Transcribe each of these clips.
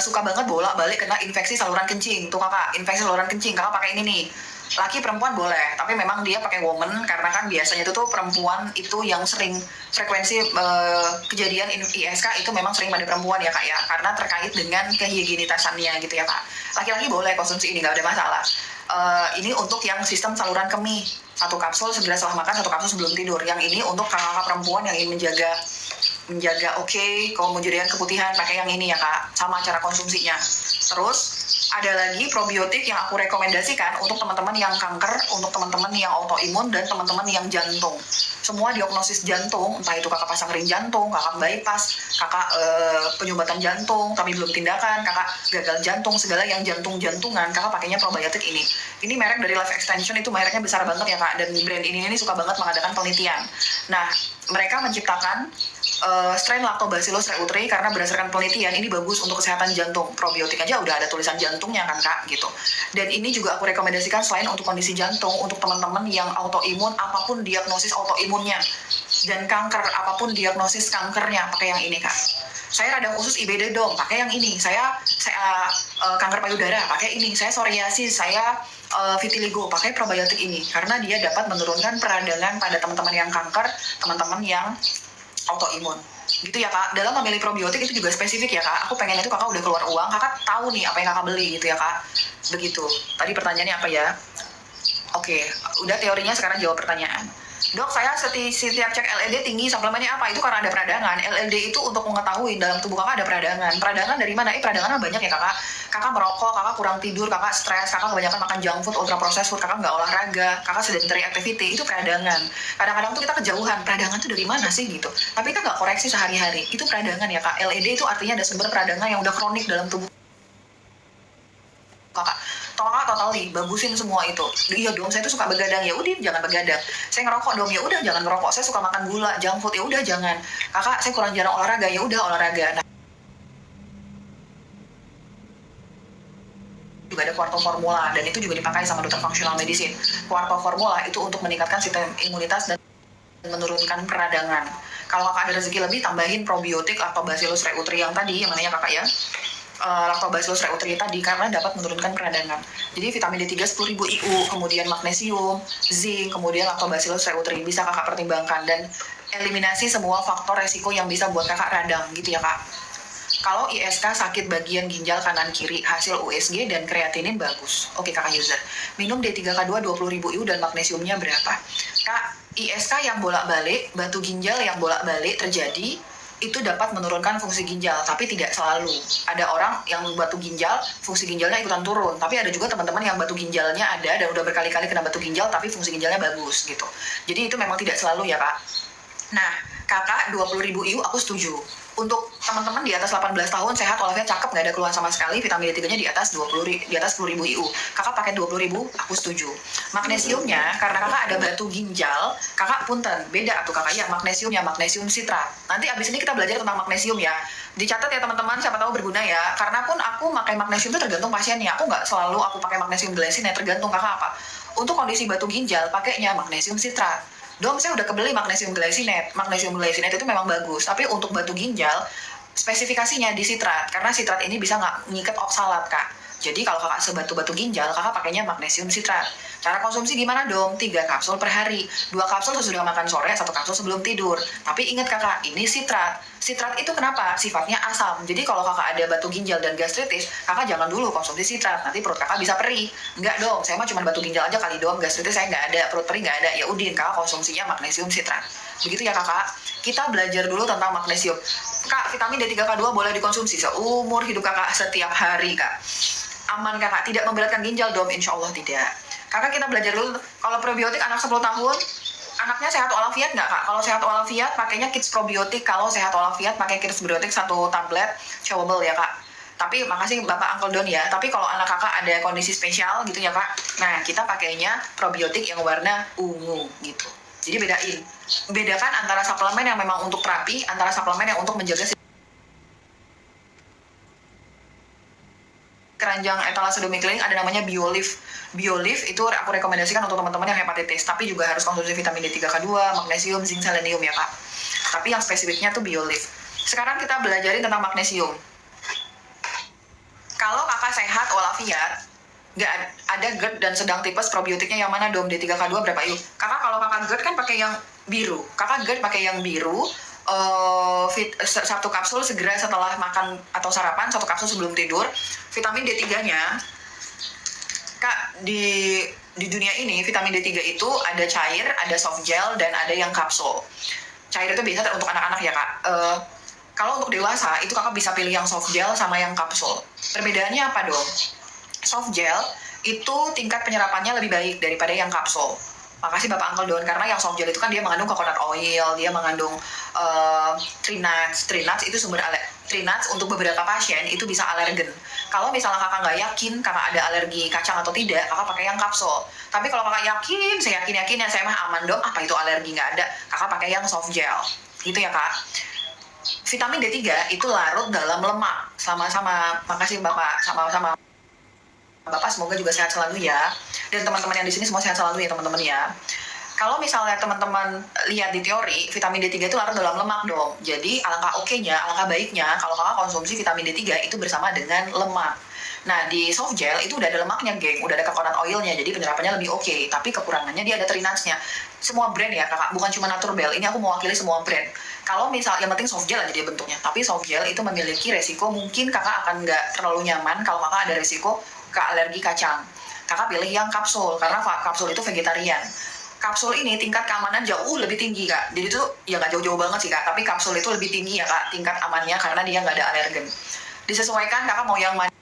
suka banget bolak-balik kena infeksi saluran kencing. Tuh kakak, infeksi saluran kencing, kakak pakai ini nih. Laki perempuan boleh, tapi memang dia pakai woman karena kan biasanya itu tuh perempuan itu yang sering frekuensi kejadian ISK itu memang sering pada perempuan ya kak ya, karena terkait dengan kehigienitasannya gitu ya kak. Laki-laki boleh konsumsi ini, nggak ada masalah. Ini untuk yang sistem saluran kemih, satu kapsul segera setelah makan, satu kapsul sebelum tidur. Yang ini untuk kakak-kakak perempuan yang ingin menjaga kalau mau jadian keputihan pakai yang ini ya kak, sama cara konsumsinya. Terus ada lagi probiotik yang aku rekomendasikan untuk teman-teman yang kanker, untuk teman-teman yang autoimun, dan teman-teman yang jantung. Semua diagnosis jantung, entah itu kakak pasang ring jantung, kakak bypass, kakak penyumbatan jantung tapi belum tindakan, kakak gagal jantung, segala yang jantung-jantungan, kakak pakainya probiotik ini. Ini merek dari Life Extension, itu mereknya besar banget ya kak, dan brand ini suka banget mengadakan penelitian. Nah, mereka menciptakan strain Lactobacillus reuteri karena berdasarkan penelitian ini bagus untuk kesehatan jantung. Probiotik aja udah ada tulisan jantungnya kan kak gitu. Dan ini juga aku rekomendasikan selain untuk kondisi jantung, untuk teman-teman yang autoimun, apapun diagnosis autoimunnya, dan kanker, apapun diagnosis kankernya, pakai yang ini kak. Saya radang usus IBD dong, pakai yang ini. Saya kanker payudara, pakai ini. Saya psoriasis, saya vitiligo, pakai probiotik ini karena dia dapat menurunkan peradangan pada teman-teman yang kanker, teman-teman yang autoimun gitu ya kak. Dalam memilih probiotik itu juga spesifik ya kak. Aku pengen itu kakak udah keluar uang, kakak tahu nih apa yang kakak beli gitu ya kak. Begitu. Tadi pertanyaannya apa ya? Oke, udah teorinya, sekarang jawab pertanyaan. Dok, saya setiap cek LED tinggi, suplemennya apa? Itu karena ada peradangan. LED itu untuk mengetahui dalam tubuh kakak ada peradangan. Peradangan dari mana? Peradangan banyak ya kakak. Kakak merokok, kakak kurang tidur, kakak stres, kakak kebanyakan makan junk food, ultra processed food, kakak nggak olahraga, kakak sedentary activity, itu peradangan. Kadang-kadang tuh kita kejauhan, peradangan tuh dari mana sih gitu. Tapi kita nggak koreksi sehari-hari. Itu peradangan ya kak. LED itu artinya ada sumber peradangan yang udah kronik dalam tubuh kakak. Totally bagusin semua itu. Iya dong, saya tuh suka begadang, ya udah jangan begadang. Saya ngerokok dong, ya udah jangan ngerokok. Saya suka makan gula, junk food, ya udah jangan. Kakak, saya kurang jarang olahraga, ya udah olahraga. Nah, juga ada quarto formula, dan itu juga dipakai sama dokter functional medicine. Quarto formula itu untuk meningkatkan sistem imunitas dan menurunkan peradangan. Kalau kakak ada rezeki lebih, tambahin probiotik atau Bacillus reuteri yang tadi, yang namanya kakak ya, Lactobacillus reuteri tadi, karena dapat menurunkan peradangan. Jadi vitamin D3 10.000 IU, kemudian magnesium, zinc, kemudian Lactobacillus reuteri bisa kakak pertimbangkan, dan eliminasi semua faktor resiko yang bisa buat kakak radang gitu ya kak. Kalau ISK sakit bagian ginjal kanan kiri, hasil USG dan kreatinin bagus. Oke kakak user. Minum D3K2 20.000 IU dan magnesiumnya berapa? Kak, ISK yang bolak-balik, batu ginjal yang bolak-balik terjadi, itu dapat menurunkan fungsi ginjal, tapi tidak selalu. Ada orang yang batu ginjal, fungsi ginjalnya ikutan turun, tapi ada juga teman-teman yang batu ginjalnya ada dan udah berkali-kali kena batu ginjal, tapi fungsi ginjalnya bagus gitu. Jadi itu memang tidak selalu ya kak. Nah, kakak 20.000 IU aku setuju. Untuk teman-teman di atas 18 tahun, sehat, walafiat, cakep, nggak ada keluhan sama sekali, vitamin D3-nya di atas 10.000 IU. Kakak pakai 20.000, aku setuju. Magnesiumnya, karena kakak ada batu ginjal, kakak punten, beda tuh kakak ya, magnesiumnya, magnesium citrat. Nanti abis ini kita belajar tentang magnesium ya. Dicatat ya teman-teman, siapa tahu berguna ya. Karena pun aku pakai magnesium itu tergantung pasiennya. Aku nggak selalu aku pakai magnesium glycinate, tergantung kakak apa. Untuk kondisi batu ginjal, pakainya magnesium citrat. Dong, saya udah kebeli magnesium glycinate. Magnesium glycinate itu memang bagus, tapi untuk batu ginjal, spesifikasinya di sitrat, karena sitrat ini bisa ngikat oksalat, Kak. Jadi kalau kakak sebatu-batu ginjal, kakak pakainya magnesium citrat. Cara konsumsi gimana dong? 3 kapsul per hari. 2 kapsul sesudah makan sore, 1 kapsul sebelum tidur. Tapi ingat kakak, ini sitrat. Sitrat itu kenapa? Sifatnya asam. Jadi kalau kakak ada batu ginjal dan gastritis, kakak jangan dulu konsumsi sitrat. Nanti perut kakak bisa perih. Enggak dong, saya mah cuma batu ginjal aja kali doang. Gastritis saya nggak ada, perut perih nggak ada. Ya udin, kakak konsumsinya magnesium citrat. Begitu ya kakak. Kita belajar dulu tentang magnesium. Kak, vitamin D3K2 boleh dikonsumsi seumur hidup kakak setiap hari kak. Aman kakak, tidak memberatkan ginjal dong, insya Allah tidak. Kakak kita belajar dulu, kalau probiotik anak 10 tahun, anaknya sehat walafiat nggak kak? Kalau sehat walafiat, pakainya kids probiotik. Kalau sehat walafiat, pakai kids probiotik 1 tablet, chewable ya kak. Tapi makasih Bapak Uncle Don ya. Tapi kalau anak kakak ada kondisi spesial gitu ya kak, nah kita pakainya probiotik yang warna ungu gitu. Jadi bedakan antara suplemen yang memang untuk terapi, antara suplemen yang untuk menjaga keranjang etalase domiciliary, ada namanya BioLife. BioLife itu aku rekomendasikan untuk teman-teman yang hepatitis, tapi juga harus konsumsi vitamin D3K2, magnesium, zinc, selenium ya kak. Tapi yang spesifiknya tuh BioLife. Sekarang kita belajarin tentang magnesium. kakak sehat walafiat, nggak ada GERD dan sedang tipes, probiotiknya yang mana dong? D3K2 berapa yuk? Kakak kalau kakak GERD kan pakai yang biru. Kakak GERD pakai yang biru. Satu kapsul segera setelah makan atau sarapan, satu kapsul sebelum tidur. Vitamin D3-nya, Kak, di dunia ini vitamin D3 itu ada cair, ada soft gel, dan ada yang kapsul. Cair itu biasa untuk anak-anak ya, Kak. Kalau untuk dewasa itu kakak bisa pilih yang soft gel sama yang kapsul. Perbedaannya apa dong? Soft gel itu tingkat penyerapannya lebih baik daripada yang kapsul. Makasih Bapak Uncle Don, karena yang soft gel itu kan dia mengandung coconut oil, dia mengandung tree nuts. Tree nuts itu sumber tree nuts untuk beberapa pasien itu bisa alergen. Kalau misalnya kakak nggak yakin kakak ada alergi kacang atau tidak, kakak pakai yang kapsul. Tapi kalau kakak yakin, saya yakin ya saya mah aman dong, apa itu alergi nggak ada, kakak pakai yang soft gel. Gitu ya Kak. Vitamin D3 itu larut dalam lemak. Sama-sama, makasih Bapak, sama-sama. Bapak semoga juga sehat selalu ya. Dan teman-teman yang di sini semua sehat selalu ya teman-teman ya. Kalau misalnya teman-teman lihat di teori, vitamin D3 itu larut dalam lemak dong. Jadi alangkah oke-nya, alangkah baiknya kalau kakak konsumsi vitamin D3 itu bersama dengan lemak. Nah, di soft gel itu udah ada lemaknya, geng. Udah ada coconut oilnya, jadi penyerapannya lebih oke. Tapi kekurangannya dia ada tree nuts-nya. Semua brand ya, kakak. Bukan cuma Naturbell. Ini aku mewakili semua brand. Kalau misal, yang penting soft gel aja dia bentuknya. Tapi soft gel itu memiliki resiko, mungkin kakak akan nggak terlalu nyaman kalau kakak ada resiko ke alergi kacang. Kakak pilih yang kapsul, karena kapsul itu vegetarian. Kapsul ini tingkat keamanan jauh lebih tinggi, Kak. Jadi itu ya nggak jauh-jauh banget sih, Kak. Tapi kapsul itu lebih tinggi ya, Kak, tingkat amannya, karena dia nggak ada alergen. Disesuaikan kakak mau yang mana.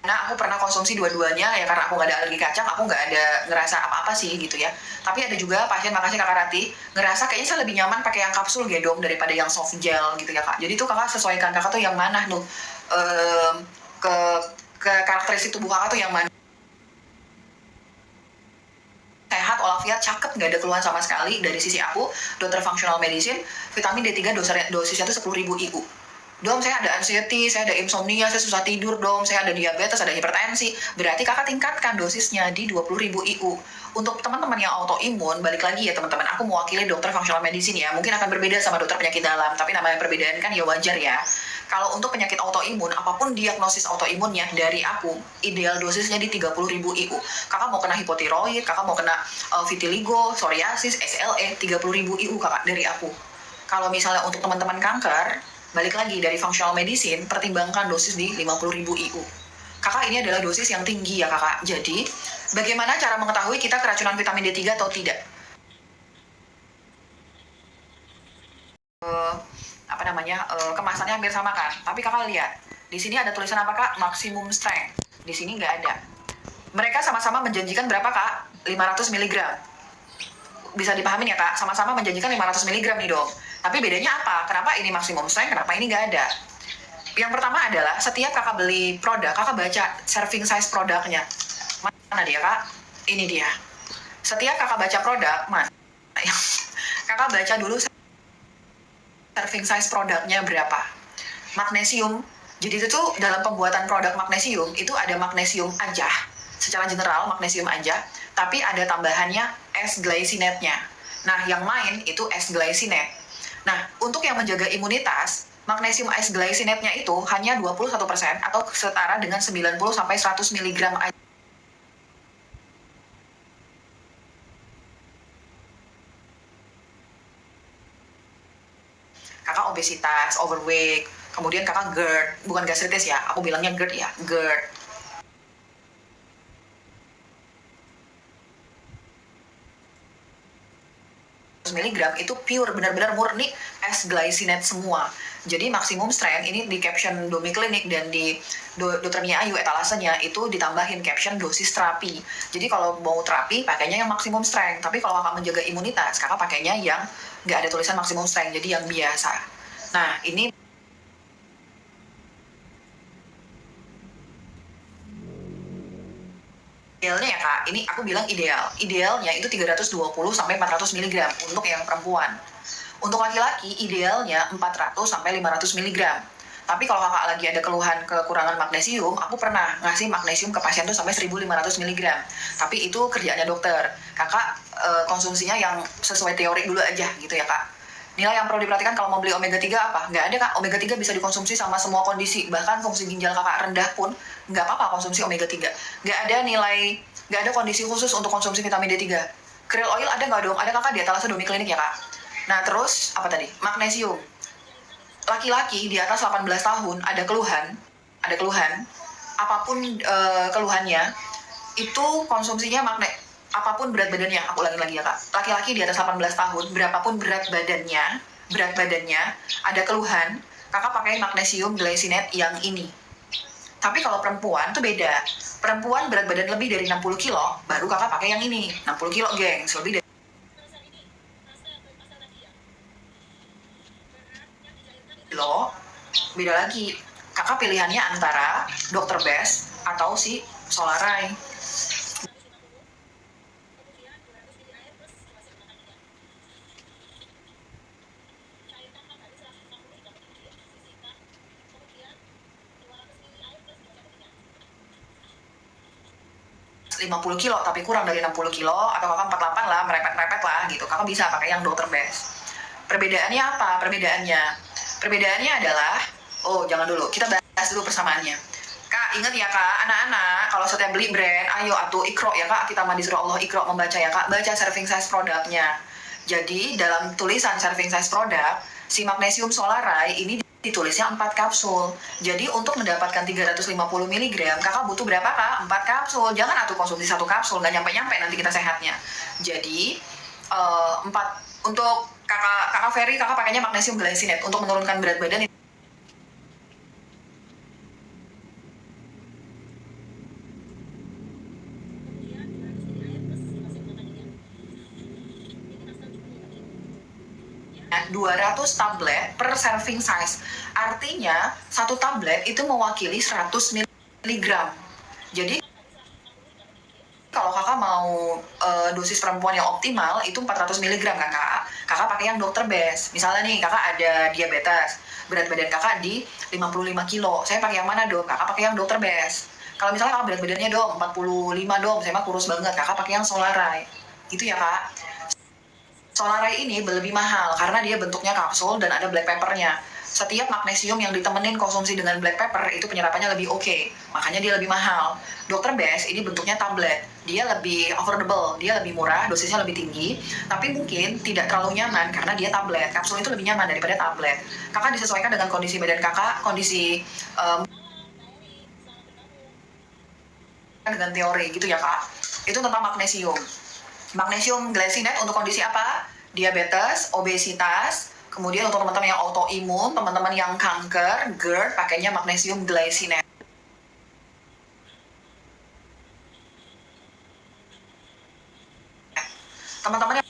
Nah, aku pernah konsumsi dua-duanya ya karena aku nggak ada alergi kacang, aku nggak ada ngerasa apa-apa sih gitu ya. Tapi ada juga pasien, makasih Kakak Rati, ngerasa kayaknya saya lebih nyaman pakai yang kapsul gedong daripada yang soft gel gitu ya Kak. Jadi tuh kakak sesuaikan, kakak tuh yang mana tuh ke karakteristik tubuh kakak tuh yang mana. Sehat, walafiat, cakep, nggak ada keluhan sama sekali dari sisi aku, dokter functional medicine, vitamin D3 dosisnya tuh 10.000 IU. Dom, saya ada anxiety, saya ada insomnia, saya susah tidur, dom, saya ada diabetes, ada hipertensi. Berarti kakak tingkatkan dosisnya di 20.000 IU. Untuk teman-teman yang autoimun, balik lagi ya teman-teman, aku mewakili dokter functional medicine ya. Mungkin akan berbeda sama dokter penyakit dalam, tapi namanya perbedaan kan ya wajar ya. Kalau untuk penyakit autoimun, apapun diagnosis autoimunnya dari aku, ideal dosisnya di 30.000 IU. Kakak mau kena hipotiroid, kakak mau kena vitiligo, psoriasis, SLE, 30.000 IU kakak dari aku. Kalau misalnya untuk teman-teman kanker, balik lagi dari functional medicine, pertimbangkan dosis di 50.000 IU. Kakak, ini adalah dosis yang tinggi ya kakak. Jadi, bagaimana cara mengetahui kita keracunan vitamin D3 atau tidak? Kemasannya hampir sama kan? Tapi kakak lihat, di sini ada tulisan apa kak? Maximum strength. Di sini nggak ada. Mereka sama-sama menjanjikan berapa kak? 500 mg. Bisa dipahamin ya kak? Sama-sama menjanjikan 500 mg nih dong. Tapi bedanya apa? Kenapa ini maksimum strength, kenapa ini nggak ada? Yang pertama adalah setiap kakak beli produk, kakak baca serving size produknya. Mana dia kak? Ini dia. Setiap kakak baca produk, mana? Kakak baca dulu serving size produknya berapa. Magnesium. Jadi itu tuh dalam pembuatan produk magnesium, itu ada magnesium aja. Secara general magnesium aja. Tapi ada tambahannya S-glycinate-nya. Nah, yang main itu S-glycinate. Nah, untuk yang menjaga imunitas, magnesium S-glycinate-nya itu hanya 21% atau setara dengan 90-100 mg aja. Kakak obesitas, overweight, kemudian kakak GERD, bukan gastritis ya, aku bilangnya GERD ya, GERD. Miligram itu pure, benar-benar murni S-glycinate semua. Jadi maksimum strength ini di caption Domi Klinik dan di Dokter Mia Ayu etalasenya itu ditambahin caption dosis terapi. Jadi kalau mau terapi pakainya yang maksimum strength, tapi kalau kakak menjaga imunitas kakak pakainya yang nggak ada tulisan maksimum strength, jadi yang biasa. Nah ini idealnya ya kak, ini aku bilang idealnya itu 320-400 mg untuk yang perempuan. Untuk laki-laki idealnya 400-500 mg. Tapi kalau kakak lagi ada keluhan kekurangan magnesium, aku pernah ngasih magnesium ke pasien tuh sampai 1.500 mg. Tapi itu kerjaannya dokter. Kakak konsumsinya yang sesuai teori dulu aja gitu ya kak. Nilai yang perlu diperhatikan kalau mau beli omega 3 apa? Nggak ada kak, omega 3 bisa dikonsumsi sama semua kondisi, bahkan fungsi ginjal kakak rendah pun nggak apa-apa konsumsi omega 3. Nggak ada kondisi khusus untuk konsumsi vitamin D3. Krill oil ada nggak dong? Ada kakak di Thalassemia Klinik ya kak. Nah terus apa tadi? Magnesium. Laki-laki di atas 18 tahun ada keluhan, apapun keluhannya, itu konsumsinya apapun berat badannya, aku ulangi lagi ya kak, laki-laki di atas 18 tahun, berapapun berat badannya, ada keluhan, kakak pakai magnesium glycinate yang ini. Tapi kalau perempuan tuh beda, perempuan berat badan lebih dari 60 kilo, baru kakak pakai yang ini, 60 kilo gengs, lebih dari kilo, beda lagi. Kakak pilihannya antara Dr. Best atau si Solaray. Lima 50 kilo tapi kurang dari 60 kilo atau kakak 48 lah, merepet-merepet lah gitu, kakak bisa pakai yang Dr. Best. Perbedaannya apa? Perbedaannya adalah, jangan dulu, kita bahas dulu persamaannya. Kak, ingat ya kak, anak-anak kalau setiap beli brand, ayo atuh ikro ya kak, kita mandi surah Allah ikro, membaca ya kak, baca serving size produknya. Jadi dalam tulisan serving size produk, si magnesium Solaray ini ditulisnya 4 kapsul. Jadi untuk mendapatkan 350 mg, kakak butuh berapa kak? 4 kapsul. Jangan atuh konsumsi 1 kapsul, nggak nyampe-nyampe nanti kita sehatnya. Jadi 4 untuk kakak Ferry, kakak pakainya magnesium glycinate untuk menurunkan berat badan. Nah, 200 tablet per serving size. Artinya, satu tablet itu mewakili 100 mg. Jadi, kalau kakak mau dosis perempuan yang optimal, itu 400 mg kan kak? Kakak pakai yang Dr. Best. Misalnya nih, kakak ada diabetes. Berat badan kakak di 55 kilo. Saya pakai yang mana dong? Kakak pakai yang Dr. Best. Kalau misalnya kakak berat badannya dong, 45 dong. Saya mah kurus banget. Kakak pakai yang Solaray. Gitu ya kak? Solaray ini lebih mahal karena dia bentuknya kapsul dan ada black peppernya. Setiap magnesium yang ditemenin konsumsi dengan black pepper itu penyerapannya lebih oke. Makanya dia lebih mahal. Dr. Best ini bentuknya tablet. Dia lebih affordable, dia lebih murah, dosisnya lebih tinggi. Tapi mungkin tidak terlalu nyaman karena dia tablet. Kapsul itu lebih nyaman daripada tablet. Kakak disesuaikan dengan kondisi badan kakak, kondisi dengan teori gitu ya kak. Itu tentang magnesium. Magnesium glycinate untuk kondisi apa? Diabetes, obesitas, kemudian untuk teman-teman yang autoimun, teman-teman yang kanker, GERD, pakainya magnesium glycinate. Teman-teman yang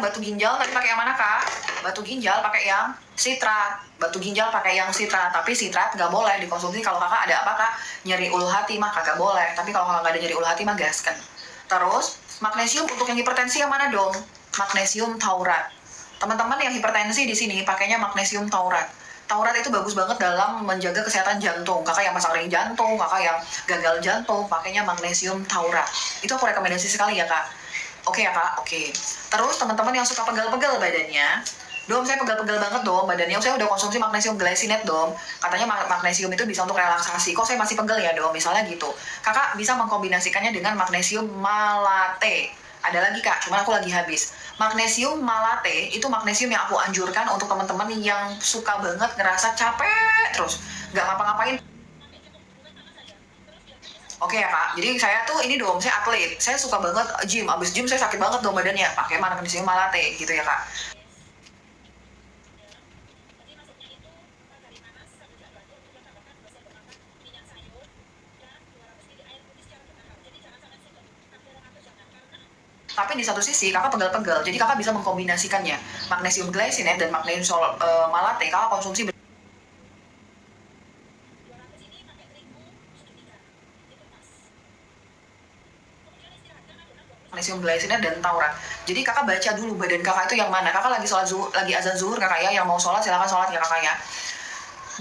batu ginjal tadi pakai yang mana kak? Batu ginjal pakai yang sitrat. Batu ginjal pakai yang sitrat, tapi sitrat nggak boleh dikonsumsi kalau kakak ada apa kak? Nyeri ulu hati mah kagak boleh. Tapi kalau kakak nggak ada nyeri ulu hati mah gaskan. Terus, magnesium untuk yang hipertensi yang mana dong? Magnesium taurat. Teman-teman yang hipertensi di sini pakainya magnesium taurat. Taurat itu bagus banget dalam menjaga kesehatan jantung. Kakak yang pasang ring jantung, kakak yang gagal jantung, pakainya magnesium taurat. Itu aku rekomendasi sekali ya kak. Oke ya kak, oke. Terus teman-teman yang suka pegal-pegal badannya, Dom, saya pegal-pegal banget dom badannya. Saya udah konsumsi magnesium glycinate dom. Katanya magnesium itu bisa untuk relaksasi. Kok saya masih pegel ya dom? Misalnya gitu. Kakak bisa mengkombinasikannya dengan magnesium malate. Ada lagi kak, cuman aku lagi habis. Magnesium malate itu magnesium yang aku anjurkan untuk teman-teman yang suka banget ngerasa capek terus. Nggak ngapa-ngapain. Oke ya kak, jadi saya tuh ini dom, saya atlet. Saya suka banget gym. Abis gym saya sakit banget dom badannya. Pakai magnesium malate gitu ya kak. Tapi di satu sisi kakak pegal-pegal, jadi kakak bisa mengkombinasikannya. Magnesium glycinate dan magnesium malate kakak konsumsi magnesium glycinate dan taurat. Jadi kakak baca dulu badan kakak itu yang mana. Kakak lagi sholat zuhur, lagi azan zuhur kakak ya, yang mau sholat silakan sholat ya kakak ya.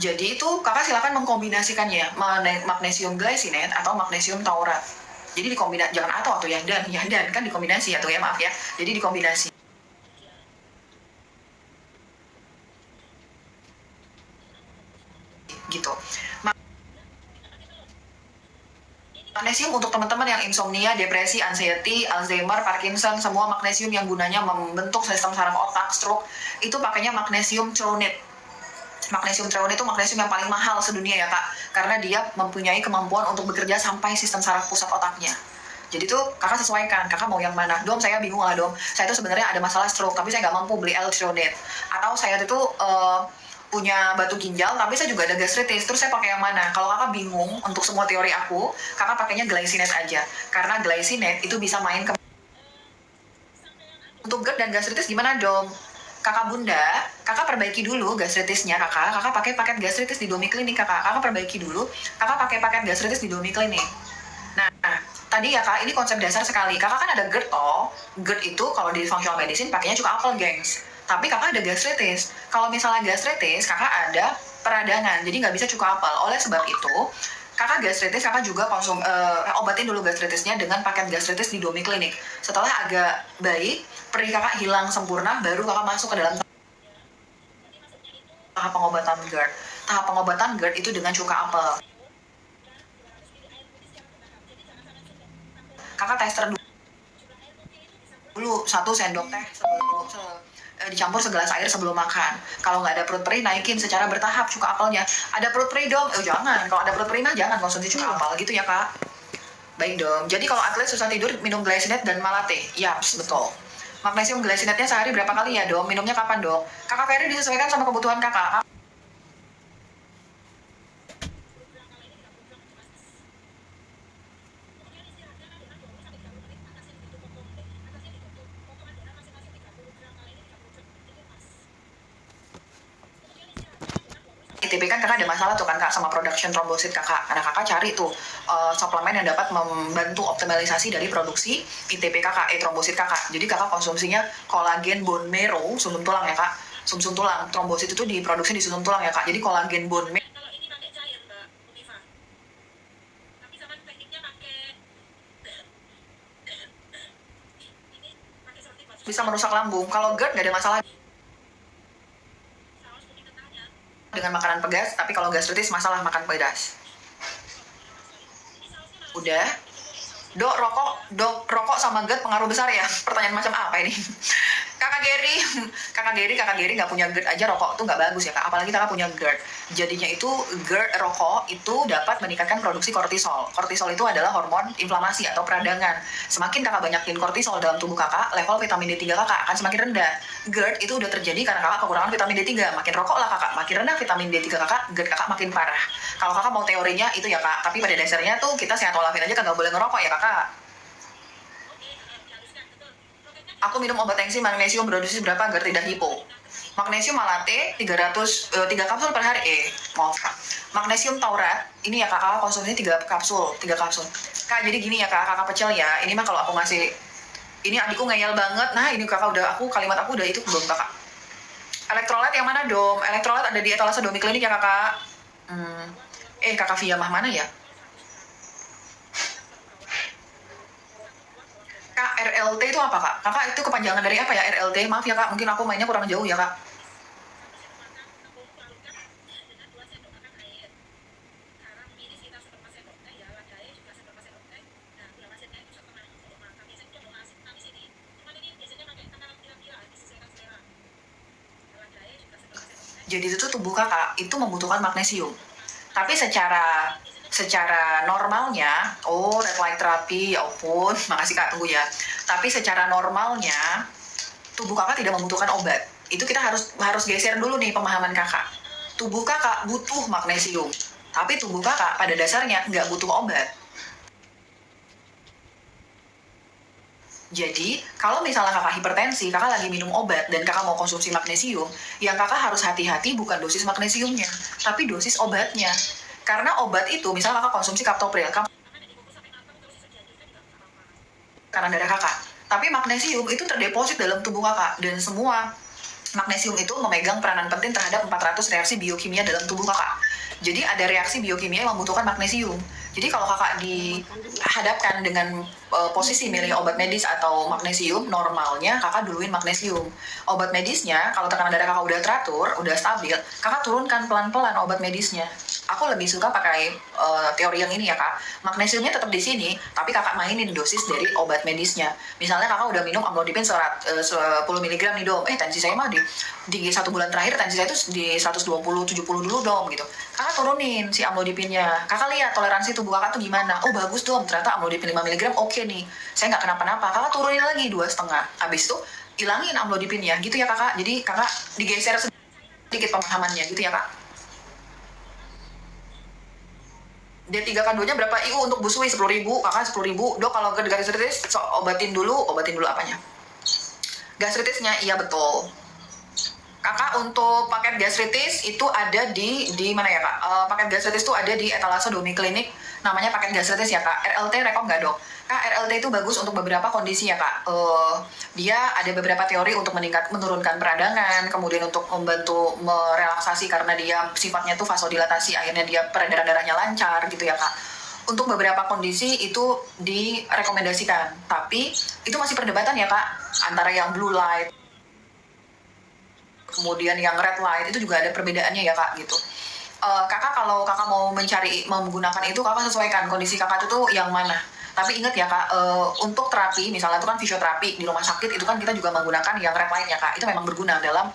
Jadi itu kakak silakan mengkombinasikannya, magnesium glycinate atau magnesium taurat. Jadi dikombinasi, jangan atau ya dan kan dikombinasi ya tuh ya, maaf ya. Jadi dikombinasi. gitu. Magnesium untuk teman-teman yang insomnia, depresi, anxiety, Alzheimer, Parkinson, semua magnesium yang gunanya membentuk sistem saraf otak, stroke, itu pakainya magnesium threonate. Magnesium threonate itu magnesium yang paling mahal sedunia ya kak, karena dia mempunyai kemampuan untuk bekerja sampai sistem saraf pusat otaknya. Jadi tuh kakak sesuaikan, kakak mau yang mana? Dom, saya bingung lah dom, saya tuh sebenarnya ada masalah stroke, tapi saya nggak mampu beli L-threonate. Atau saya itu punya batu ginjal, tapi saya juga ada gastritis, terus saya pakai yang mana? Kalau kakak bingung untuk semua teori aku, kakak pakainya glycinate aja, karena glycinate itu bisa main ke... Untuk GERD dan gastritis gimana dong? Kakak bunda, kakak perbaiki dulu gastritisnya kakak pakai paket gastritis di Domi Klinik kakak perbaiki dulu, kakak pakai paket gastritis di Domi Klinik. Nah, tadi ya kak, ini konsep dasar sekali, kakak kan ada GERD toh, GERD itu kalau di functional medicine pakainya cuka apel gengs. Tapi kakak ada gastritis. Kalau misalnya gastritis, kakak ada peradangan, jadi nggak bisa cuka apel. Oleh sebab itu, kakak gastritis, kakak juga obatin dulu gastritisnya dengan paket gastritis di Domi Klinik. Setelah agak baik, perih kakak hilang sempurna, baru kakak masuk ke dalam tahap pengobatan GERD. Tahap pengobatan GERD itu dengan cuka apel. Kakak tester dulu 1 sendok teh dicampur segelas air sebelum makan. Kalau nggak ada perut perih, naikin secara bertahap cuka apelnya. Ada perut perih dong? Jangan. Kalau ada perut perih mah jangan konsumsi cuka apel gitu ya kak. Baik dong. Jadi kalau atlet susah tidur, minum glycinate dan malate. Yaps, betul. Magnesium glycinate-nya sehari berapa kali ya dong? Minumnya kapan dong? Kakak Ferry disesuaikan sama kebutuhan kakak. ITP kan kakak ada masalah tuh kan kak sama production trombosit kakak, karena kakak cari tuh suplemen yang dapat membantu optimalisasi dari produksi ITP kakak, trombosit kakak. Jadi kakak konsumsinya kolagen bone marrow, sumsum tulang ya kak, sumsum tulang. Trombosit itu diproduksi di sumsum tulang ya kak, jadi kolagen bone marrow bisa merusak lambung. Kalau GERD nggak ada masalah dengan makanan pedas, tapi kalau gastritis masalah makan pedas. Udah. Dok, rokok sama GERD pengaruh besar ya? Pertanyaan macam apa ini? Kakak Geri nggak punya GERD aja rokok tuh nggak bagus ya kak, apalagi kakak punya GERD. Jadinya itu GERD, rokok itu dapat meningkatkan produksi kortisol. Kortisol itu adalah hormon inflamasi atau peradangan. Semakin kakak banyakin kortisol dalam tubuh kakak, level vitamin D3 kakak akan semakin rendah. GERD itu udah terjadi karena kakak kekurangan vitamin D3. Makin rokok lah kakak, makin rendah vitamin D3 kakak, GERD kakak makin parah. Kalau kakak mau teorinya itu ya kak, tapi pada dasarnya tuh kita sehat walafiat aja kagak boleh ngerokok ya kakak. Aku minum obat tensi magnesium berdosis berapa agar tidak hipo? Magnesium malate 3 kapsul per hari. Maaf kak. Magnesium taurat, ini ya kakak konsumsinya 3 kapsul. Kak, jadi gini ya kakak pecel ya. Ini mah kalau aku ngasih, ini adikku ngeyel banget. Nah, ini kakak udah, kalimat aku udah itu belum kakak. Elektrolit yang mana dom? Elektrolit ada di etalase Domi Klinik ya kakak. Kakak Via mah mana ya? Kak, RLT itu apa kak? Kakak itu kepanjangan dari apa ya RLT? Maaf ya kak, mungkin aku mainnya kurang jauh ya kak. Jadi itu tubuh kakak itu membutuhkan magnesium. Tapi secara normalnya, red light therapy, ya ampun, makasih kak, tunggu ya. Tapi secara normalnya, tubuh kakak tidak membutuhkan obat. Itu kita harus geser dulu nih pemahaman kakak. Tubuh kakak butuh magnesium, tapi tubuh kakak pada dasarnya nggak butuh obat. Jadi, kalau misalnya kakak hipertensi, kakak lagi minum obat, dan kakak mau konsumsi magnesium, yang kakak harus hati-hati bukan dosis magnesiumnya, tapi dosis obatnya. Karena obat itu, misalnya kakak konsumsi captopril, karena darah kakak. Tapi magnesium itu terdeposit dalam tubuh kakak, dan semua magnesium itu memegang peranan penting terhadap 400 reaksi biokimia dalam tubuh kakak. Jadi ada reaksi biokimia yang membutuhkan magnesium. Jadi kalau kakak dihadapkan dengan posisi milih obat medis atau magnesium, normalnya kakak duluin magnesium. Obat medisnya, kalau tekanan darah kakak udah teratur, udah stabil, kakak turunkan pelan-pelan obat medisnya. Aku lebih suka pakai teori yang ini ya kak. Magnesiumnya tetap di sini, tapi kakak mainin dosis dari obat medisnya. Misalnya kakak udah minum amlodipin 10 mg nih dom. Tensi saya mah di 1 bulan terakhir tensi saya itu di 120/70 dulu dom gitu. Kakak turunin si amlodipinnya. Kakak lihat toleransi tubuh kakak tuh gimana. Oh bagus dom, ternyata amlodipin 5 mg oke nih. Saya nggak kenapa-napa. Kakak turunin lagi 2,5. Habis itu hilangin amlodipinnya gitu ya kakak. Jadi kakak digeser sedikit pemahamannya gitu ya kak. D3K2-nya berapa IU untuk busui? 10.000, kakak 10.000. Dok kalau gastritis obatin dulu apanya? Gastritisnya iya betul. Kakak untuk paket gastritis itu ada di mana ya kak? Paket gastritis itu ada di etalase Domi Klinik, namanya paket gastritis ya kak. RLT rekom nggak dok? Kak RLT itu bagus untuk beberapa kondisi ya kak. Dia ada beberapa teori untuk menurunkan peradangan, kemudian untuk membantu merelaksasi karena dia sifatnya tuh vasodilatasi, akhirnya dia peredaran darahnya lancar gitu ya kak. Untuk beberapa kondisi itu direkomendasikan, tapi itu masih perdebatan ya kak, antara yang blue light kemudian yang red light itu juga ada perbedaannya ya kak gitu. Kakak kalau kakak mau menggunakan itu, kakak sesuaikan kondisi kakak itu tuh yang mana. Tapi ingat ya kak, untuk terapi misalnya itu kan fisioterapi di rumah sakit itu kan kita juga menggunakan yang red light ya kak. Itu memang berguna dalam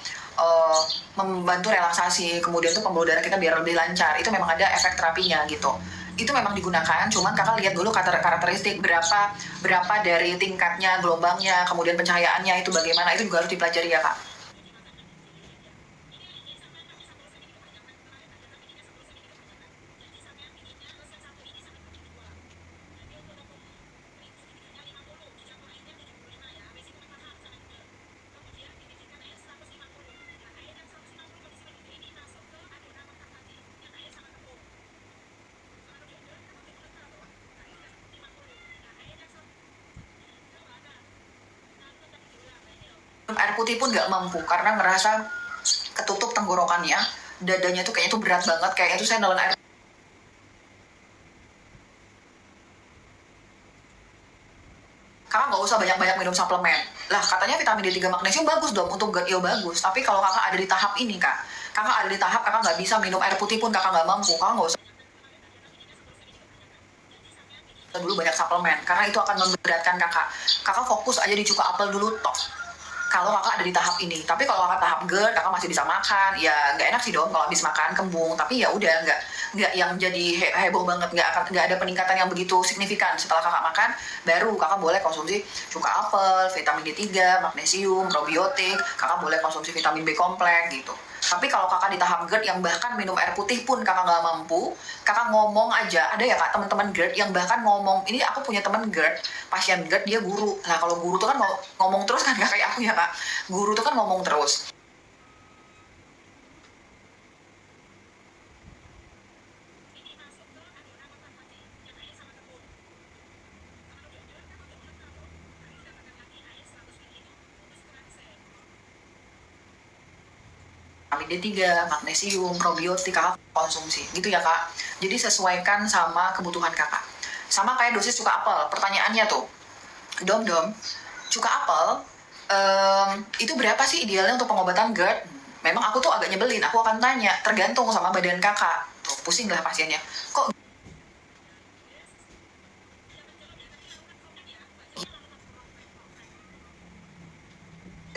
membantu relaksasi, kemudian tuh pembuluh darah kita biar lebih lancar. Itu memang ada efek terapinya gitu. Itu memang digunakan, cuman kakak lihat dulu karakteristik berapa dari tingkatnya, gelombangnya, kemudian pencahayaannya itu bagaimana, itu juga harus dipelajari ya kak. Air putih pun nggak mampu karena ngerasa ketutup tenggorokannya, dadanya tuh kayaknya tuh berat banget, kayaknya tuh saya nelan air. Kakak nggak usah banyak-banyak minum suplemen lah, katanya vitamin D3 magnesium bagus dong untuk GERD, iya bagus, tapi kalau kakak ada di tahap ini kak, kakak ada di tahap kakak nggak bisa minum air putih pun kakak nggak mampu, kakak nggak usah dulu banyak suplemen karena itu akan memberatkan kakak. Kakak fokus aja di cuka apel dulu toh kalau kakak ada di tahap ini. Tapi kalau kakak tahap GERD, kakak masih bisa makan, ya nggak enak sih dong kalau habis makan kembung. Tapi ya udah nggak yang jadi heboh banget, nggak ada peningkatan yang begitu signifikan. Setelah kakak makan, baru kakak boleh konsumsi cuka apel, vitamin D3, magnesium, probiotik. Kakak boleh konsumsi vitamin B kompleks gitu. Tapi kalau kakak di tahap GERD yang bahkan minum air putih pun kakak nggak mampu, kakak ngomong aja. Ada ya kak teman-teman GERD yang bahkan ngomong, ini aku punya teman GERD, pasien GERD dia guru. Nah kalau guru tuh kan mau ngomong terus kan, gak kayak aku ya kak. Guru tuh kan ngomong terus. Vitamin D3, magnesium, probiotik kakak konsumsi gitu ya kak. Jadi sesuaikan sama kebutuhan kakak. Sama kayak dosis cuka apel. Pertanyaannya tuh, dom, cuka apel itu berapa sih idealnya untuk pengobatan GERD? Memang aku tuh agak nyebelin, aku akan tanya, tergantung sama badan kakak. Tuh, pusing lah pasiennya. Kok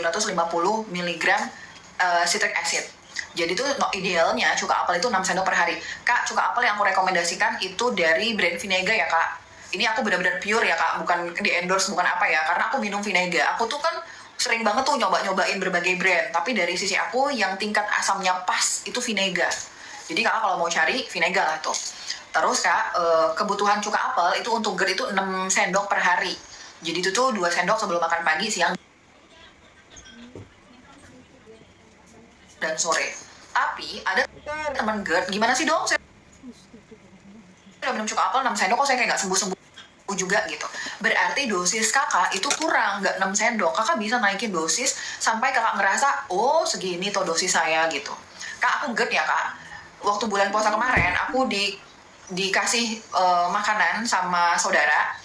150 mg citric acid. Jadi tuh idealnya cuka apel itu 6 sendok per hari. Kak, cuka apel yang aku rekomendasikan itu dari brand Vinega ya kak. Ini aku benar-benar pure ya kak, bukan di endorse, bukan apa ya. Karena aku minum Vinega. Aku tuh kan sering banget tuh nyobain berbagai brand. Tapi dari sisi aku yang tingkat asamnya pas itu Vinega. Jadi kakak kalau mau cari Vinega lah tuh. Terus kak, kebutuhan cuka apel itu untuk GERD itu 6 sendok per hari. Jadi itu tuh 2 sendok sebelum makan pagi, siang, dan sore. Tapi ada teman GERD, gimana sih dong? Saya udah minum cuka apel 6 sendok kok saya kayak nggak sembuh-sembuh juga gitu. Berarti dosis kakak itu kurang, nggak 6 sendok. Kakak bisa naikin dosis sampai kakak ngerasa, oh segini toh dosis saya gitu. Kak, aku GERD ya kak. Waktu bulan puasa kemarin, aku dikasih makanan sama saudara,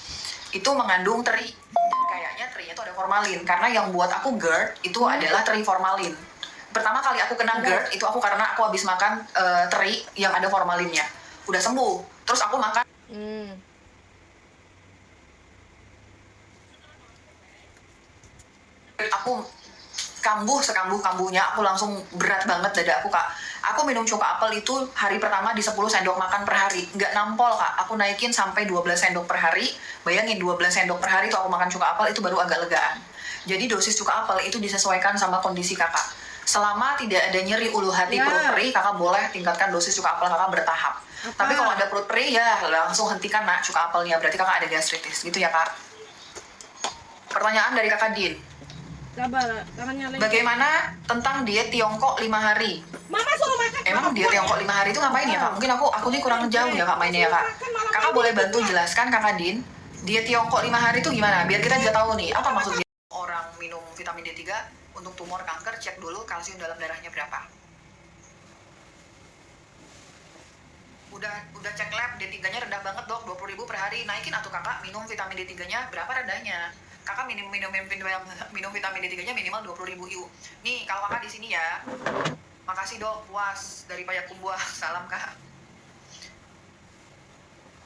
itu mengandung teri. Dan kayaknya terinya itu ada formalin. Karena yang buat aku GERD itu adalah teri formalin. Pertama kali aku kena GERD itu aku karena aku habis makan teri yang ada formalinnya. Udah sembuh. Terus aku makan aku kambuh sekambuh-kambuhnya, aku langsung berat banget dada aku, Kak. Aku minum coka apel itu hari pertama di 10 sendok makan per hari. Nggak nampol, Kak. Aku naikin sampai 12 sendok per hari. Bayangin 12 sendok per hari itu aku makan coka apel itu baru agak legaan. Jadi dosis coka apel itu disesuaikan sama kondisi Kakak. Selama tidak ada nyeri ulu hati perut perih, Kakak boleh tingkatkan dosis coka apel Kakak bertahap. Tapi kalau ada perut perih ya langsung hentikan nak coka apelnya. Berarti Kakak ada gastritis. Gitu ya, Kak. Pertanyaan dari Kakak Din. Bagaimana tentang diet Tiongkok 5 hari? Mama suruh makan. Emang diet Tiongkok 5 hari itu ngapain ya, Kak? Mungkin aku nih kurang jauh ya, Kak, mainnya ya, Kak. Kakak boleh bantu jelaskan, Kakak Din, diet Tiongkok 5 hari itu gimana? Biar kita juga tahu nih, apa maksudnya orang minum vitamin D3 untuk tumor kanker, cek dulu kalsium dalam darahnya berapa. Udah cek lab, D3-nya rendah banget, Dok, 20.000 per hari. Naikin atau Kakak minum vitamin D3-nya berapa rendahnya? Kakak minum vitamin D3-nya minimal 20.000 IU. Nih, kalau Kakak di sini ya. Makasih, Dok, puas dari Payakumbuh. Salam, Kak.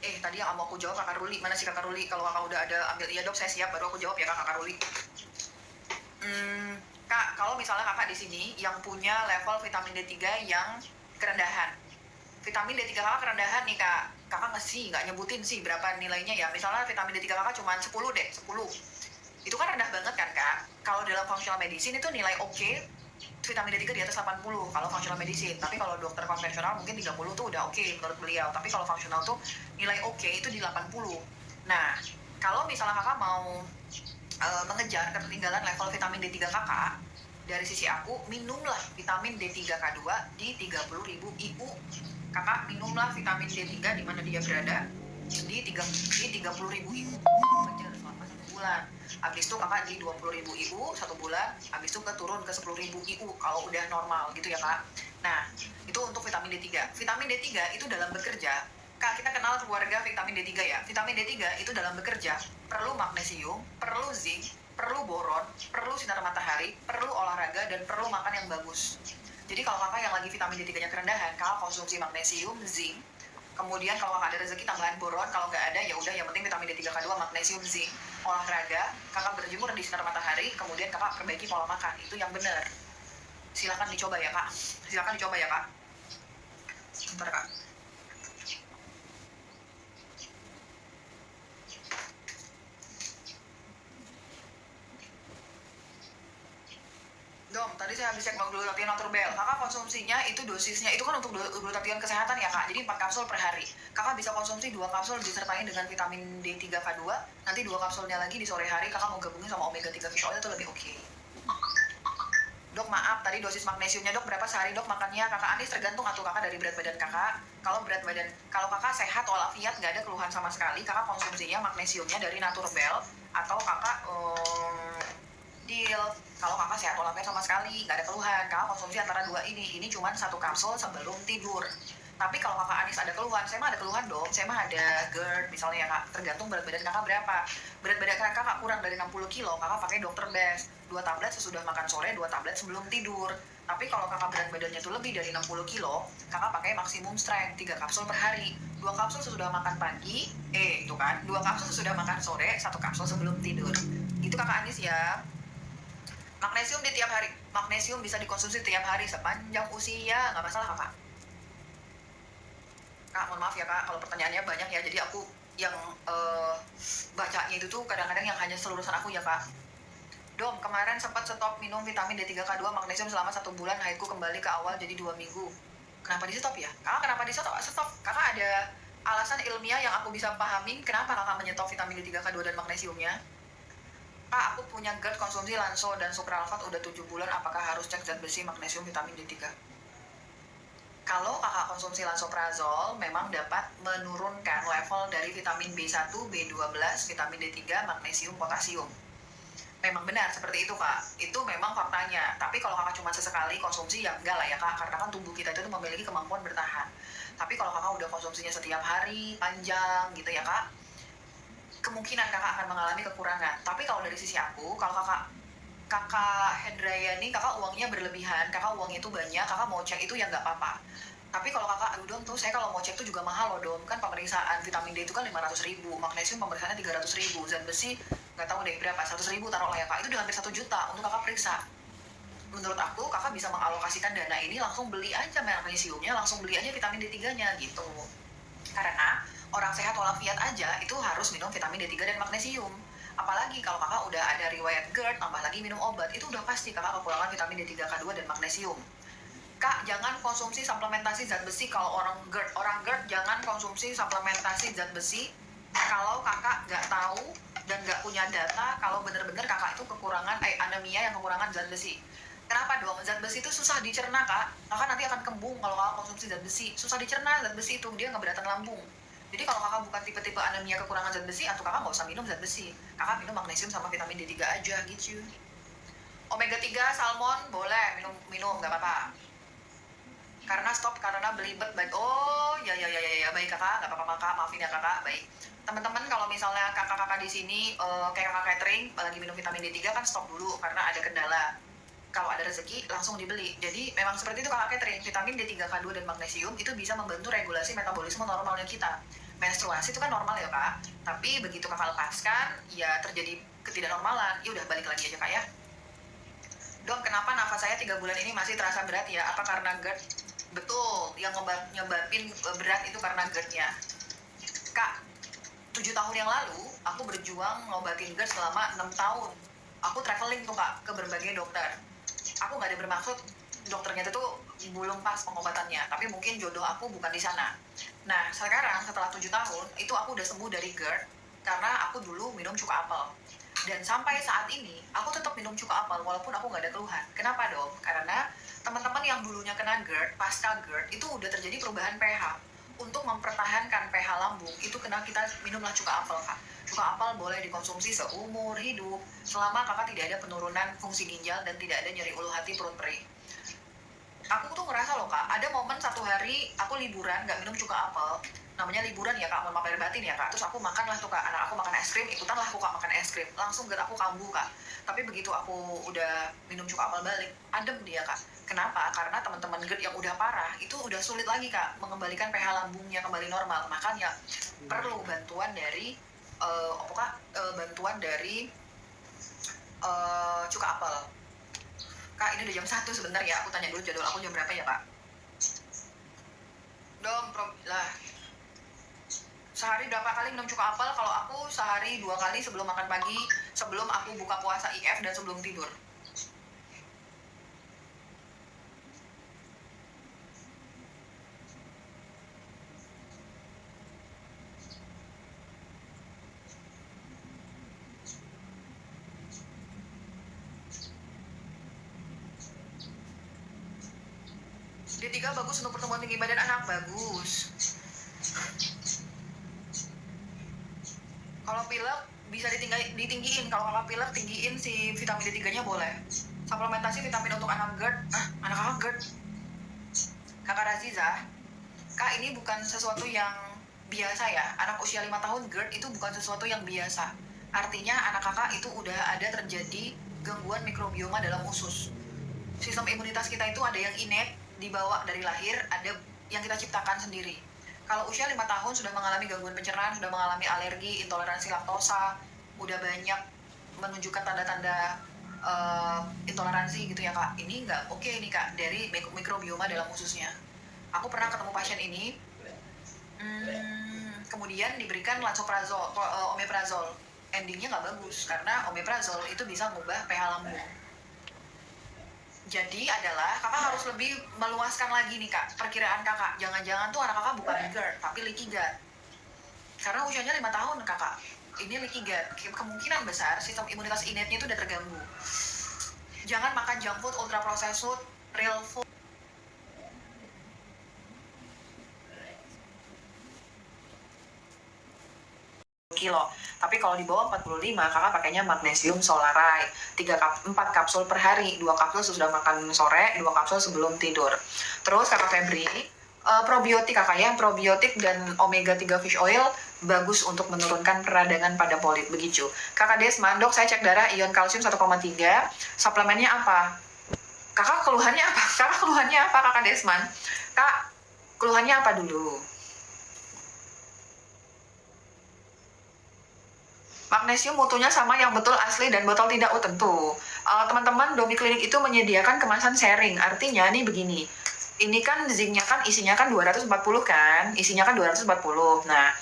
Tadi yang mau aku jawab Kakak Ruli. Mana sih Kakak Ruli? Kalau Kakak udah ada ambil, iya Dok, saya siap, baru aku jawab ya Kakak Ruli. Kak, kalau misalnya Kakak di sini yang punya level vitamin D3 yang kerendahan. Vitamin D3 Kakak kerendahan nih, Kak. Kakak nggak nyebutin sih berapa nilainya ya. Misalnya vitamin D3 Kakak cuma 10 deh, 10. Itu kan rendah banget kan, Kak? Kalau dalam functional medicine itu nilai oke, vitamin D3 di atas 80 kalau functional medicine. Tapi kalau dokter konvensional mungkin 30 tuh udah oke menurut beliau. Tapi kalau functional tuh nilai oke itu di 80. Nah, kalau misalnya Kakak mau mengejar ketertinggalan level vitamin D3 Kakak, dari sisi aku, minumlah vitamin D3K2 di 30.000 IU. Kakak minumlah vitamin D3 di mana dia berada di 30.000 IU. Kejar selama 1 bulan. Habis itu Kakak di 20.000 IU 1 bulan, habis itu turun ke 10.000 IU kalau udah normal gitu ya, Kak. Nah, itu untuk vitamin D3. Vitamin D3 itu dalam bekerja, Kak, kita kenal keluarga vitamin D3 ya. Vitamin D3 itu dalam bekerja perlu magnesium, perlu zinc, perlu boron, perlu sinar matahari, perlu olahraga, dan perlu makan yang bagus. Jadi kalau Kakak yang lagi vitamin D3-nya kerendahan, Kakak konsumsi magnesium, zinc, kemudian kalau Kakak ada rezeki tambahan boron, kalau nggak ada ya udah yang penting vitamin D3K2, magnesium, zinc, olahraga, Kakak berjemur di sinar matahari, kemudian Kakak perbaiki pola makan. Itu yang benar. Silakan dicoba ya, Kak. Silakan dicoba ya, Kak. Sebentar, Kak. Dom, tadi saya habis cek glutathione naturbel. Kakak konsumsinya itu dosisnya itu kan untuk glutathione kesehatan ya, Kak. Jadi 4 kapsul per hari. Kakak bisa konsumsi 2 kapsul disertai dengan vitamin D3K2. Nanti 2 kapsulnya lagi di sore hari Kakak mau gabungin sama omega 3 fish oil itu lebih oke. Dok, maaf, tadi dosis magnesiumnya Dok berapa sehari Dok makannya? Kakak Anis tergantung atau Kakak dari berat badan Kakak. Kalau Kakak sehat walafiat nggak ada keluhan sama sekali, Kakak konsumsinya magnesiumnya dari naturbel atau Kakak deal. Kalau Kakak sehat walafiat sama sekali nggak ada keluhan, Kakak konsumsi antara 2 ini. Ini cuma 1 kapsul sebelum tidur. Tapi kalau Kakak Anis ada keluhan, saya mah ada keluhan dong. Saya mah ada GERD misalnya ya, Kak. Tergantung berat badan Kakak berapa. Berat badan Kakak kurang dari 60 kilo, Kakak pakai Dr. Best. 2 tablet sesudah makan sore, 2 tablet sebelum tidur. Tapi kalau Kakak berat badannya tuh lebih dari 60 kilo, Kakak pakai maksimum strength 3 kapsul per hari. 2 kapsul sesudah makan pagi, itu kan. 2 kapsul sesudah makan sore, 1 kapsul sebelum tidur. Itu Kakak Anis ya. Magnesium di tiap hari. Magnesium bisa dikonsumsi tiap hari sepanjang usia, nggak masalah Kakak. Kak, mohon maaf ya Kak, kalau pertanyaannya banyak ya, jadi aku yang bacanya itu tuh kadang-kadang yang hanya selurusan aku ya Kak. Dom, kemarin sempat stop minum vitamin D3K2 magnesium selama 1 bulan, haidku kembali ke awal jadi 2 minggu. Kenapa di stop ya? Kakak kenapa di stop? Kakak ada alasan ilmiah yang aku bisa pahami kenapa Kakak menyetop vitamin D3K2 dan magnesiumnya? Kak, aku punya GERD, konsumsi Lanso dan Sukralfat udah 7 bulan, apakah harus cek zat besi, magnesium, vitamin D3? Kalau Kakak konsumsi lansoprazol, memang dapat menurunkan level dari vitamin B1, B12, vitamin D3, magnesium, potasium. Memang benar seperti itu Kak, itu memang faktanya. Tapi kalau Kakak cuma sesekali konsumsi ya enggak lah ya Kak, karena kan tubuh kita itu memiliki kemampuan bertahan. Tapi kalau Kakak udah konsumsinya setiap hari, panjang gitu ya Kak, kemungkinan Kakak akan mengalami kekurangan. Tapi kalau dari sisi aku, kalau Kakak kakak Hendrayani, kakak uangnya berlebihan, kakak uangnya itu banyak, kakak mau cek itu ya nggak apa-apa. Tapi kalau kakak, aduh dong tuh saya kalau mau cek tuh juga mahal loh dong, kan pemeriksaan vitamin D itu kan 500.000, magnesium pemeriksaannya 300.000, zat besi nggak tahu deh berapa, 100.000 taruhlah ya kak, itu udah hampir 1 juta untuk kakak periksa. Menurut aku kakak bisa mengalokasikan dana ini langsung beli aja magnesiumnya, langsung beli aja vitamin D3-nya gitu. Karena orang sehat walafiat aja itu harus minum vitamin D3 dan magnesium. Apalagi kalau kakak udah ada riwayat GERD, tambah lagi minum obat, itu udah pasti kakak kekurangan vitamin D3, K2, dan magnesium. Kak, jangan konsumsi suplementasi zat besi kalau orang GERD. Orang GERD jangan konsumsi suplementasi zat besi kalau kakak nggak tahu dan nggak punya data kalau bener-bener kakak itu kekurangan anemia yang kekurangan zat besi. Kenapa dong? Zat besi itu susah dicerna, Kak. Kakak nanti akan kembung kalau kakak konsumsi zat besi. Susah dicerna zat besi itu, dia ngeberatan lambung. Jadi kalau kakak bukan tipe-tipe anemia kekurangan zat besi, atau kakak nggak usah minum zat besi. Kakak minum magnesium sama vitamin D3 aja gitu. Omega 3 salmon boleh minum nggak apa-apa. Karena stop karena belibet baik. Oh ya baik kakak, nggak apa-apa kak, maafin ya kakak, baik. Teman-teman kalau misalnya kakak-kakak di sini kayak kakak catering lagi minum vitamin D3 kan stop dulu karena ada kendala. Kalau ada rezeki langsung dibeli. Jadi memang seperti itu kakak catering, vitamin D3, K2, dan magnesium itu bisa membantu regulasi metabolisme normalnya kita. Menstruasi itu kan normal ya kak, tapi begitu kakak lepaskan ya terjadi ketidaknormalan. Ya udah balik lagi aja kak ya. Dok, kenapa nafas saya 3 bulan ini masih terasa berat ya? Apa karena GERD? Betul, yang nyebabin berat itu karena GERD-nya. Kak, 7 tahun yang lalu aku berjuang ngobatin GERD selama 6 tahun. Aku traveling tuh kak ke berbagai dokter. Aku nggak ada bermaksud dokternya itu tuh belum pas pengobatannya, tapi mungkin jodoh aku bukan di sana. Nah sekarang setelah 7 tahun itu aku udah sembuh dari GERD karena aku dulu minum cuka apel. Dan sampai saat ini aku tetap minum cuka apel walaupun aku nggak ada keluhan. Kenapa dong? Karena teman-teman yang dulunya kena GERD, pasca GERD itu udah terjadi perubahan pH. Untuk mempertahankan pH lambung itu kita minumlah cuka apel kak. Cuka apel boleh dikonsumsi seumur hidup selama kakak tidak ada penurunan fungsi ginjal dan tidak ada nyeri ulu hati, perut perih. Aku tuh ngerasa loh kak, ada momen satu hari aku liburan nggak minum cuka apel. Namanya liburan ya kak, mohon maaf lahir batin ya kak. Terus aku makan lah tuh kak, anak aku makan es krim, ikutan lah aku kak makan es krim. Langsung GERD aku kambuh kak. Tapi begitu aku udah minum cuka apel balik, adem dia kak. Kenapa? Karena teman-teman GERD yang udah parah itu udah sulit lagi kak mengembalikan pH lambungnya kembali normal. Makanya perlu bantuan dari bantuan dari cuka apel. Kak, ini udah jam 1 sebentar ya. Aku tanya dulu jadwal aku jam berapa ya, Pak? Lah. Sehari berapa kali minum cuka apel? Kalau aku sehari 2 kali sebelum makan pagi, sebelum aku buka puasa IF, dan sebelum tidur. D3 bagus untuk pertumbuhan tinggi badan anak, bagus. Kalau pilek bisa ditinggiin. Kalau kakak pilek tinggiin si vitamin D3-nya boleh. Suplementasi vitamin untuk anak GERD. Anak kakak GERD. Kakak Raziza, kak ini bukan sesuatu yang biasa ya. Anak usia 5 tahun GERD itu bukan sesuatu yang biasa. Artinya anak kakak itu udah ada terjadi gangguan mikrobioma dalam usus. Sistem imunitas kita itu ada yang innate, dibawa dari lahir, ada yang kita ciptakan sendiri. Kalau usia 5 tahun sudah mengalami gangguan pencernaan, sudah mengalami alergi, intoleransi laktosa, udah banyak menunjukkan tanda-tanda intoleransi gitu ya kak. Ini nggak oke nih kak dari mikrobioma dalam ususnya. Aku pernah ketemu pasien ini, kemudian diberikan lansoprazol, omeprazol. Endingnya nggak bagus karena omeprazol itu bisa mengubah pH lambung. Jadi adalah kakak harus lebih meluaskan lagi nih kak perkiraan kakak. Jangan-jangan tuh anak kakak bukan GERD tapi leaky gut. Karena usianya 5 tahun kakak. Ini leaky gut. Kemungkinan besar sistem imunitas innate-nya itu udah terganggu. Jangan makan junk food, ultra processed food, real food. Kilo. Tapi kalau di bawah 45 kakak pakainya magnesium Solaray 4 kapsul per hari, 2 kapsul sudah makan sore, 2 kapsul sebelum tidur. Terus kakak Febri Probiotik kakak ya, probiotik dan omega 3 fish oil bagus untuk menurunkan peradangan pada polip, begitu. Kakak Desman, dok saya cek darah ion kalsium 1,3, suplemennya apa? Kakak keluhannya apa? Kakak Desman? Kak, keluhannya apa dulu? Magnesium mutunya sama yang betul asli dan botol tidak, tentu. Teman-teman, Domi Klinik itu menyediakan kemasan sharing, artinya nih begini. Ini kan zincnya kan isinya kan 240 kan, isinya kan 240. Nah,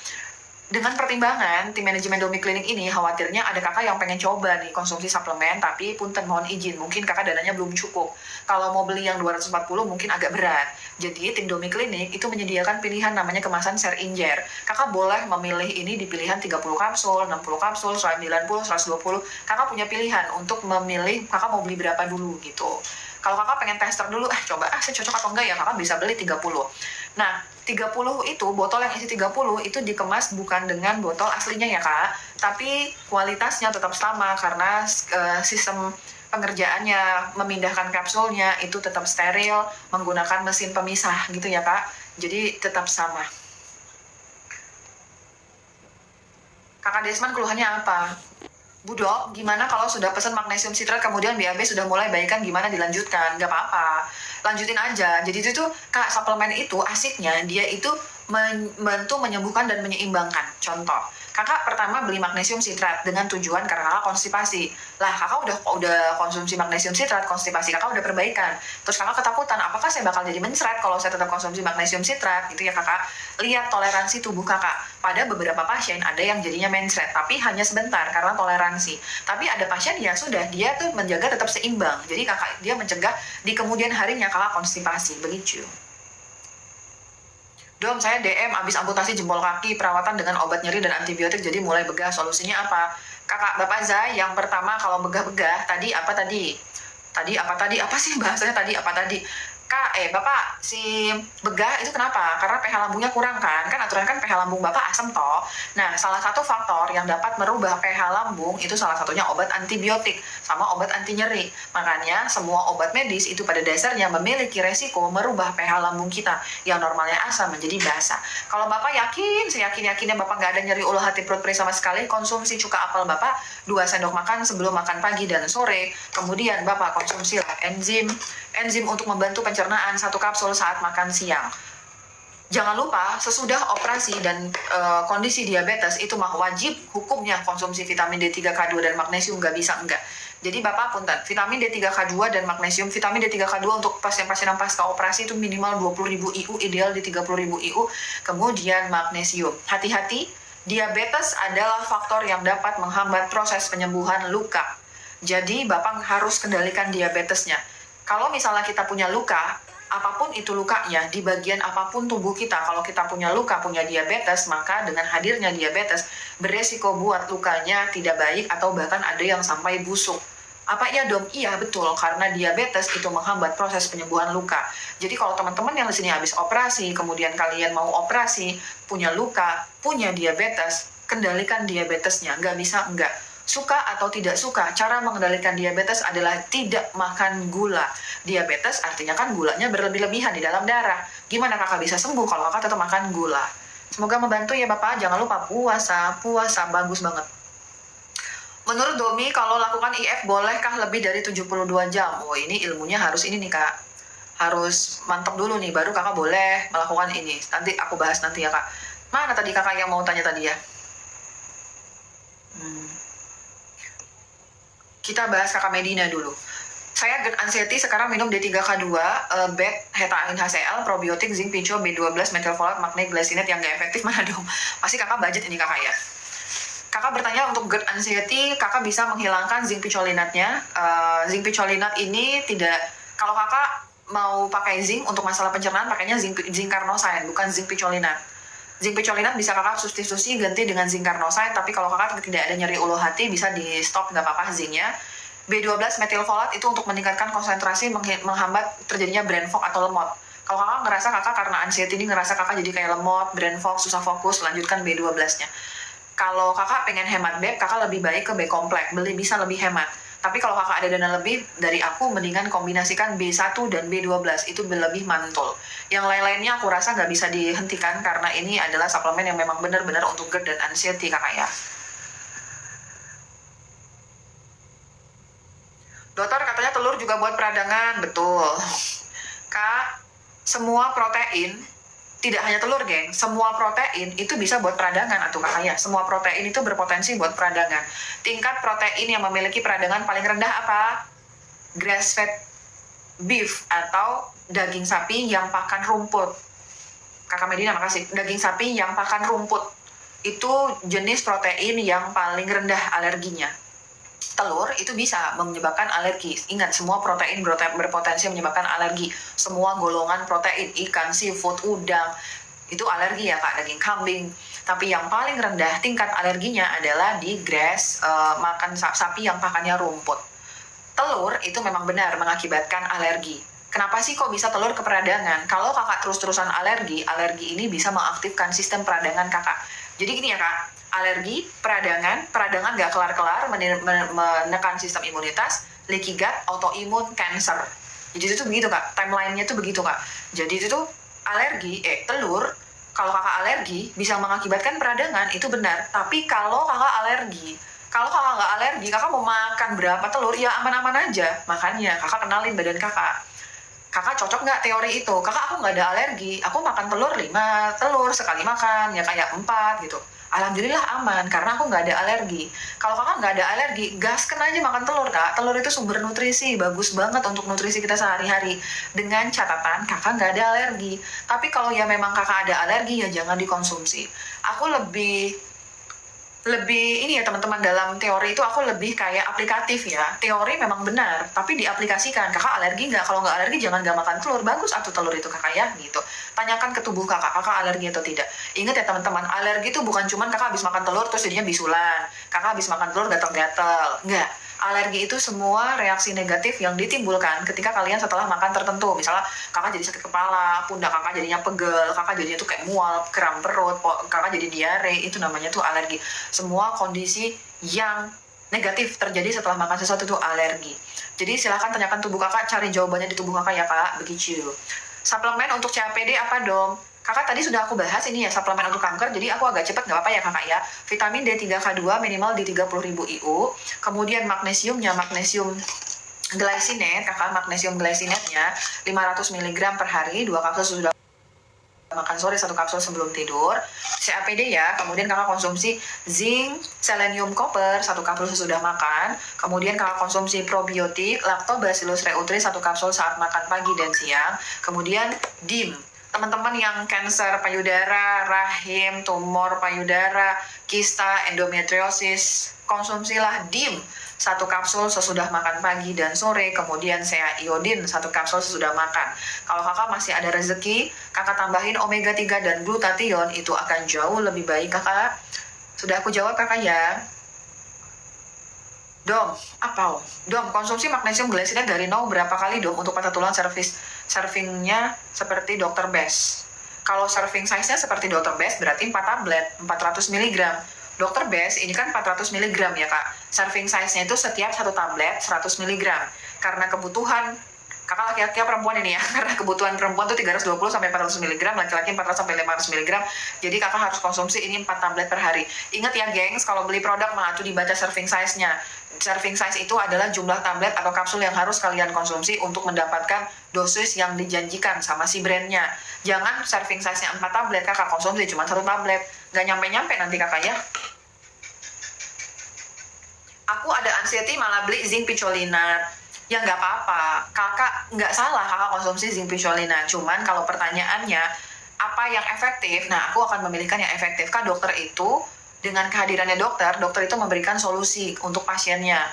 dengan pertimbangan tim manajemen Domi Klinik ini khawatirnya ada kakak yang pengen coba nih konsumsi suplemen, tapi punten mohon izin, mungkin kakak dananya belum cukup. Kalau mau beli yang 240 mungkin agak berat. Jadi tim Domi Klinik itu menyediakan pilihan namanya kemasan share injer. Kakak boleh memilih ini di pilihan 30 kapsul, 60 kapsul, 90, 120. Kakak punya pilihan untuk memilih kakak mau beli berapa dulu gitu. Kalau kakak pengen tester dulu, coba saya cocok atau enggak ya, kakak bisa beli 30. Nah, 30 itu, botol yang isi 30 itu dikemas bukan dengan botol aslinya ya kak, tapi kualitasnya tetap sama karena sistem pengerjaannya, memindahkan kapsulnya itu tetap steril, menggunakan mesin pemisah gitu ya kak, jadi tetap sama. Kakak Desman keluhannya apa? Bu Dok, gimana kalau sudah pesan magnesium sitrat kemudian BAB sudah mulai baikan, gimana dilanjutkan? Gak apa-apa, lanjutin aja. Jadi itu tuh kak, suplemen itu asiknya dia itu membantu menyembuhkan dan menyeimbangkan. Contoh, kakak pertama beli magnesium sitrat dengan tujuan karena kakak konstipasi. Lah kakak udah konsumsi magnesium sitrat, konstipasi kakak udah perbaikan. Terus kakak ketakutan, apakah saya bakal jadi mencret kalau saya tetap konsumsi magnesium sitrat? Gitu ya kakak. Lihat toleransi tubuh kakak. Pada beberapa pasien ada yang jadinya mencret, tapi hanya sebentar karena toleransi. Tapi ada pasien ya sudah, dia tuh menjaga tetap seimbang. Jadi kakak dia mencegah di kemudian harinya kakak konstipasi, begitu. Dom, saya DM abis amputasi jempol kaki, perawatan dengan obat nyeri dan antibiotik jadi mulai begah. Solusinya apa? Kakak Bapak Zai, yang pertama kalau begah-begah, tadi apa tadi? Apa sih bahasanya tadi? Apa tadi? Kak, Bapak, si begah itu kenapa? Karena pH lambungnya kurang kan? Kan aturan kan pH lambung Bapak asam toh. Nah, salah satu faktor yang dapat merubah pH lambung itu salah satunya obat antibiotik sama obat anti nyeri. Makanya semua obat medis itu pada dasarnya memiliki resiko merubah pH lambung kita yang normalnya asam menjadi basa. Kalau Bapak yakin, seyakin-yakinnya Bapak nggak ada nyeri ulu hati perut perih sama sekali, konsumsi cuka apel Bapak 2 sendok makan sebelum makan pagi dan sore. Kemudian Bapak konsumsi enzim untuk membantu pencernaan 1 kapsul saat makan siang. Jangan lupa sesudah operasi dan kondisi diabetes itu mah wajib hukumnya konsumsi vitamin D3K2 dan magnesium, nggak bisa enggak. Jadi Bapak punten, vitamin D3K2 dan magnesium, vitamin D3K2 untuk pasien-pasien yang pasca operasi itu minimal 20.000 IU, ideal di 30.000 IU. Kemudian magnesium. Hati-hati, diabetes adalah faktor yang dapat menghambat proses penyembuhan luka. Jadi Bapak harus kendalikan diabetesnya. Kalau misalnya kita punya luka, apapun itu lukanya, di bagian apapun tubuh kita, kalau kita punya luka, punya diabetes, maka dengan hadirnya diabetes, beresiko buat lukanya tidak baik atau bahkan ada yang sampai busuk. Apa iya dong? Iya betul, karena diabetes itu menghambat proses penyembuhan luka. Jadi kalau teman-teman yang di sini habis operasi, kemudian kalian mau operasi, punya luka, punya diabetes, kendalikan diabetesnya, nggak bisa enggak. Suka atau tidak suka, cara mengendalikan diabetes adalah tidak makan gula. Diabetes artinya kan gulanya berlebih-lebihan di dalam darah. Gimana kakak bisa sembuh kalau kakak tetap makan gula? Semoga membantu ya Bapak. Jangan lupa puasa bagus banget. Menurut Domi, kalau lakukan IF bolehkah lebih dari 72 jam? Oh, ini ilmunya harus ini nih kak. Harus mantap dulu nih, baru kakak boleh melakukan ini. Nanti aku bahas nanti ya kak. Mana tadi kakak yang mau tanya tadi ya? Kita bahas kakak Medina dulu. Saya GERD anxiety sekarang minum D3K2, BET, Hetaine HCl, probiotik, zinc, pico, B12, methylfolate, magne, glycinate yang gak efektif mana dong? Pasti kakak budget ini kakak ya. Kakak bertanya untuk GERD anxiety, kakak bisa menghilangkan zinc picolinatnya. Zinc picolinat ini tidak, kalau kakak mau pakai zinc untuk masalah pencernaan, pakainya zinc carnosine, bukan zinc picolinat. Zinc picolinat bisa kakak substitusi ganti dengan zinc carnosine, tapi kalau kakak tidak ada nyeri ulu hati bisa di stop, nggak apa-apa zincnya. B12 methylfolate itu untuk meningkatkan konsentrasi, menghambat terjadinya brain fog atau lemot. Kalau kakak ngerasa kakak karena anxiety ini ngerasa kakak jadi kayak lemot, brain fog, susah fokus, lanjutkan B12-nya. Kalau kakak pengen hemat BEP, kakak lebih baik ke B kompleks, bisa lebih hemat. Tapi kalau kakak ada dana lebih, dari aku mendingan kombinasikan B1 dan B12, itu lebih mantul. Yang lain-lainnya aku rasa nggak bisa dihentikan, karena ini adalah suplemen yang memang benar-benar untuk GERD dan anxiety kakak ya. Dokter katanya telur juga buat peradangan, betul. Kak, semua protein, tidak hanya telur geng, semua protein itu bisa buat peradangan atau kakak ya. Semua protein itu berpotensi buat peradangan. Tingkat protein yang memiliki peradangan paling rendah apa? Grass fed beef atau daging sapi yang pakan rumput. Kakak Medina makasih. Daging sapi yang pakan rumput itu jenis protein yang paling rendah alerginya. Telur itu bisa menyebabkan alergi. Ingat, semua protein berpotensi menyebabkan alergi. Semua golongan protein, ikan, seafood, udang, itu alergi ya kak, daging kambing. Tapi yang paling rendah tingkat alerginya adalah di grass, makan sapi yang pakannya rumput. Telur itu memang benar mengakibatkan alergi. Kenapa sih kok bisa telur ke peradangan? Kalau kakak terus-terusan alergi ini bisa mengaktifkan sistem peradangan kakak. Jadi gini ya kak, alergi, peradangan gak kelar-kelar, menekan sistem imunitas, leaky gut, autoimun, cancer. Jadi itu begitu kak, timeline-nya tuh begitu kak. Jadi itu tuh alergi, telur, kalau kakak alergi bisa mengakibatkan peradangan, itu benar. Tapi kalau kakak nggak alergi, kakak mau makan berapa telur, ya aman-aman aja. Makanya kakak kenalin badan kakak. Kakak cocok nggak teori itu? Kakak, aku nggak ada alergi, aku makan telur 5 telur sekali makan, ya kayak 4 gitu. Alhamdulillah aman, karena aku nggak ada alergi. Kalau kakak nggak ada alergi, gasken aja makan telur kak. Telur itu sumber nutrisi, bagus banget untuk nutrisi kita sehari-hari. Dengan catatan kakak nggak ada alergi. Tapi kalau ya memang kakak ada alergi, ya jangan dikonsumsi. Aku lebih ini ya teman-teman, dalam teori itu aku lebih kayak aplikatif ya. Teori memang benar, tapi diaplikasikan. Kakak alergi nggak? Kalau nggak alergi jangan nggak makan telur. Bagus atau telur itu kakak ya gitu. Tanyakan ke tubuh kakak alergi atau tidak. Ingat ya teman-teman, alergi itu bukan cuman kakak habis makan telur terus jadinya bisulan. Kakak habis makan telur gatal-gatal. Nggak. Alergi itu semua reaksi negatif yang ditimbulkan ketika kalian setelah makan tertentu. Misalnya kakak jadi sakit kepala, pundak kakak jadinya pegel, kakak jadinya tuh kayak mual, kram perut, kakak jadi diare, itu namanya tuh alergi. Semua kondisi yang negatif terjadi setelah makan sesuatu itu alergi. Jadi silahkan tanyakan tubuh kakak, cari jawabannya di tubuh kakak ya kak, begitu. Suplemen untuk CAPD apa dong? Kakak tadi sudah aku bahas ini ya, suplemen untuk kanker, jadi aku agak cepat nggak apa-apa ya kakak ya. Vitamin D3K2 minimal di 30.000 IU, kemudian magnesiumnya, magnesium glycinate, kakak magnesium glycinate-nya 500 mg per hari, 2 kapsul sudah makan sore, 1 kapsul sebelum tidur. CAPD ya, kemudian kakak konsumsi zinc, selenium, copper, 1 kapsul sesudah makan. Kemudian kakak konsumsi probiotik, lactobacillus reuteri, 1 kapsul saat makan pagi dan siang. Kemudian DIM, teman-teman yang kanker payudara, rahim, tumor payudara, kista, endometriosis, konsumsilah DIM 1 kapsul sesudah makan pagi dan sore, kemudian iodin 1 kapsul sesudah makan. Kalau kakak masih ada rezeki, kakak tambahin omega 3 dan glutathione, itu akan jauh lebih baik kakak. Sudah aku jawab kakak ya. Dom, apa? Dom, konsumsi magnesium glycinate dari 0 berapa kali dom untuk patah tulang servingnya seperti Dr. Best. Kalau serving size-nya seperti Dr. Best berarti 4 tablet, 400 mg. Dr. Best ini kan 400 mg ya kak. Serving size-nya itu setiap 1 tablet 100 mg. Karena kebutuhan kakak laki-laki perempuan ini ya, karena kebutuhan perempuan tuh 320 sampai 400 mg, laki-laki 400 sampai 500 mg. Jadi kakak harus konsumsi ini 4 tablet per hari. Ingat ya gengs, kalau beli produk mah tuh dibaca serving size-nya. Serving size itu adalah jumlah tablet atau kapsul yang harus kalian konsumsi untuk mendapatkan dosis yang dijanjikan sama si brandnya. Jangan serving size-nya 4 tablet, kakak konsumsi cuma 1 tablet. Nggak nyampe-nyampe nanti kakak ya. Aku ada anxiety malah beli zinc picolinate. Ya nggak apa-apa, kakak nggak salah kakak konsumsi zinc picolinate. Cuman kalau pertanyaannya apa yang efektif, nah aku akan memilihkan yang efektif. Kak, dokter itu dengan kehadirannya dokter itu memberikan solusi untuk pasiennya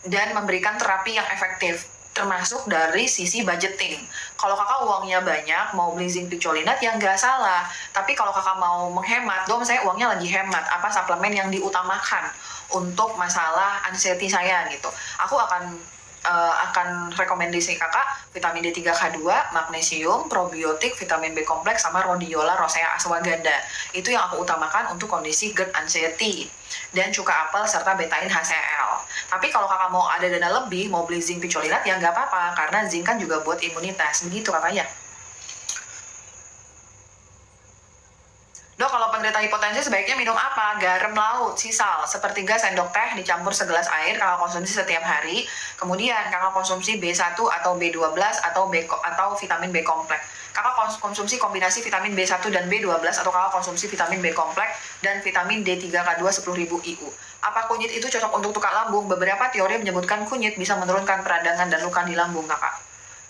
dan memberikan terapi yang efektif, termasuk dari sisi budgeting. Kalau kakak uangnya banyak, mau beli zinc picolinate ya nggak salah. Tapi kalau kakak mau menghemat, dong saya uangnya lagi hemat, apa suplemen yang diutamakan untuk masalah anxiety saya gitu. Aku akan rekomendasi kakak vitamin D3K2, magnesium, probiotik, vitamin B kompleks, sama rhodiola, rosea, ashwagandha. Itu yang aku utamakan untuk kondisi GERD anxiety. Dan cuka apel serta betain HCl. Tapi kalau kakak mau ada dana lebih, mau beli zinc picolinat ya nggak apa-apa, karena zinc kan juga buat imunitas, begitu kakak ya. Dok, kalau penderita hipotensi sebaiknya minum apa? Garam laut, sisal, sepertiga sendok teh dicampur segelas air, kakak konsumsi setiap hari. Kemudian kakak konsumsi B1 atau B12 atau vitamin B kompleks. Kakak konsumsi kombinasi vitamin B1 dan B12 atau kakak konsumsi vitamin B kompleks dan vitamin D3K2 10.000 IU. Apa kunyit itu cocok untuk tukar lambung? Beberapa teori menyebutkan kunyit bisa menurunkan peradangan dan luka di lambung, kakak.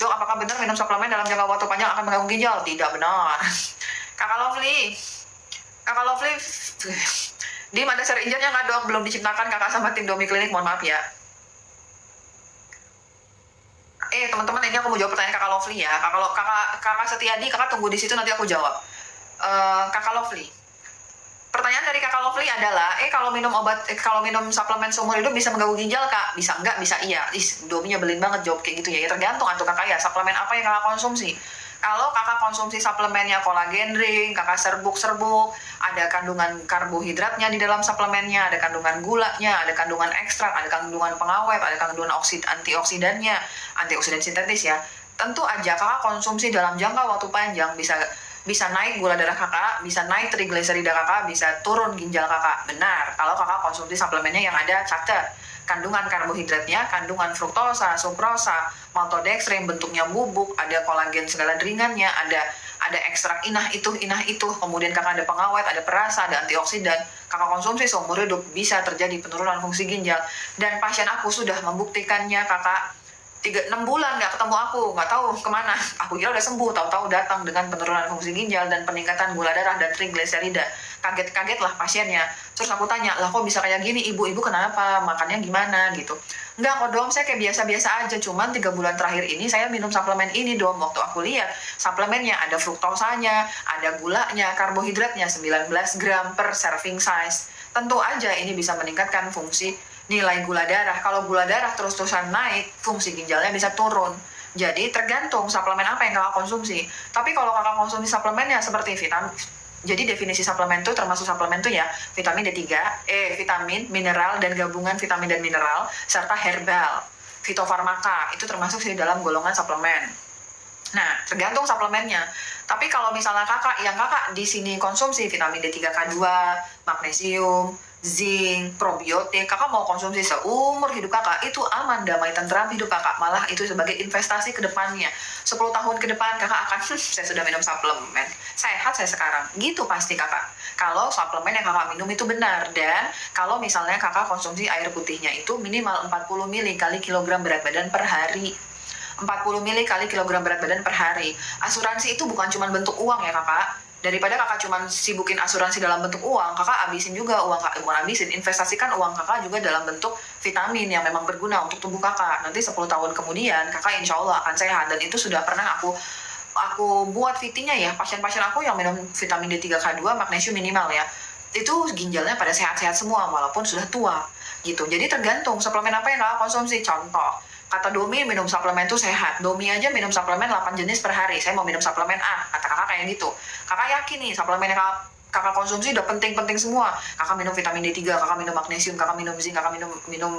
Dok, apakah benar minum suplemen dalam jangka waktu panjang akan mengganggu ginjal? Tidak benar. Kakak Lovely, di mana share injernya nggak dok? Belum diciptakan kakak sama tim Domi Klinik, mohon maaf ya. Teman-teman, ini aku mau jawab pertanyaan kakak Lovely ya. Kakak Setiadi, kakak tunggu di situ nanti aku jawab. Kakak Lovely, pertanyaan dari kakak Lovely adalah, kalau minum suplemen seumur hidup bisa mengganggu ginjal kak? Bisa enggak? Bisa iya. Dominya belin banget jawab kayak gitu ya. Tergantung atau kakak ya, suplemen apa yang kakak konsumsi. Kalau kakak konsumsi suplemennya kolagen ring, kakak serbuk-serbuk, ada kandungan karbohidratnya di dalam suplemennya, ada kandungan gulanya, ada kandungan ekstrak, ada kandungan pengawet, ada kandungan antioksidan sintetis ya. Tentu aja kakak konsumsi dalam jangka waktu panjang bisa naik gula darah kakak, bisa naik trigliserida kakak, bisa turun ginjal kakak. Benar, kalau kakak konsumsi suplemennya yang ada catat kandungan karbohidratnya, kandungan fruktosa, sukrosa, maltodextrin bentuknya bubuk, ada kolagen segala ringannya, ada ekstrak inah itu, kemudian kakak ada pengawet, ada perasa, ada antioksidan. Kakak konsumsi seumur hidup bisa terjadi penurunan fungsi ginjal. Dan pasien aku sudah membuktikannya, kakak 6 bulan nggak ketemu aku, nggak tahu kemana. Aku kira udah sembuh, tahu-tahu datang dengan penurunan fungsi ginjal dan peningkatan gula darah dan trigliserida. Kaget lah pasiennya. Terus aku tanya, lah kok bisa kayak gini, ibu kenapa, makannya gimana gitu. Enggak kok dong, saya kayak biasa-biasa aja, cuman 3 bulan terakhir ini saya minum suplemen ini dong. Waktu aku lihat suplemennya ada fruktosanya, ada gulanya, karbohidratnya 19 gram per serving size. Tentu aja ini bisa meningkatkan fungsi nilai gula darah. Kalau gula darah terus-terusan naik, fungsi ginjalnya bisa turun. Jadi tergantung suplemen apa yang kakak konsumsi. Tapi kalau kakak konsumsi suplemennya seperti vitamin, jadi definisi suplemen itu termasuk suplemen itu ya vitamin D3, vitamin, mineral, dan gabungan vitamin dan mineral, serta herbal, fitofarmaka, itu termasuk di dalam golongan suplemen. Nah, tergantung suplemennya. Tapi kalau misalnya kakak di sini konsumsi vitamin D3K2, magnesium, zinc, probiotik, kakak mau konsumsi seumur hidup kakak, itu aman, damai, tentram hidup kakak. Malah itu sebagai investasi ke depannya. 10 tahun ke depan kakak akan, saya sudah minum suplemen, sehat saya sekarang. Gitu pasti kakak. Kalau suplemen yang kakak minum itu benar. Dan kalau misalnya kakak konsumsi air putihnya itu minimal 40 ml kali kilogram berat badan per hari. 40 ml kali kilogram berat badan per hari. Asuransi itu bukan cuma bentuk uang ya kakak. Daripada kakak cuma sibukin asuransi dalam bentuk uang, kakak habisin juga uang kakak, bukan habisin, investasikan uang kakak juga dalam bentuk vitamin yang memang berguna untuk tubuh kakak. Nanti 10 tahun kemudian kakak insya Allah akan sehat. Dan itu sudah pernah aku buat VT-nya ya, pasien-pasien aku yang minum vitamin D3K2 magnesium minimal ya, itu ginjalnya pada sehat-sehat semua walaupun sudah tua gitu. Jadi tergantung suplemen apa yang kakak konsumsi. Contoh, kata Domi minum suplemen itu sehat. Domi aja minum suplemen 8 jenis per hari. Saya mau minum suplemen A. Kata kakak kayak gitu. Kakak yakin nih suplemen yang kakak konsumsi udah penting-penting semua. Kakak minum vitamin D3, kakak minum magnesium, kakak minum zinc, kakak minum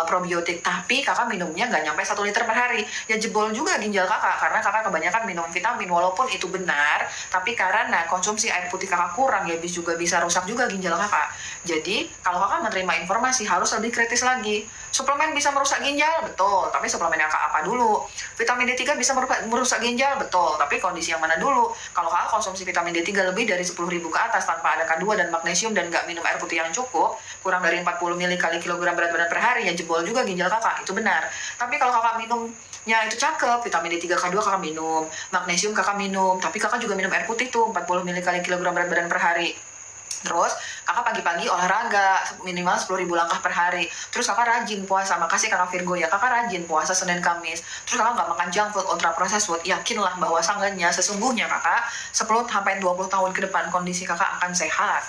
probiotik. Tapi kakak minumnya nggak nyampe 1 liter per hari. Ya jebol juga ginjal kakak. Karena kakak kebanyakan minum vitamin. Walaupun itu benar, tapi karena konsumsi air putih kakak kurang, ya juga bisa rusak juga ginjal kakak. Jadi kalau kakak menerima informasi harus lebih kritis lagi. Suplemen bisa merusak ginjal, betul. Tapi suplemen yang kakak apa dulu? Vitamin D3 bisa merusak ginjal, betul. Tapi kondisi yang mana dulu? Kalau kakak konsumsi vitamin D3 lebih dari 10.000 ke atas tanpa ada K2 dan magnesium dan nggak minum air putih yang cukup, kurang dari 40 ml kali kilogram berat badan per hari, ya jebol juga ginjal kakak. Itu benar. Tapi kalau kakak minumnya itu cakep, vitamin D3 K2 kakak minum, magnesium kakak minum, tapi kakak juga minum air putih tuh 40 ml kali kilogram berat badan per hari. Terus kakak pagi-pagi olahraga minimal 10.000 langkah per hari. Terus kakak rajin puasa. Makasih kakak Virgo ya, kakak rajin puasa Senin Kamis. Terus kakak nggak makan junk food, ultra processed food. Yakinlah bahwa sesungguhnya kakak 10-20 tahun ke depan kondisi kakak akan sehat.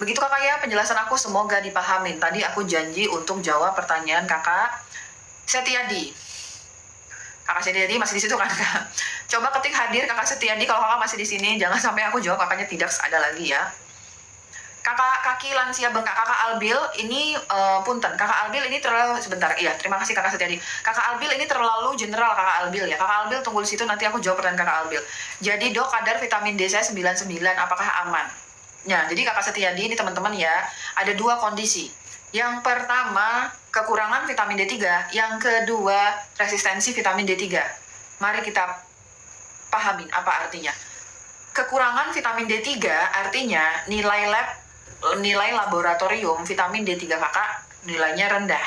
Begitu kakak ya penjelasan aku, semoga dipahamin. Tadi aku janji untuk jawab pertanyaan kakak Setiadi. Kakak Setiadi masih di situ kan kak? Coba ketik hadir kakak Setiadi kalau kakak masih di sini. Jangan sampai aku jawab kakaknya tidak ada lagi ya. Kakak kaki lansia bengkak, Kakak Albil ini punten. Kakak Albil ini terlalu sebentar. Iya, terima kasih Kakak Setiadi. Kakak Albil ini terlalu general Kakak Albil ya. Kakak Albil tunggu di situ, nanti aku jawab pertanyaan Kakak Albil. Jadi dok, kadar vitamin D saya 99, apakah aman? Ya, jadi Kakak Setiadi ini teman-teman ya, ada dua kondisi. Yang pertama, kekurangan vitamin D3. Yang kedua, resistensi vitamin D3. Mari kita pahamin apa artinya. Kekurangan vitamin D3 artinya nilai laboratorium vitamin D3 kakak nilainya rendah.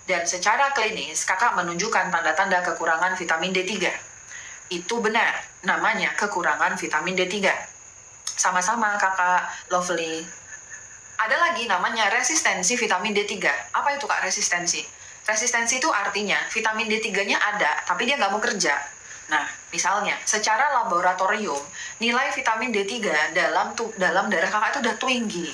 Dan secara klinis kakak menunjukkan tanda-tanda kekurangan vitamin D3. Itu benar, namanya kekurangan vitamin D3. Sama-sama kakak Lovely. Ada lagi namanya resistensi vitamin D3. Apa itu kak resistensi? Resistensi itu artinya vitamin D3-nya ada, tapi dia nggak mau kerja. Nah, misalnya, secara laboratorium, nilai vitamin D3 dalam darah kakak itu udah tinggi.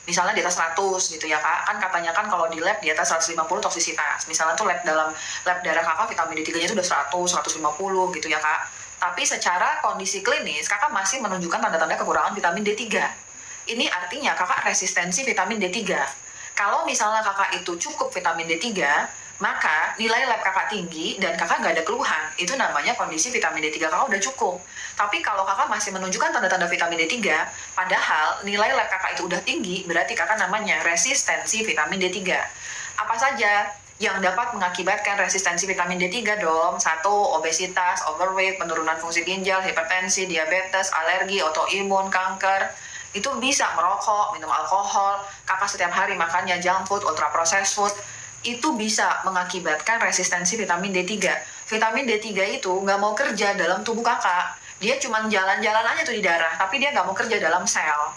Misalnya di atas 100 gitu ya kak. Kan katanya kan kalau di lab di atas 150 toksisitas. Misalnya tuh dalam lab darah kakak vitamin D3-nya itu udah 100, 150 gitu ya kak. Tapi secara kondisi klinis, kakak masih menunjukkan tanda-tanda kekurangan vitamin D3. Ini artinya kakak resistensi vitamin D3. Kalau misalnya kakak itu cukup vitamin D3, maka nilai lab kakak tinggi dan kakak nggak ada keluhan. Itu namanya kondisi vitamin D3 kakak udah cukup. Tapi kalau kakak masih menunjukkan tanda-tanda vitamin D3, padahal nilai lab kakak itu udah tinggi, berarti kakak namanya resistensi vitamin D3. Apa saja yang dapat mengakibatkan resistensi vitamin D3 dong? 1. Obesitas, overweight, penurunan fungsi ginjal, hipertensi, diabetes, alergi, autoimun, kanker. Itu bisa merokok, minum alkohol, kakak setiap hari makannya junk food, ultra processed food, itu bisa mengakibatkan resistensi vitamin D3. Vitamin D3 itu nggak mau kerja dalam tubuh kakak. Dia cuma jalan-jalan aja tuh di darah, tapi dia nggak mau kerja dalam sel.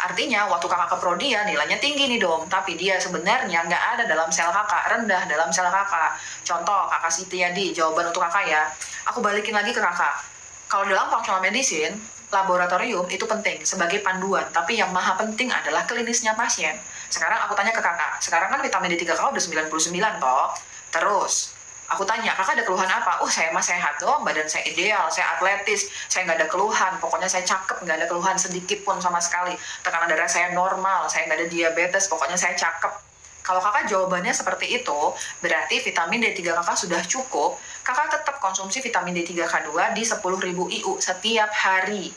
Artinya, waktu kakak ke prodi ya nilainya tinggi nih dong, tapi dia sebenarnya nggak ada dalam sel kakak, rendah dalam sel kakak. Contoh, kakak Sitiadi, jawaban untuk kakak ya. Aku balikin lagi ke kakak. Kalau dalam functional medicine, laboratorium itu penting sebagai panduan, tapi yang maha penting adalah klinisnya pasien. Sekarang aku tanya ke kakak, sekarang kan vitamin D3 kakak udah 99 toh. Terus, aku tanya, kakak ada keluhan apa? Saya mah sehat dong, badan saya ideal, saya atletis, saya nggak ada keluhan, pokoknya saya cakep, nggak ada keluhan sedikit pun sama sekali. Tekanan darah saya normal, saya nggak ada diabetes, pokoknya saya cakep. Kalau kakak jawabannya seperti itu, berarti vitamin D3 kakak sudah cukup, kakak tetap konsumsi vitamin D3K2 di 10.000 IU setiap hari.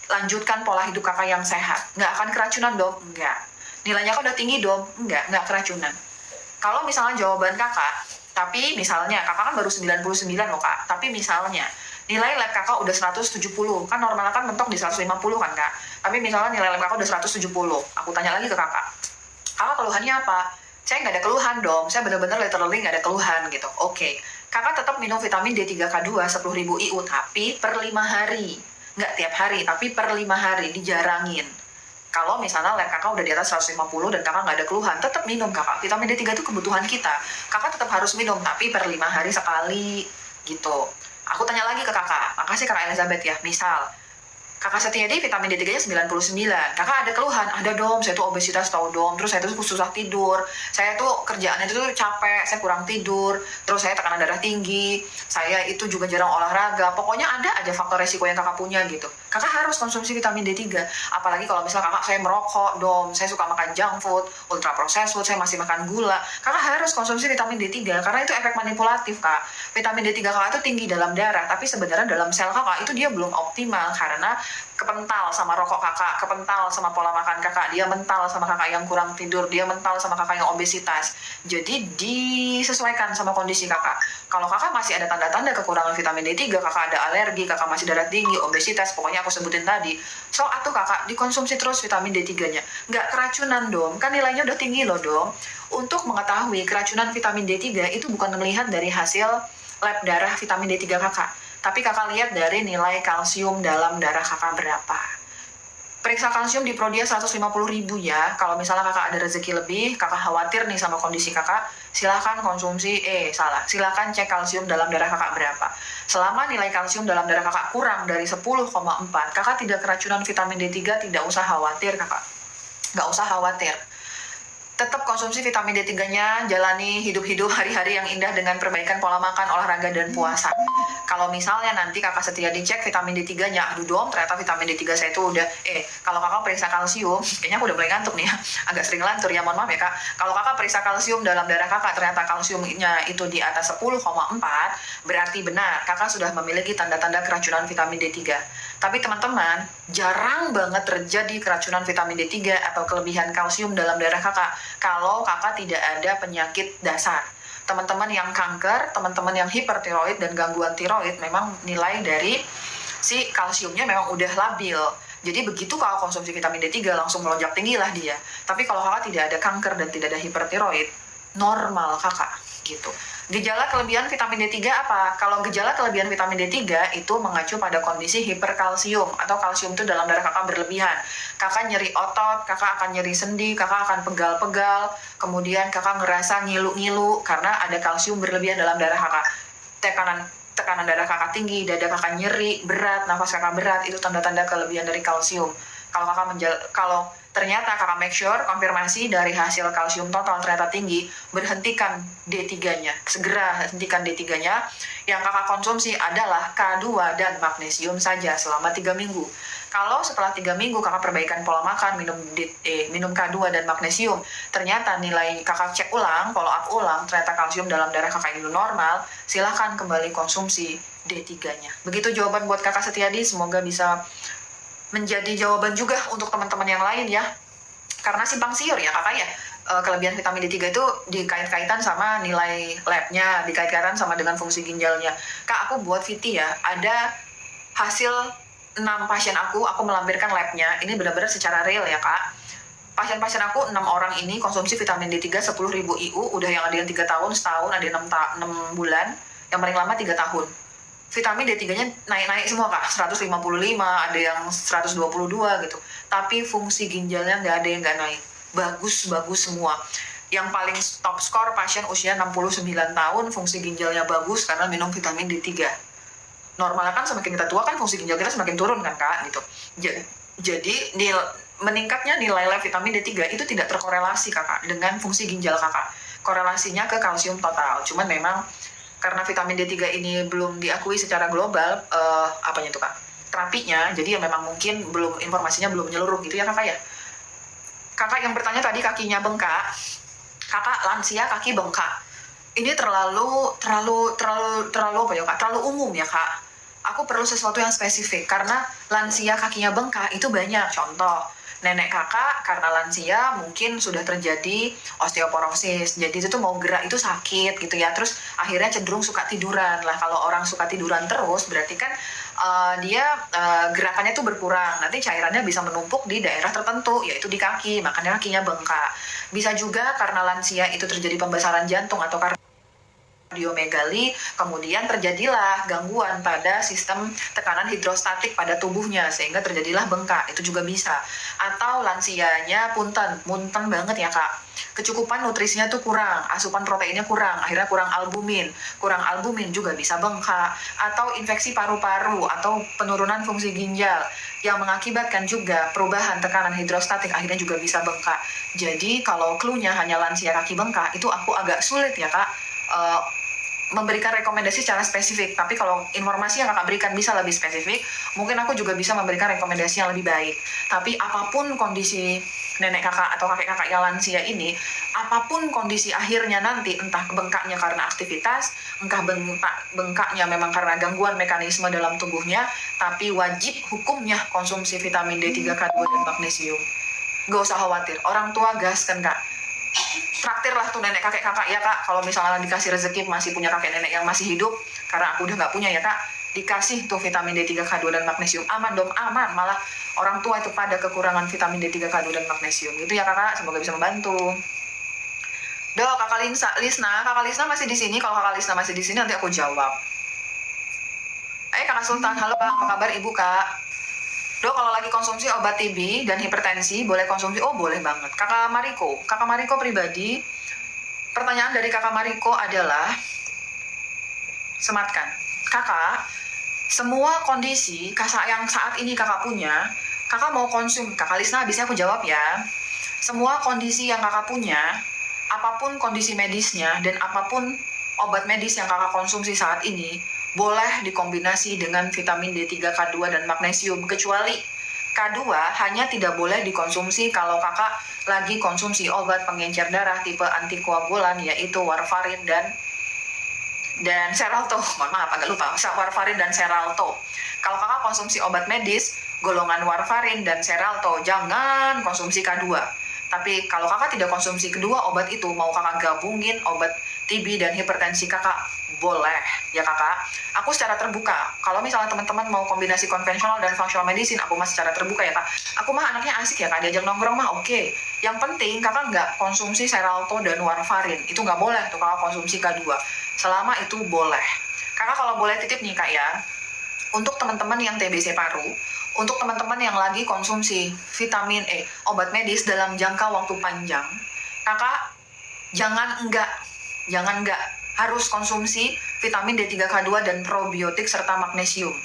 Lanjutkan pola hidup kakak yang sehat. Nggak akan keracunan dong? Nggak. Nilainya kok udah tinggi dong? Nggak keracunan. Kalau misalnya jawaban kakak, tapi misalnya kakak kan baru 99 loh kak, tapi misalnya nilai lab kakak udah 170, kan normalnya kan mentok di 150 kan kak, tapi misalnya nilai lab kakak udah 170, aku tanya lagi ke kakak keluhannya apa? Saya nggak ada keluhan dong, saya bener-bener literally nggak ada keluhan gitu. Oke, kakak tetap minum vitamin D3K2 10.000 IU, tapi per 5 hari. Nggak tiap hari, tapi per 5 hari, dijarangin. Kalau misalnya lab kakak udah di atas 150 dan kakak nggak ada keluhan, tetap minum kakak. Vitamin D3 itu kebutuhan kita. Kakak tetap harus minum, tapi per 5 hari sekali gitu. Aku tanya lagi ke kakak, makasih kakak Elizabeth ya. Misal, kakak Setiadi vitamin D3-nya 99. Kakak ada keluhan? Ada dong, saya tuh obesitas tau dong. Terus saya tuh susah tidur. Saya tuh kerjaannya itu tuh capek, saya kurang tidur. Terus saya tekanan darah tinggi. Saya itu juga jarang olahraga. Pokoknya ada aja faktor resiko yang kakak punya gitu. Kakak harus konsumsi vitamin D3. Apalagi kalau misalnya kakak saya merokok dong, saya suka makan junk food, ultra processed food, saya masih makan gula. Kakak harus konsumsi vitamin D3 karena itu efek manipulatif kak. Vitamin D3 kakak itu tinggi dalam darah, tapi sebenarnya dalam sel kakak itu dia belum optimal karena kepental sama rokok kakak, kepental sama pola makan kakak, dia mental sama kakak yang kurang tidur, dia mental sama kakak yang obesitas. Jadi disesuaikan sama kondisi kakak. Kalau kakak masih ada tanda-tanda kekurangan vitamin D3, kakak ada alergi, kakak masih darah tinggi, obesitas, pokoknya aku sebutin tadi, so atuh kakak dikonsumsi terus vitamin D3-nya. Nggak keracunan dong, kan nilainya udah tinggi loh dong. Untuk mengetahui keracunan vitamin D3 itu bukan melihat dari hasil lab darah vitamin D3 kakak, tapi kakak lihat dari nilai kalsium dalam darah kakak berapa. Periksa kalsium di Prodia 150.000 ya. Kalau misalnya kakak ada rezeki lebih, kakak khawatir nih sama kondisi kakak, silahkan silahkan cek kalsium dalam darah kakak berapa. Selama nilai kalsium dalam darah kakak kurang dari 10,4, kakak tidak keracunan vitamin D3, tidak usah khawatir kakak. Nggak usah khawatir. Tetap konsumsi vitamin D3-nya, jalani hidup-hidup hari-hari yang indah dengan perbaikan pola makan, olahraga, dan puasa. Kalau misalnya nanti kakak setia dicek vitamin D3-nya, aduh dong ternyata vitamin D3 saya itu udah, kalau kakak periksa kalsium, kayaknya aku udah mulai ngantuk nih ya, agak sering lantur ya, mohon maaf ya kak. Kalau kakak periksa kalsium dalam darah kakak, ternyata kalsiumnya itu di atas 10,4, berarti benar, kakak sudah memiliki tanda-tanda keracunan vitamin D3. Tapi teman-teman, jarang banget terjadi keracunan vitamin D3 atau kelebihan kalsium dalam darah kakak kalau kakak tidak ada penyakit dasar. Teman-teman yang kanker, teman-teman yang hipertiroid dan gangguan tiroid, memang nilai dari si kalsiumnya memang udah labil. Jadi begitu kalau konsumsi vitamin D3 langsung melonjak tinggi lah dia. Tapi kalau kakak tidak ada kanker dan tidak ada hipertiroid, normal kakak gitu. Gejala kelebihan vitamin D3 apa? Kalau gejala kelebihan vitamin D3 itu mengacu pada kondisi hiperkalsium atau kalsium itu dalam darah kakak berlebihan. Kakak nyeri otot, kakak akan nyeri sendi, kakak akan pegal-pegal, kemudian kakak ngerasa ngilu-ngilu karena ada kalsium berlebihan dalam darah kakak. Tekanan darah kakak tinggi, dada kakak nyeri, berat, nafas kakak berat, itu tanda-tanda kelebihan dari kalsium. Kalau ternyata kakak make sure, konfirmasi dari hasil kalsium total ternyata tinggi, berhentikan D3-nya. Segera hentikan D3-nya. Yang kakak konsumsi adalah K2 dan magnesium saja selama 3 minggu. Kalau setelah 3 minggu kakak perbaikan pola makan, minum K2 dan magnesium, ternyata nilai kakak cek ulang, follow up ulang, ternyata kalsium dalam darah kakak itu normal, silahkan kembali konsumsi D3-nya. Begitu jawaban buat kakak Setiadi, semoga bisa menjadi jawaban juga untuk teman-teman yang lain ya. Karena simpang siur ya kakak ya, kelebihan vitamin D3 itu dikait-kaitan sama nilai labnya, dikait-kaitan sama dengan fungsi ginjalnya. Kak, aku buat VT ya, ada hasil 6 pasien aku melampirkan labnya, ini benar-benar secara real ya kak. Pasien-pasien aku 6 orang ini konsumsi vitamin D3 10.000 IU, udah yang ada yang 3 tahun, setahun, ada yang 6 bulan, yang paling lama 3 tahun. Vitamin D3-nya naik-naik semua kak, 155, ada yang 122 gitu. Tapi fungsi ginjalnya nggak ada yang nggak naik. Bagus-bagus semua. Yang paling top skor pasien usia 69 tahun, fungsi ginjalnya bagus karena minum vitamin D3. Normalnya kan semakin kita tua kan fungsi ginjal kita semakin turun kan kak gitu. Jadi meningkatnya nilai lab vitamin D3 itu tidak terkorelasi kakak dengan fungsi ginjal kakak. Korelasinya ke kalsium total. Cuman memang karena vitamin D3 ini belum diakui secara global, apanya itu kak, terapinya, jadi ya memang mungkin belum, informasinya belum menyeluruh gitu ya kakak ya. Kakak yang bertanya tadi kakinya bengkak, kakak lansia kaki bengkak, ini terlalu apa ya kak, terlalu umum ya kak. Aku perlu sesuatu yang spesifik karena lansia kakinya bengkak itu banyak. Contoh, nenek kakak karena lansia mungkin sudah terjadi osteoporosis, jadi itu tuh mau gerak itu sakit gitu ya, terus akhirnya cenderung suka tiduran lah. Kalau orang suka tiduran terus berarti kan dia gerakannya tuh berkurang, nanti cairannya bisa menumpuk di daerah tertentu, yaitu di kaki, makanya kakinya bengkak. Bisa juga karena lansia itu terjadi pembesaran jantung atau kardiomegali, kemudian terjadilah gangguan pada sistem tekanan hidrostatik pada tubuhnya sehingga terjadilah bengkak, itu juga bisa. Atau lansianya munten banget ya kak, kecukupan nutrisinya tuh kurang, asupan proteinnya kurang, akhirnya kurang albumin juga bisa bengkak. Atau infeksi paru-paru atau penurunan fungsi ginjal yang mengakibatkan juga perubahan tekanan hidrostatik, akhirnya juga bisa bengkak. Jadi kalau clue-nya hanya lansia kaki bengkak, itu aku agak sulit ya kak memberikan rekomendasi secara spesifik. Tapi kalau informasi yang kakak berikan bisa lebih spesifik, mungkin aku juga bisa memberikan rekomendasi yang lebih baik. Tapi apapun kondisi nenek kakak atau kakek kakak yang lansia ini, apapun kondisi akhirnya nanti, entah bengkaknya karena aktivitas, entah bengkaknya memang karena gangguan mekanisme dalam tubuhnya, tapi wajib hukumnya konsumsi vitamin D3, K2, dan magnesium. Gak usah khawatir, orang tua gas kan kak, traktir lah tuh nenek kakek kakak ya kak. Kalau misalnya dikasih rezeki masih punya kakek nenek yang masih hidup, karena aku udah nggak punya ya kak, dikasih tuh vitamin D3, K2, dan magnesium. Aman dong, aman. Malah orang tua itu pada kekurangan vitamin D3, K2, dan magnesium gitu ya kakak. Semoga bisa membantu. Kakak Lisna masih di sini. Kalau kakak Lisna masih di sini nanti aku jawab. Kakak Sultan, halo kak, apa kabar ibu kak? Kalau lagi konsumsi obat TB dan hipertensi, boleh konsumsi? Oh, boleh banget. Kakak Mariko pribadi, pertanyaan dari kakak Mariko adalah, sematkan. Kakak, semua kondisi yang saat ini kakak punya, kakak mau konsum. Kakak Lisna, habisnya aku jawab ya. Semua kondisi yang kakak punya, apapun kondisi medisnya dan apapun obat medis yang kakak konsumsi saat ini, boleh dikombinasi dengan vitamin D3, K2, dan magnesium, kecuali K2 hanya tidak boleh dikonsumsi kalau kakak lagi konsumsi obat pengencer darah tipe antikoagulan, yaitu warfarin dan Xarelto. Mohon maaf, agak lupa. Warfarin dan Xarelto. Kalau kakak konsumsi obat medis golongan warfarin dan Xarelto, jangan konsumsi K2. Tapi kalau kakak tidak konsumsi kedua obat itu, mau kakak gabungin obat TB dan hipertensi kakak, boleh ya kakak. Aku secara terbuka, kalau misalnya teman-teman mau kombinasi konvensional dan functional medicine, aku mah secara terbuka ya kak. Aku mah anaknya asik ya kak, diajak nongkrong mah oke. Yang penting kakak nggak konsumsi Xarelto dan warfarin, itu nggak boleh tuh kakak konsumsi K2. Selama itu boleh. Kakak kalau boleh titip nih kak ya, untuk teman-teman yang TBC paru, untuk teman-teman yang lagi konsumsi vitamin E, obat medis dalam jangka waktu panjang, kakak jangan enggak harus konsumsi vitamin D3, K2, dan probiotik serta magnesium.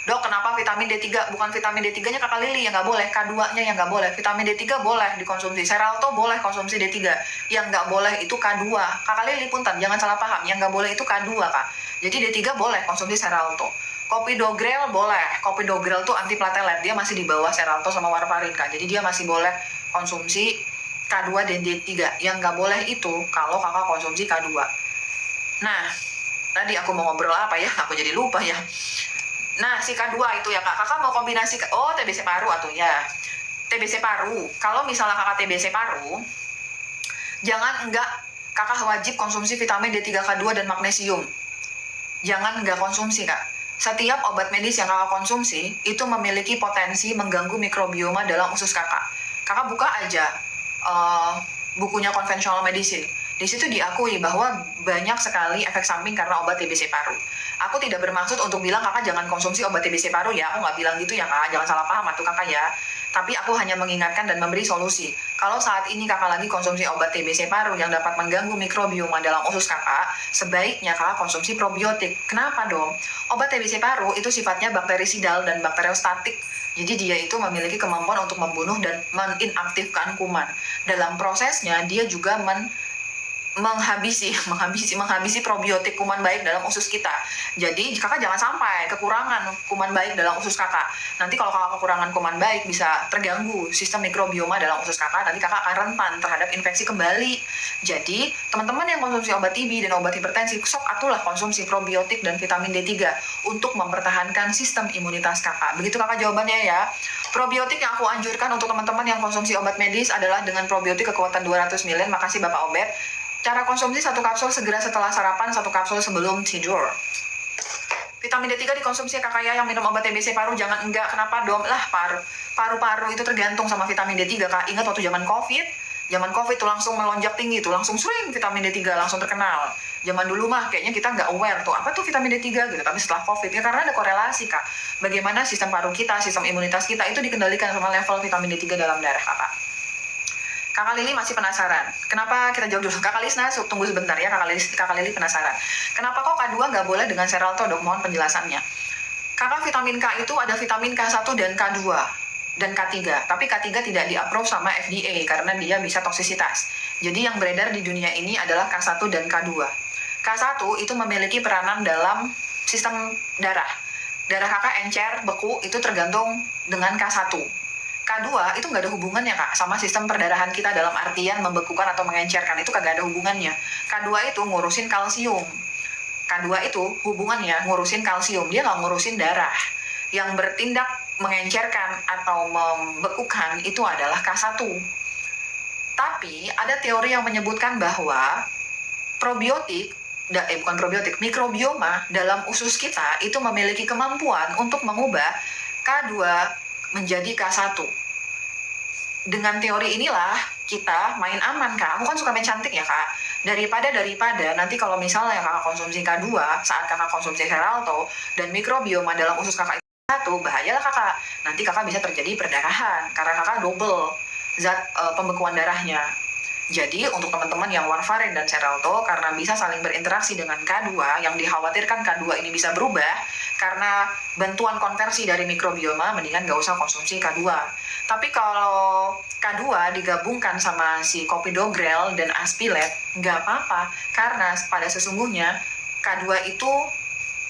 Dok, kenapa vitamin D3? Bukan vitamin D3-nya kakak Lili yang nggak boleh, K2-nya yang nggak boleh. Vitamin D3 boleh dikonsumsi, Xarelto boleh konsumsi D3. Yang nggak boleh itu K2. Kakak Lili punten, jangan salah paham, yang nggak boleh itu K2 kak. Jadi D3 boleh konsumsi Xarelto. Clopidogrel boleh. Clopidogrel tuh antiplatelet, dia masih di bawah Xarelto sama warfarin kak. Jadi dia masih boleh konsumsi K2 dan D3. Yang nggak boleh itu kalau kakak konsumsi K2. Nah, tadi aku mau ngobrol apa ya? Aku jadi lupa ya. Nah, si K2 itu ya kak, kakak mau kombinasi, TBC paru atau ya. TBC paru, kalau misalnya kakak TBC paru, jangan kakak wajib konsumsi vitamin D3, K2, dan magnesium. Jangan enggak konsumsi kak. Setiap obat medis yang kakak konsumsi, itu memiliki potensi mengganggu mikrobioma dalam usus kakak. Kakak buka aja bukunya konvensional medicine. Di situ diakui bahwa banyak sekali efek samping karena obat TBC paru. Aku tidak bermaksud untuk bilang kakak jangan konsumsi obat TBC paru ya, aku nggak bilang gitu ya kak, jangan salah paham tuh kakak ya. Tapi aku hanya mengingatkan dan memberi solusi. Kalau saat ini kakak lagi konsumsi obat TBC paru yang dapat mengganggu mikrobioma dalam usus kakak, sebaiknya kakak konsumsi probiotik. Kenapa dong? Obat TBC paru itu sifatnya bakterisidal dan bakteriostatik. Jadi dia itu memiliki kemampuan untuk membunuh dan meninaktifkan kuman. Dalam prosesnya dia juga menghabisi probiotik kuman baik dalam usus kita. Jadi kakak jangan sampai kekurangan kuman baik dalam usus kakak. Nanti kalau kakak kekurangan kuman baik bisa terganggu sistem mikrobioma dalam usus kakak. Nanti kakak akan rentan terhadap infeksi kembali. Jadi teman-teman yang konsumsi obat TB dan obat hipertensi, sok atulah konsumsi probiotik dan vitamin D3 untuk mempertahankan sistem imunitas kakak. Begitu kakak jawabannya ya. Probiotik yang aku anjurkan untuk teman-teman yang konsumsi obat medis adalah dengan probiotik kekuatan 200 ml. Makasih Bapak Obed. Cara konsumsi 1 kapsul segera setelah sarapan, 1 kapsul sebelum tidur. Vitamin D3 dikonsumsi kakak ya, yang minum obat TBC paru jangan enggak. Kenapa dong? Lah paru-paru itu tergantung sama vitamin D3 kak. Ingat waktu zaman COVID tuh langsung melonjak tinggi tuh, langsung sering vitamin D3 langsung terkenal. Zaman dulu mah kayaknya kita nggak aware tuh apa tuh vitamin D3 gitu, tapi setelah COVID ya karena ada korelasi kak. Bagaimana sistem paru kita, sistem imunitas kita itu dikendalikan sama level vitamin D3 dalam darah kakak. Kakak Lili masih penasaran. Kenapa kita jawab dulu? Kakak Lisna, tunggu sebentar ya. Kakak Lili penasaran. Kenapa kok K2 nggak boleh dengan Xarelto, dok? Mohon penjelasannya. Kakak vitamin K itu ada vitamin K1 dan K2 dan K3. Tapi K3 tidak di-approve sama FDA karena dia bisa toksisitas. Jadi yang beredar di dunia ini adalah K1 dan K2. K1 itu memiliki peranan dalam sistem darah. Darah kakak encer, beku, itu tergantung dengan K1. K2 itu nggak ada hubungannya kak sama sistem perdarahan kita dalam artian membekukan atau mengencerkan, itu kagak ada hubungannya. K2 itu ngurusin kalsium. K2 itu hubungannya ngurusin kalsium, dia nggak ngurusin darah. Yang bertindak mengencerkan atau membekukan itu adalah K1. Tapi ada teori yang menyebutkan bahwa mikrobioma dalam usus kita itu memiliki kemampuan untuk mengubah K2 menjadi K1. Dengan teori inilah kita main aman kak. Aku kan suka main cantik ya kak. Daripada nanti kalau misalnya kakak konsumsi K2 saat kakak konsumsi Xarelto dan mikrobioma dalam usus kakak itu bahayalah kakak. Nanti kakak bisa terjadi perdarahan karena kakak double zat pembekuan darahnya. Jadi untuk teman-teman yang warfarin dan Xarelto karena bisa saling berinteraksi dengan K2 yang dikhawatirkan K2 ini bisa berubah, karena bantuan konversi dari mikrobioma, mendingan nggak usah konsumsi K2. Tapi kalau K2 digabungkan sama si Clopidogrel dan Aspilet, nggak apa-apa, karena pada sesungguhnya K2 itu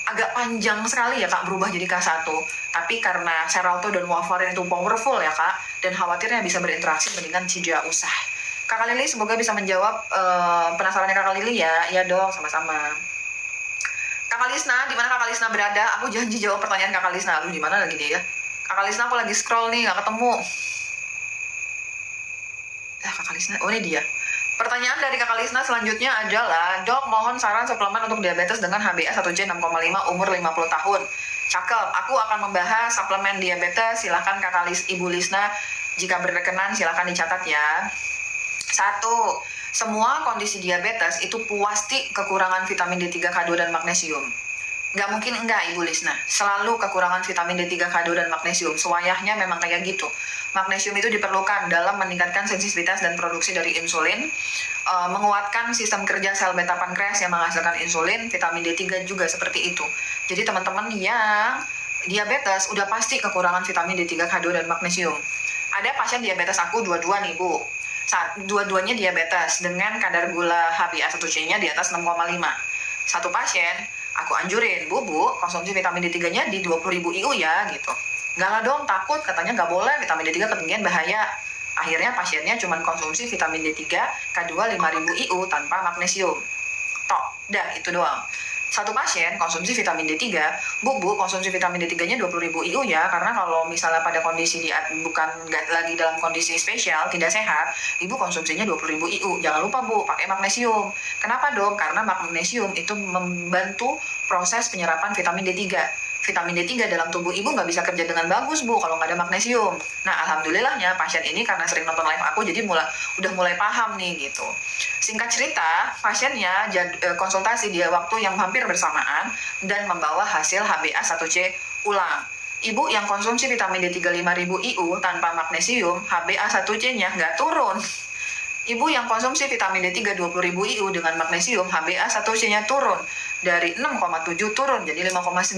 agak panjang sekali ya Kak berubah jadi K1. Tapi karena Xarelto dan warfarin itu powerful ya Kak, dan khawatirnya bisa berinteraksi, mendingan tidak usah. Kakak Lili semoga bisa menjawab penasarannya Kakak Lili ya. Iya dong, sama-sama. Kakak Lisna, di mana Kakak Lisna berada? Aku janji jawab pertanyaan Kakak Lisna. Aduh, di mana lagi dia ya? Kakak Lisna, aku lagi scroll nih, nggak ketemu. Kakak Lisna, oh ini dia. Pertanyaan dari Kakak Lisna selanjutnya adalah, Dok, mohon saran suplemen untuk diabetes dengan HbA1c 6,5 umur 50 tahun. Cakep, aku akan membahas suplemen diabetes. Silahkan Ibu Lisna, jika berkenan silahkan dicatat ya. 1. Semua kondisi diabetes itu pasti kekurangan vitamin D3, K2, dan magnesium. Nggak mungkin enggak Ibu Lisna, selalu kekurangan vitamin D3, K2, dan magnesium. Sewayahnya memang kayak gitu. Magnesium itu diperlukan dalam meningkatkan sensitivitas dan produksi dari insulin, menguatkan sistem kerja sel beta pankreas yang menghasilkan insulin. Vitamin D3 juga seperti itu. Jadi teman-teman yang diabetes udah pasti kekurangan vitamin D3, K2, dan magnesium. Ada pasien diabetes aku dua-dua nih Bu. Dua-duanya diabetes dengan kadar gula HbA1c-nya di atas 6,5. Satu pasien aku anjurin, Bu, konsumsi vitamin D3-nya di 20.000 IU ya, gitu. Nggak lah dong, takut, katanya nggak boleh, vitamin D3 ketinggian bahaya. Akhirnya pasiennya cuma konsumsi vitamin D3, K2 5.000 IU tanpa magnesium. Tok, dah itu doang. Satu pasien konsumsi vitamin D3, Bu, konsumsi vitamin D3-nya 20.000 IU ya, karena kalau misalnya pada kondisi bukan lagi dalam kondisi spesial, tidak sehat, Ibu konsumsinya 20.000 IU. Jangan lupa Bu, pakai magnesium. Kenapa dong? Karena magnesium itu membantu proses penyerapan vitamin D3. Vitamin D3 dalam tubuh ibu nggak bisa kerja dengan bagus Bu kalau nggak ada magnesium. Nah alhamdulillahnya pasien ini karena sering nonton live aku jadi udah mulai paham nih gitu. Singkat cerita, pasiennya konsultasi dia waktu yang hampir bersamaan dan membawa hasil HbA1c ulang. Ibu yang konsumsi vitamin D3 5.000 IU tanpa magnesium, HbA1c-nya nggak turun. Ibu yang konsumsi vitamin D3 20.000 IU dengan magnesium, HbA1c-nya turun dari 6,7 turun jadi 5,9.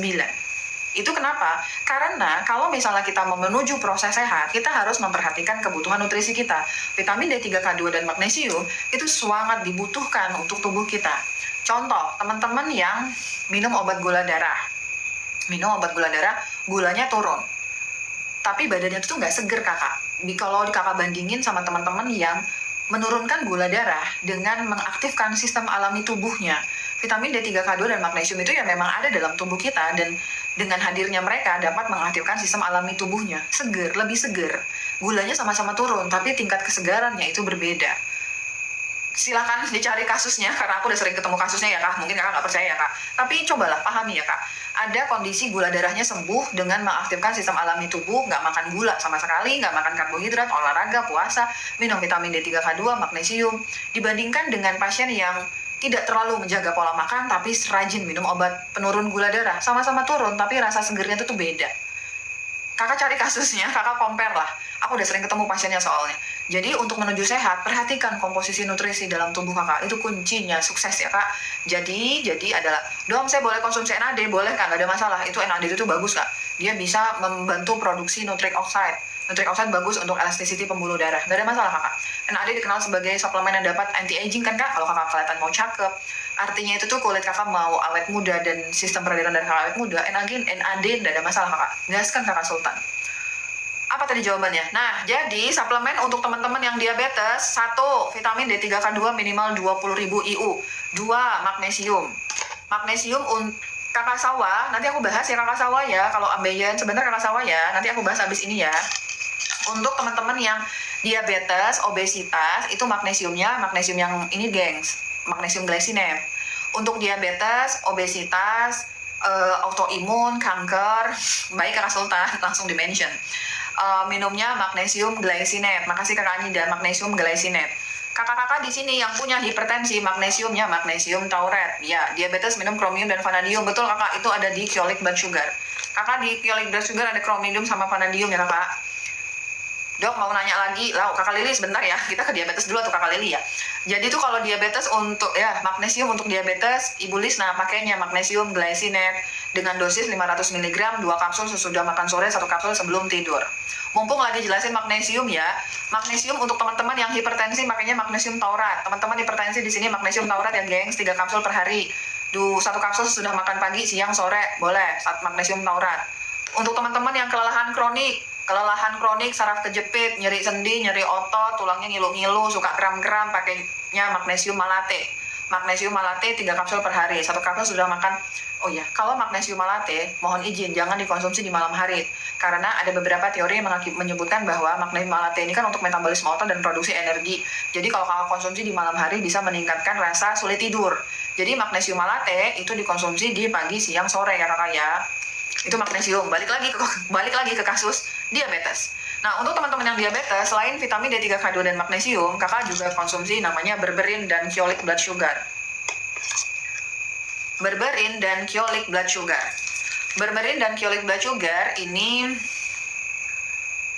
Itu kenapa? Karena kalau misalnya kita mau menuju proses sehat, kita harus memperhatikan kebutuhan nutrisi kita. Vitamin D3, K2, dan magnesium itu sangat dibutuhkan untuk tubuh kita. Contoh, teman-teman yang minum obat gula darah. Minum obat gula darah, gulanya turun. Tapi badannya itu nggak seger kakak. Kalau kakak bandingin sama teman-teman yang menurunkan gula darah dengan mengaktifkan sistem alami tubuhnya. Vitamin D3, K2, dan magnesium itu ya memang ada dalam tubuh kita, dan dengan hadirnya mereka dapat mengaktifkan sistem alami tubuhnya. Seger, lebih seger. Gulanya sama-sama turun, tapi tingkat kesegarannya itu berbeda. Silakan dicari kasusnya, karena aku udah sering ketemu kasusnya ya Kak. Mungkin Kakak nggak percaya ya Kak. Tapi cobalah pahami ya Kak. Ada kondisi gula darahnya sembuh dengan mengaktifkan sistem alami tubuh, nggak makan gula sama sekali, nggak makan karbohidrat, olahraga, puasa, minum vitamin D3, K2, magnesium. Dibandingkan dengan pasien yang tidak terlalu menjaga pola makan, tapi rajin minum obat penurun gula darah. Sama-sama turun, tapi rasa segernya itu tuh beda. Kakak cari kasusnya, kakak compare lah. Aku udah sering ketemu pasiennya soalnya. Jadi untuk menuju sehat, perhatikan komposisi nutrisi dalam tubuh kakak. Itu kuncinya sukses ya kak. Jadi adalah, Dom saya boleh konsumsi NAD? Boleh kak, nggak ada masalah. Itu NAD itu bagus kak. Dia bisa membantu produksi nitric oxide. Nitric oxide bagus untuk elasticity pembuluh darah. Gak ada masalah kakak. NAD dikenal sebagai suplemen yang dapat anti-aging kan kak. Kalau kakak kelihatan mau cakep, artinya itu tuh kulit kakak mau awet muda dan sistem peredaran darah kakak awet muda. NAD gak ada masalah kakak. Gaskan kakak Sultan. Apa tadi jawabannya? Nah, jadi suplemen untuk teman-teman yang diabetes, 1. Vitamin D3, K2 minimal 20.000 IU. 2. Magnesium. Magnesium kakak sawah, nanti aku bahas ya kakak sawah ya. Kalau ambeien sebentar kakak sawah ya. Nanti aku bahas habis ini ya. Untuk teman-teman yang diabetes, obesitas, itu magnesium yang ini gengs, magnesium glycinate. Untuk diabetes, obesitas, autoimun, kanker, baik kakak Sultan, langsung di-mention. Minumnya magnesium glycinate. Makasih kakak Anida, magnesium glycinate. Kakak-kakak di sini yang punya hipertensi, magnesiumnya magnesium taurate. Ya, diabetes minum chromium dan vanadium. Betul kakak, itu ada di Kyolic blood sugar. Kakak di Kyolic blood sugar ada chromium sama vanadium ya kakak. Dok mau nanya lagi, lah Kakak Lili sebentar ya, kita ke diabetes dulu atau Kakak Lili ya. Jadi tuh kalau diabetes untuk ya magnesium untuk diabetes, Ibu Lisna pakainya magnesium glycinate dengan dosis 500 mg 2 kapsul sesudah makan sore, 1 kapsul sebelum tidur. Mumpung lagi jelasin magnesium ya, magnesium untuk teman-teman yang hipertensi makanya magnesium taurat. Teman-teman hipertensi di sini magnesium taurat ya gengs, 3 kapsul per hari. 1 kapsul sesudah makan pagi, siang, sore, boleh saat magnesium taurat. Untuk teman-teman yang kelelahan kronik, saraf kejepit, nyeri sendi, nyeri otot, tulangnya ngilu-ngilu, suka kram-kram, pakainya magnesium malate. Magnesium malate 3 kapsul per hari, 1 kapsul sudah makan. Oh ya, kalau magnesium malate, mohon izin jangan dikonsumsi di malam hari. Karena ada beberapa teori yang menyebutkan bahwa magnesium malate ini kan untuk metabolisme otot dan produksi energi. Jadi kalau kakak konsumsi di malam hari bisa meningkatkan rasa sulit tidur. Jadi magnesium malate itu dikonsumsi di pagi, siang, sore ya kakak ya. Itu magnesium. Balik lagi ke kasus diabetes. Nah, untuk teman-teman yang diabetes, selain vitamin D3, K2 dan magnesium, kakak juga konsumsi namanya berberin dan kyolic blood sugar. Berberin dan kyolic blood sugar. Berberin dan kyolic blood sugar ini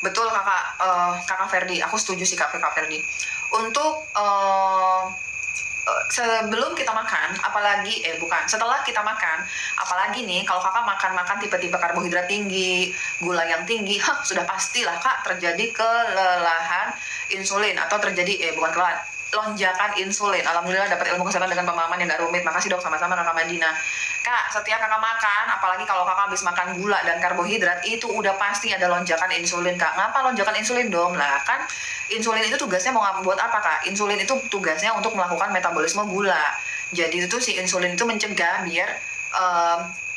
betul kakak Ferdi. Aku setuju sih kakak Ferdi. Untuk sebelum kita makan, setelah kita makan, apalagi nih kalau kakak makan tipe-tipe karbohidrat tinggi, gula yang tinggi, sudah pastilah kak terjadi kelelahan insulin atau terjadi lonjakan insulin. Alhamdulillah dapat ilmu kesehatan dengan pemahaman yang gak rumit. Makasih dok, sama-sama kakak Madina. Kak, setiap kakak makan, apalagi kalau kakak habis makan gula dan karbohidrat, itu udah pasti ada lonjakan insulin kak. Ngapa lonjakan insulin dong? Lah kan insulin itu tugasnya mau buat apa kak? Insulin itu tugasnya untuk melakukan metabolisme gula. Jadi itu si insulin itu mencegah biar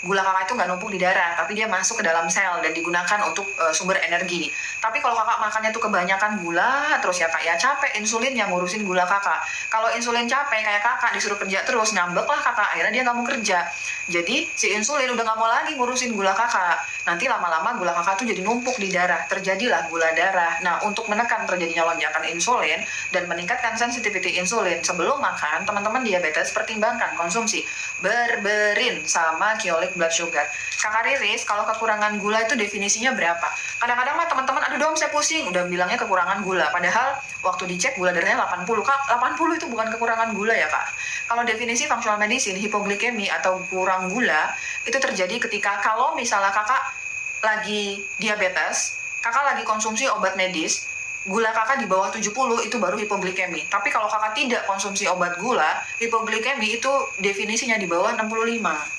gula kakak itu nggak numpuk di darah, tapi dia masuk ke dalam sel dan digunakan untuk sumber energi. Tapi kalau kakak makannya tuh kebanyakan gula terus ya kak ya, capek insulin yang ngurusin gula kakak. Kalau insulin capek kayak kakak disuruh kerja terus, ngambek lah kakak, akhirnya dia nggak mau kerja. Jadi si insulin udah nggak mau lagi ngurusin gula kakak. Nanti lama-lama gula kakak tuh jadi numpuk di darah, terjadilah gula darah. Nah, untuk menekan terjadinya lonjakan insulin dan meningkatkan sensitivity insulin sebelum makan, teman-teman diabetes pertimbangkan konsumsi berberin sama kyolic blood sugar. Kakak Riris, kalau kekurangan gula itu definisinya berapa? Kadang-kadang mah teman-teman, aduh dong saya pusing, udah bilangnya kekurangan gula. Padahal waktu dicek gula darahnya 80. Kak, 80 itu bukan kekurangan gula ya kak. Kalau definisi functional medicine, hipoglikemi atau kurang gula, itu terjadi ketika kalau misalnya kakak lagi diabetes, kakak lagi konsumsi obat medis, gula kakak di bawah 70 itu baru hipoglikemi. Tapi kalau kakak tidak konsumsi obat gula, hipoglikemi itu definisinya di bawah 65.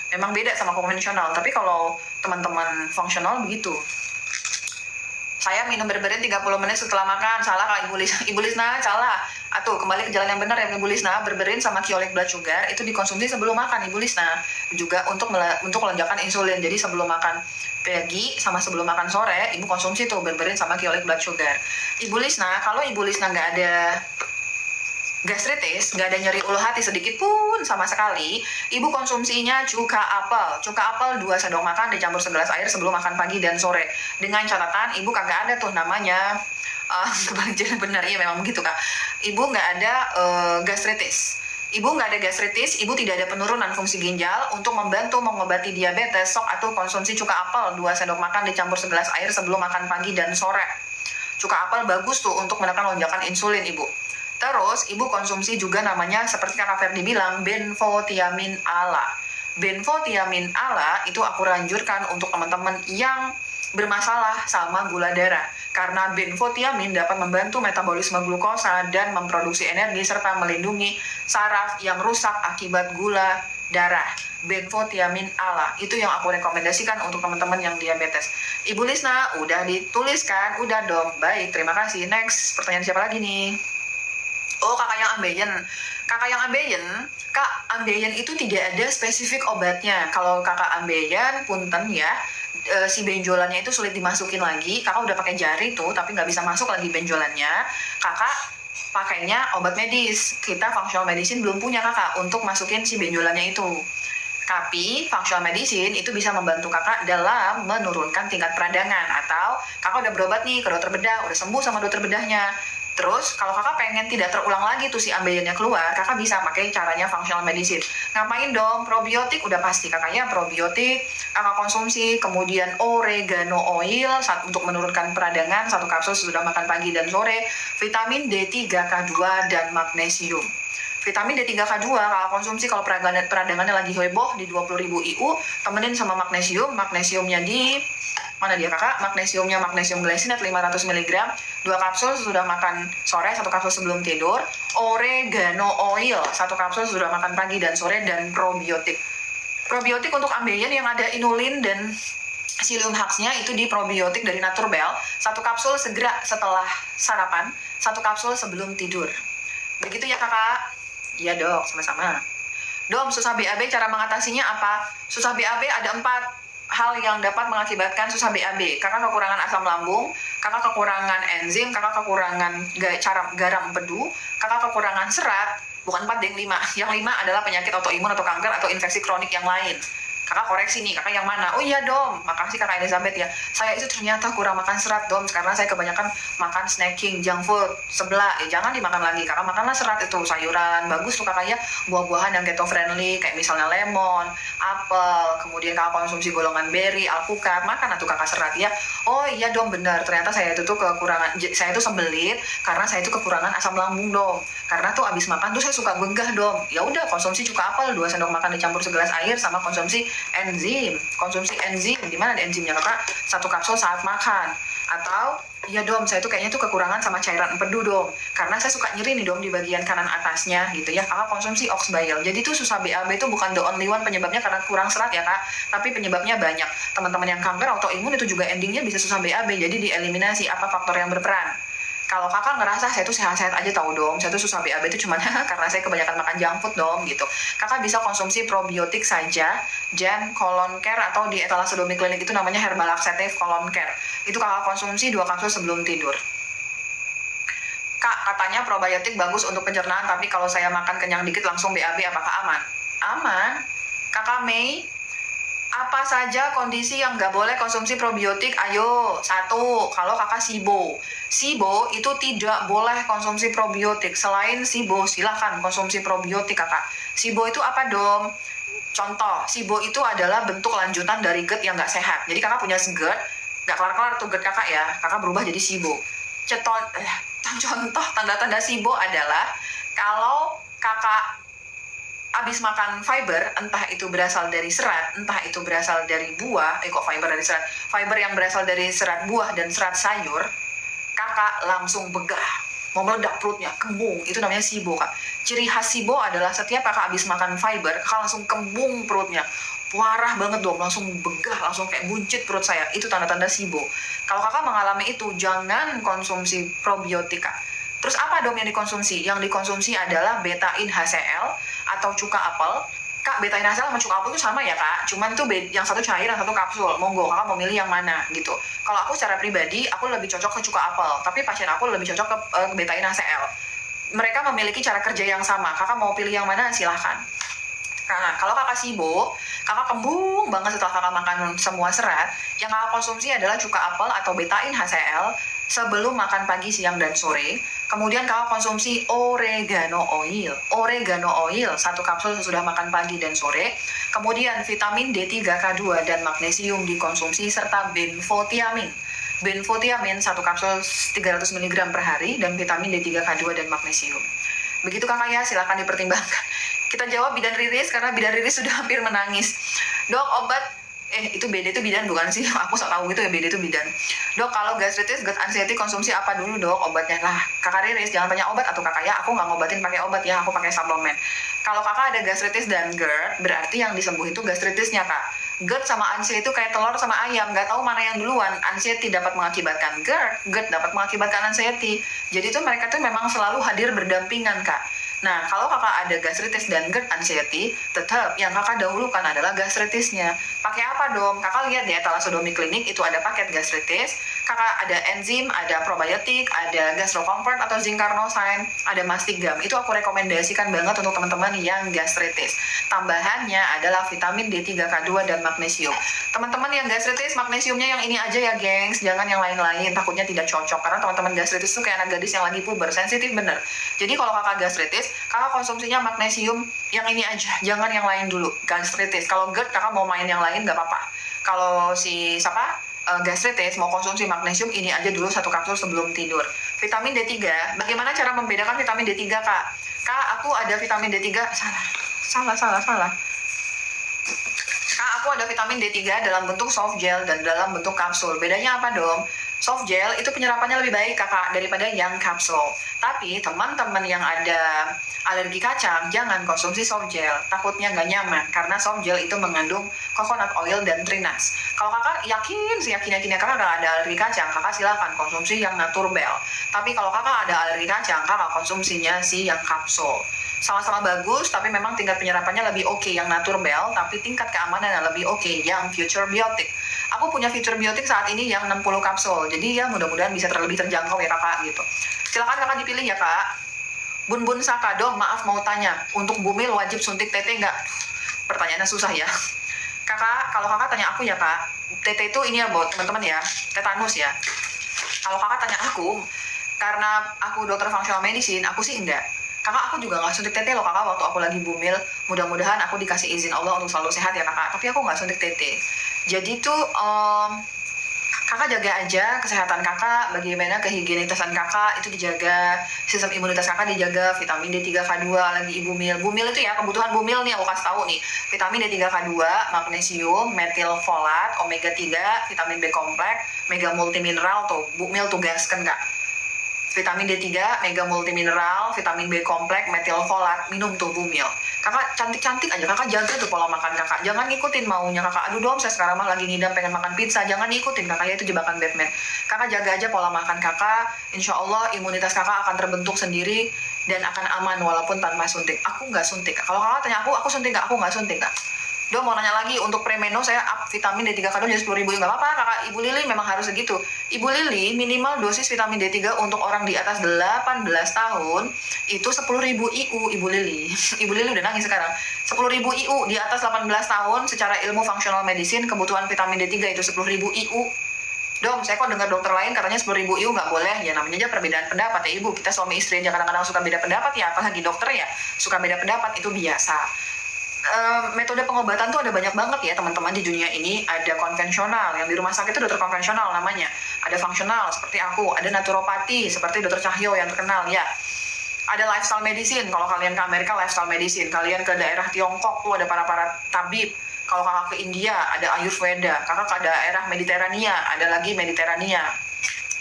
Emang beda sama konvensional, tapi kalau teman-teman fungsional begitu. Saya minum berberin 30 menit setelah makan. Salah kak Ibu Lisna, salah. Atuh, kembali ke jalan yang benar ya Ibu Lisna. Berberin sama kyolic blood sugar itu dikonsumsi sebelum makan Ibu Lisna. Juga untuk lonjakan insulin. Jadi sebelum makan pagi sama sebelum makan sore, Ibu konsumsi tuh berberin sama kyolic blood sugar. Ibu Lisna, kalau Ibu Lisna nggak ada gastritis, nggak ada nyeri ulu hati sedikit pun sama sekali, Ibu konsumsinya cuka apel. Cuka apel 2 sendok makan dicampur segelas air sebelum makan pagi dan sore. Dengan catatan, Ibu kagak ada tuh namanya, kebalik jalan benar, iya memang begitu kak. Ibu nggak ada gastritis. Ibu nggak ada gastritis, Ibu tidak ada penurunan fungsi ginjal. Untuk membantu mengobati diabetes, sok atau konsumsi cuka apel 2 sendok makan dicampur segelas air sebelum makan pagi dan sore. Cuka apel bagus tuh untuk menekan lonjakan insulin Ibu. Terus Ibu konsumsi juga namanya seperti kakak Ferdi bilang, benfotiamin ala. Benfotiamin ala itu aku anjurkan untuk teman-teman yang bermasalah sama gula darah. Karena benfotiamin dapat membantu metabolisme glukosa dan memproduksi energi serta melindungi saraf yang rusak akibat gula darah. Benfotiamin ala itu yang aku rekomendasikan untuk teman-teman yang diabetes. Ibu Lisna, udah dituliskan? Udah dong. Baik, terima kasih. Next, pertanyaan siapa lagi nih? Oh, kakak yang ambeien. Kak, ambeien itu tidak ada spesifik obatnya. Kalau kakak ambeien, punten ya, si benjolannya itu sulit dimasukin lagi. Kakak udah pakai jari tuh, tapi nggak bisa masuk lagi benjolannya. Kakak pakainya obat medis. Kita functional medicine belum punya kakak untuk masukin si benjolannya itu. Tapi functional medicine itu bisa membantu kakak dalam menurunkan tingkat peradangan. Atau kakak udah berobat nih ke dokter bedah, udah sembuh sama dokter bedahnya. Terus kalau kakak pengen tidak terulang lagi tuh si ambeien keluar, kakak bisa pakai caranya functional medicine. Ngapain dong? Probiotik udah pasti kakaknya probiotik kakak konsumsi, kemudian oregano oil untuk menurunkan peradangan, 1 kapsul sudah makan pagi dan sore, vitamin D3K2 dan magnesium. Vitamin D3K2 kakak konsumsi kalau peradangannya lagi heboh di 20.000 IU, temenin sama magnesiumnya di mana dia kakak? Magnesium glycinate 500 mg, 2 kapsul sudah makan sore, 1 kapsul sebelum tidur. Oregano oil, 1 kapsul sudah makan pagi dan sore, dan probiotik. Probiotik untuk ambeien yang ada inulin dan psyllium husk-nya itu di probiotik dari Naturbell, 1 kapsul segera setelah sarapan, 1 kapsul sebelum tidur. Begitu ya kakak? Iya dok, sama-sama. Dom, susah BAB cara mengatasinya apa? Susah BAB ada 4 hal yang dapat mengakibatkan susah BAB. Kakak kekurangan asam lambung, kakak kekurangan enzim, kakak kekurangan garam empedu, kakak kekurangan serat, bukan 4 deng 5. Yang 5 adalah penyakit autoimun atau kanker atau infeksi kronik yang lain. Kakak koreksi nih, kakak yang mana? Oh iya dom, makasih kakak Elizabeth ya. Saya itu ternyata kurang makan serat dom, karena saya kebanyakan makan snacking, junk food, sebelah. Ya jangan dimakan lagi, kakak makanlah serat itu, sayuran, bagus tuh kakak ya. Buah-buahan yang keto friendly, kayak misalnya lemon, apel, kemudian kakak konsumsi golongan berry, alpukat, makan tuh kakak serat ya. Oh iya dom, benar, ternyata saya itu tuh kekurangan, saya itu sembelit, karena saya itu kekurangan asam lambung dom. Karena tuh abis makan tuh saya suka gegah dom. Ya udah konsumsi cuka apel 2 sendok makan dicampur segelas air, sama konsumsi enzim. Di mana ada enzimnya kakak? 1 kapsul saat makan. Atau iya dom, saya tuh kayaknya tuh kekurangan sama cairan empedu dom, karena saya suka nyeri nih dom di bagian kanan atasnya gitu ya. Kakak konsumsi oxbile. Jadi tuh susah BAB itu bukan the only one penyebabnya karena kurang serat ya kak, tapi penyebabnya banyak. Teman-teman yang kanker autoimun itu juga endingnya bisa susah BAB, jadi dieliminasi apa faktor yang berperan. Kalau kakak ngerasa saya tuh sehat-sehat aja tahu dong, saya tuh susah BAB itu cuma karena saya kebanyakan makan junk food dong gitu. Kakak bisa konsumsi probiotik saja, Gen Colon Care, atau di etalase Domi Klinik itu namanya Herbal Laxative Colon Care. Itu kakak konsumsi 2 kapsul sebelum tidur. Kak, katanya probiotik bagus untuk pencernaan, tapi kalau saya makan kenyang dikit langsung BAB, apakah aman? Aman. Kakak Mei, apa saja kondisi yang nggak boleh konsumsi probiotik? Ayo, 1, kalau kakak SIBO itu tidak boleh konsumsi probiotik. Selain SIBO, silahkan konsumsi probiotik kakak. SIBO itu apa dong? Contoh, SIBO itu adalah bentuk lanjutan dari GERD yang nggak sehat. Jadi kakak punya GERD, nggak kelar-kelar tuh GERD kakak ya, kakak berubah jadi SIBO. Contoh tanda-tanda SIBO adalah kalau kakak abis makan fiber, entah itu berasal dari serat, entah itu berasal dari buah, kok fiber dari serat, fiber yang berasal dari serat buah dan serat sayur, kakak langsung begah, mau meledak perutnya, kembung, itu namanya SIBO kak. Ciri khas SIBO adalah setiap kakak abis makan fiber, kakak langsung kembung perutnya, parah banget dong, langsung begah, langsung kayak buncit perut saya, itu tanda-tanda SIBO. Kalau kakak mengalami itu, jangan konsumsi probiotik kak. Terus apa dong yang dikonsumsi? Yang dikonsumsi adalah betain HCl atau cuka apel. Kak, betain HCl sama cuka apel itu sama ya kak, cuman tuh yang satu cair, yang satu kapsul. Monggo, kakak mau milih yang mana gitu. Kalau aku secara pribadi, aku lebih cocok ke cuka apel, tapi pasien aku lebih cocok ke betain HCl. Mereka memiliki cara kerja yang sama, kakak mau pilih yang mana silahkan. Karena kalau kakak SIBO, kakak kembung banget setelah kakak makan semua serat, yang kakak konsumsi adalah cuka apel atau betain HCl sebelum makan pagi, siang, dan sore. Kemudian kakak konsumsi oregano oil. Oregano oil 1 kapsul sesudah makan pagi dan sore. Kemudian vitamin D3K2 dan magnesium dikonsumsi, serta benfotiamin. Benfotiamin 1 kapsul 300 mg per hari, dan vitamin D3K2 dan magnesium. Begitu kakak ya, silakan dipertimbangkan. Kita jawab bidan Riris karena bidan Riris sudah hampir menangis. Dok, obat itu BD itu bidan bukan sih? Aku sok tahu gitu ya, BD itu bidan. Dok, kalau gastritis, GERD, anxiety konsumsi apa dulu dok obatnya? Lah, kakak Riris jangan tanya obat atau kakak ya, aku nggak ngobatin pakai obat ya, aku pakai suplemen. Kalau kakak ada gastritis dan GERD, berarti yang disembuh itu gastritisnya kak. GERD sama anxiety itu kayak telur sama ayam, nggak tahu mana yang duluan. Anxiety dapat mengakibatkan GERD, GERD dapat mengakibatkan anxiety. Jadi tuh mereka tuh memang selalu hadir berdampingan kak. Nah, kalau kakak ada gastritis dan GERD anxiety, tetap yang kakak dahulukan adalah gastritisnya. Pakai apa dong? Kakak lihat di etalase Domi Klinik itu ada paket gastritis, Kakak ada enzim, ada probiotik, ada gastrocomfort atau zinc carnosine, ada mastigam. Itu aku rekomendasikan banget untuk teman-teman yang gastritis. Tambahannya adalah vitamin D3K2 dan magnesium. Teman-teman yang gastritis, magnesiumnya yang ini aja ya gengs, jangan yang lain-lain, takutnya tidak cocok. Karena teman-teman gastritis tuh kayak anak gadis yang lagi puber, sensitif bener. Jadi kalau kakak gastritis, kakak konsumsinya magnesium yang ini aja, jangan yang lain dulu. Gastritis, kalau GERD kakak mau main yang lain nggak apa-apa. Kalau gastritis mau konsumsi magnesium ini aja dulu 1 kapsul sebelum tidur. Vitamin D3, bagaimana cara membedakan vitamin D3 kak? Kak, aku ada vitamin D3, salah. Kak, aku ada vitamin D3 dalam bentuk soft gel dan dalam bentuk kapsul. Bedanya apa dong? Soft gel itu penyerapannya lebih baik kakak daripada yang kapsul. Tapi teman-teman yang ada alergi kacang, jangan konsumsi soft gel. Takutnya nggak nyaman, karena soft gel itu mengandung coconut oil dan trinas. Kalau kakak yakin kakak nggak ada alergi kacang, kakak silakan konsumsi yang naturbel. Tapi kalau kakak ada alergi kacang, kakak konsumsinya yang kapsul. Sama-sama bagus, tapi memang tingkat penyerapannya lebih oke yang naturbel, tapi tingkat keamanan lebih oke yang future biotic. Aku punya future biotic saat ini yang 60 kapsul, jadi ya mudah-mudahan bisa lebih terjangkau ya kakak gitu. Silakan kakak dipilih ya kak. Bun Saka, dong maaf mau tanya, untuk Bumil wajib suntik TT nggak? Pertanyaannya susah ya. Kakak, kalau kakak tanya aku ya kak, TT itu ini ya buat teman-teman ya, tetanus ya. Kalau kakak tanya aku, karena aku dokter functional medicine, aku sih enggak. Kakak, aku juga nggak suntik TT loh kakak waktu aku lagi bumil. Mudah-mudahan aku dikasih izin Allah untuk selalu sehat ya kakak, tapi aku nggak suntik TT. Jadi tuh kakak jaga aja kesehatan kakak, bagaimana kehigienitasan kakak itu dijaga, sistem imunitas kakak dijaga, vitamin D3K2 lagi ibu mil. Bumil itu ya, kebutuhan bumil nih aku kasih tahu nih. Vitamin D3K2, magnesium, metilfolat, omega 3, vitamin B kompleks, mega multimineral tuh. Bumil tugaskan kak. Vitamin D3, mega multimineral, vitamin B kompleks, metilfolat, minum tuh bumil. Kakak cantik-cantik aja, kakak jaga tuh pola makan kakak. Jangan ngikutin maunya kakak. Aduh dom, saya sekarang mah lagi ngidam pengen makan pizza. Jangan ngikutin kakak, ya itu jebakan Batman. Kakak jaga aja pola makan kakak. Insya Allah imunitas kakak akan terbentuk sendiri dan akan aman walaupun tanpa suntik. Aku nggak suntik. Kalau kakak tanya aku suntik nggak? Aku nggak suntik kak. Dok mau nanya lagi, untuk premeno saya up vitamin D3K2 jadi 10.000, nggak apa-apa kakak. Ibu Lili memang harus segitu. Ibu Lili minimal dosis vitamin D3 untuk orang di atas 18 tahun itu 10.000 IU Ibu Lili. Ibu Lili udah nangis sekarang. 10.000 IU di atas 18 tahun secara ilmu functional medicine kebutuhan vitamin D3 itu 10.000 IU. Dong, saya kok dengar dokter lain katanya 10.000 IU nggak boleh. Ya namanya aja perbedaan pendapat ya ibu. Kita suami istri aja kadang-kadang suka beda pendapat ya, apalagi dokter ya suka beda pendapat, itu biasa. Metode pengobatan tuh ada banyak banget ya teman-teman di dunia ini. Ada konvensional, yang di rumah sakit itu dokter konvensional namanya. Ada fungsional seperti aku, ada naturopati seperti dokter Cahyo yang terkenal ya. Ada lifestyle medicine, kalau kalian ke Amerika lifestyle medicine, kalian ke daerah Tiongkok tuh ada para tabib. Kalau kakak ke India ada Ayurveda, kakak ke daerah Mediterania ada lagi Mediterania.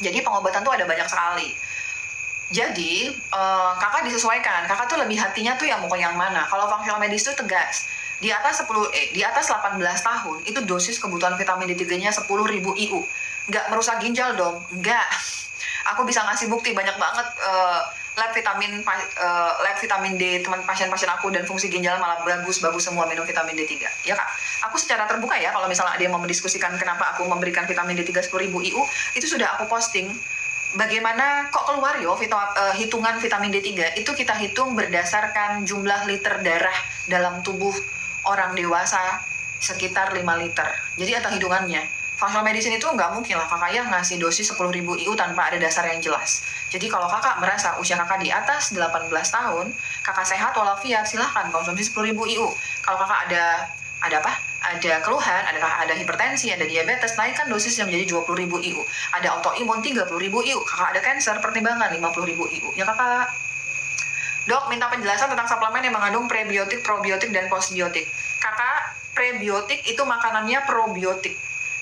Jadi pengobatan tuh ada banyak sekali. Jadi kakak disesuaikan, kakak tuh lebih hatinya tuh yang mau yang mana. Kalau functional medicine tuh tegas, di atas 18 tahun itu dosis kebutuhan vitamin D3-nya 10.000 IU. Nggak merusak ginjal dong, nggak. Aku bisa ngasih bukti banyak banget lab vitamin D teman pasien-pasien aku dan fungsi ginjal malah bagus semua minum vitamin D3. Ya kak, aku secara terbuka ya kalau misalnya ada yang mau mendiskusikan kenapa aku memberikan vitamin D3 10.000 IU, itu sudah aku posting. Bagaimana kok keluar hitungan vitamin D3 itu kita hitung berdasarkan jumlah liter darah dalam tubuh orang dewasa sekitar 5 liter. Jadi ada hitungannya. Functional medicine itu nggak mungkin lah kakak ya ngasih dosis 10.000 IU tanpa ada dasar yang jelas. Jadi kalau kakak merasa usia kakak di atas 18 tahun, kakak sehat walafiat, silahkan konsumsi 10.000 IU. Kalau kakak ada keluhan, ada hipertensi, ada diabetes, naikkan dosisnya menjadi 20.000 IU. Ada autoimun 30.000 IU. Kakak ada cancer, pertimbangan 50.000 IU. Ya kakak. Dok, minta penjelasan tentang suplemen yang mengandung prebiotik, probiotik, dan postbiotik. Kakak, prebiotik itu makanannya probiotik.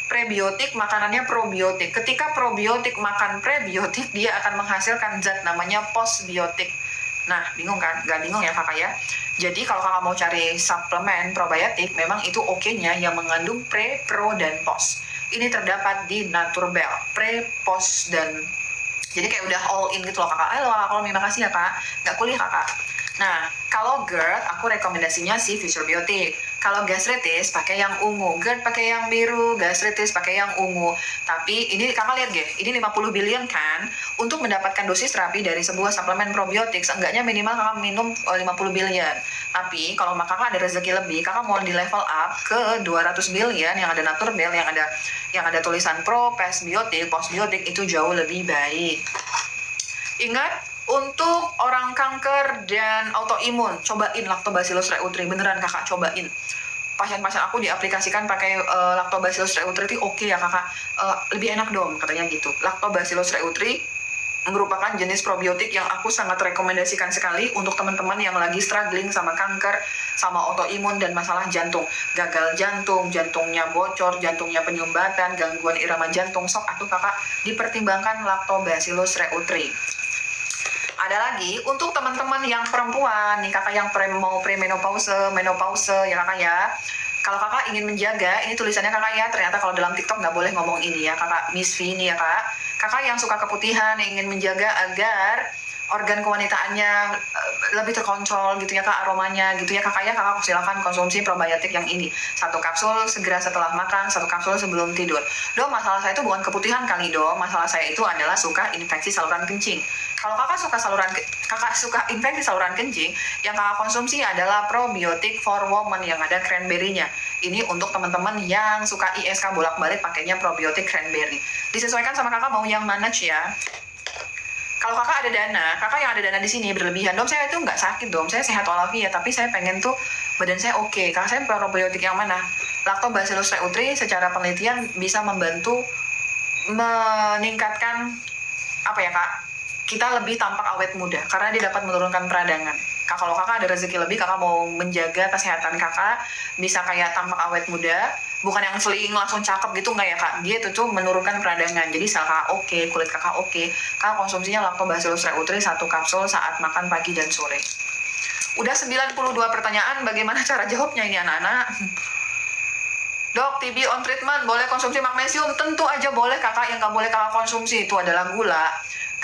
Prebiotik makanannya probiotik. Ketika probiotik makan prebiotik, dia akan menghasilkan zat namanya postbiotik. Nah, bingung kan? Gak bingung ya kakak ya? Jadi kalau kakak mau cari suplemen probiotik, memang itu oke-nya yang mengandung pre, pro, dan post. Ini terdapat di Naturbel, pre, post, dan jadi kayak udah all in gitu loh kakak. Halo kakak, terima kasih ya kak. Nggak kuliah kakak. Nah, kalau GERD, aku rekomendasinya si Future Biotic. Kalau gastritis pakai yang ungu, GERD pakai yang biru, gastritis pakai yang ungu. Tapi ini kakak lihat deh, ini 50 billion kan. Untuk mendapatkan dosis terapi dari sebuah suplemen probiotik, seenggaknya minimal kakak minum 50 billion. Tapi kalau kakak ada rezeki lebih, kakak mau di level up ke 200 billion yang ada naturbel, yang ada tulisan pro, presbiotik, postbiotik, itu jauh lebih baik. Ingat, untuk orang kanker dan autoimun, cobain Lactobacillus reuteri, beneran kakak cobain. Pasien-pasien aku diaplikasikan pakai Lactobacillus reuteri, oke ya kakak, lebih enak dong katanya gitu. Lactobacillus reuteri merupakan jenis probiotik yang aku sangat rekomendasikan sekali untuk teman-teman yang lagi struggling sama kanker, sama autoimun dan masalah jantung, gagal jantung, jantungnya bocor, jantungnya penyumbatan, gangguan irama jantung, sok atau kakak dipertimbangkan Lactobacillus reuteri. Ada lagi untuk teman-teman yang perempuan nih kakak, yang mau premenopause, menopause ya kakak ya. Kalau kakak ingin menjaga, ini tulisannya kakak ya, ternyata kalau dalam TikTok nggak boleh ngomong ini ya kakak, Miss V nih ya kak. Kakak yang suka keputihan, yang ingin menjaga agar organ kewanitaannya lebih terkontrol gitu ya kak, aromanya gitu ya kakak ya, kakak silakan konsumsi probiotik yang ini. 1 kapsul segera setelah makan, 1 kapsul sebelum tidur. Dong, masalah saya itu bukan keputihan kali dong, masalah saya itu adalah suka infeksi saluran kencing. Kalau kakak suka infeksi saluran kencing, yang kakak konsumsi adalah probiotik for women yang ada cranberry-nya. Ini untuk teman-teman yang suka ISK bolak-balik pakainya probiotik cranberry. Disesuaikan sama kakak mau yang mana ya. Kalau kakak ada dana, kakak yang ada dana di sini berlebihan, dom saya itu nggak sakit dom, saya sehat walafiat, tapi saya pengen tuh badan saya oke. Kakak saya probiotik yang mana? Lactobacillus reuteri secara penelitian bisa membantu meningkatkan apa ya kak? Kita lebih tampak awet muda karena dia dapat menurunkan peradangan. Kalau kakak ada rezeki lebih, kakak mau menjaga kesehatan kakak, bisa kayak tampak awet muda, bukan yang seling langsung cakep gitu, enggak ya kak. Dia itu tuh menurunkan peradangan. Jadi sel kakak oke, kulit kakak oke, kakak konsumsinya Lactobacillus reuteri 1 kapsul saat makan pagi dan sore. Udah 92 pertanyaan, bagaimana cara jawabnya ini anak-anak? Dok, TB on treatment, boleh konsumsi magnesium? Tentu aja boleh kakak, yang nggak boleh kakak konsumsi itu adalah gula.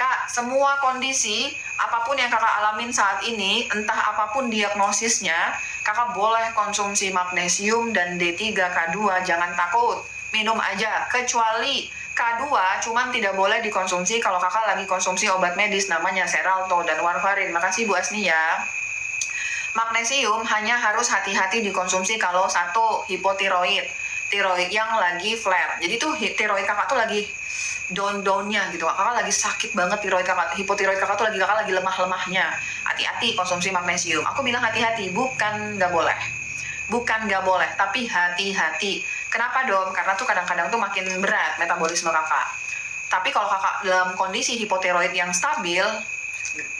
Kak, semua kondisi, apapun yang kakak alamin saat ini, entah apapun diagnosisnya, kakak boleh konsumsi magnesium dan D3K2, jangan takut, minum aja. Kecuali K2 cuman tidak boleh dikonsumsi kalau kakak lagi konsumsi obat medis namanya Xarelto dan warfarin. Makasih Bu Asni ya. Magnesium hanya harus hati-hati dikonsumsi kalau 1, hipotiroid, tiroid yang lagi flare. Jadi tuh tiroid kakak tuh lagi down-downnya gitu, kakak lagi sakit banget tiroid kakak, hipotiroid kakak tuh kakak lagi lemah-lemahnya, hati-hati konsumsi magnesium. Aku bilang hati-hati, bukan nggak boleh, tapi hati-hati. Kenapa dong? Karena tuh kadang-kadang tuh makin berat metabolisme kakak. Tapi kalau kakak dalam kondisi hipotiroid yang stabil,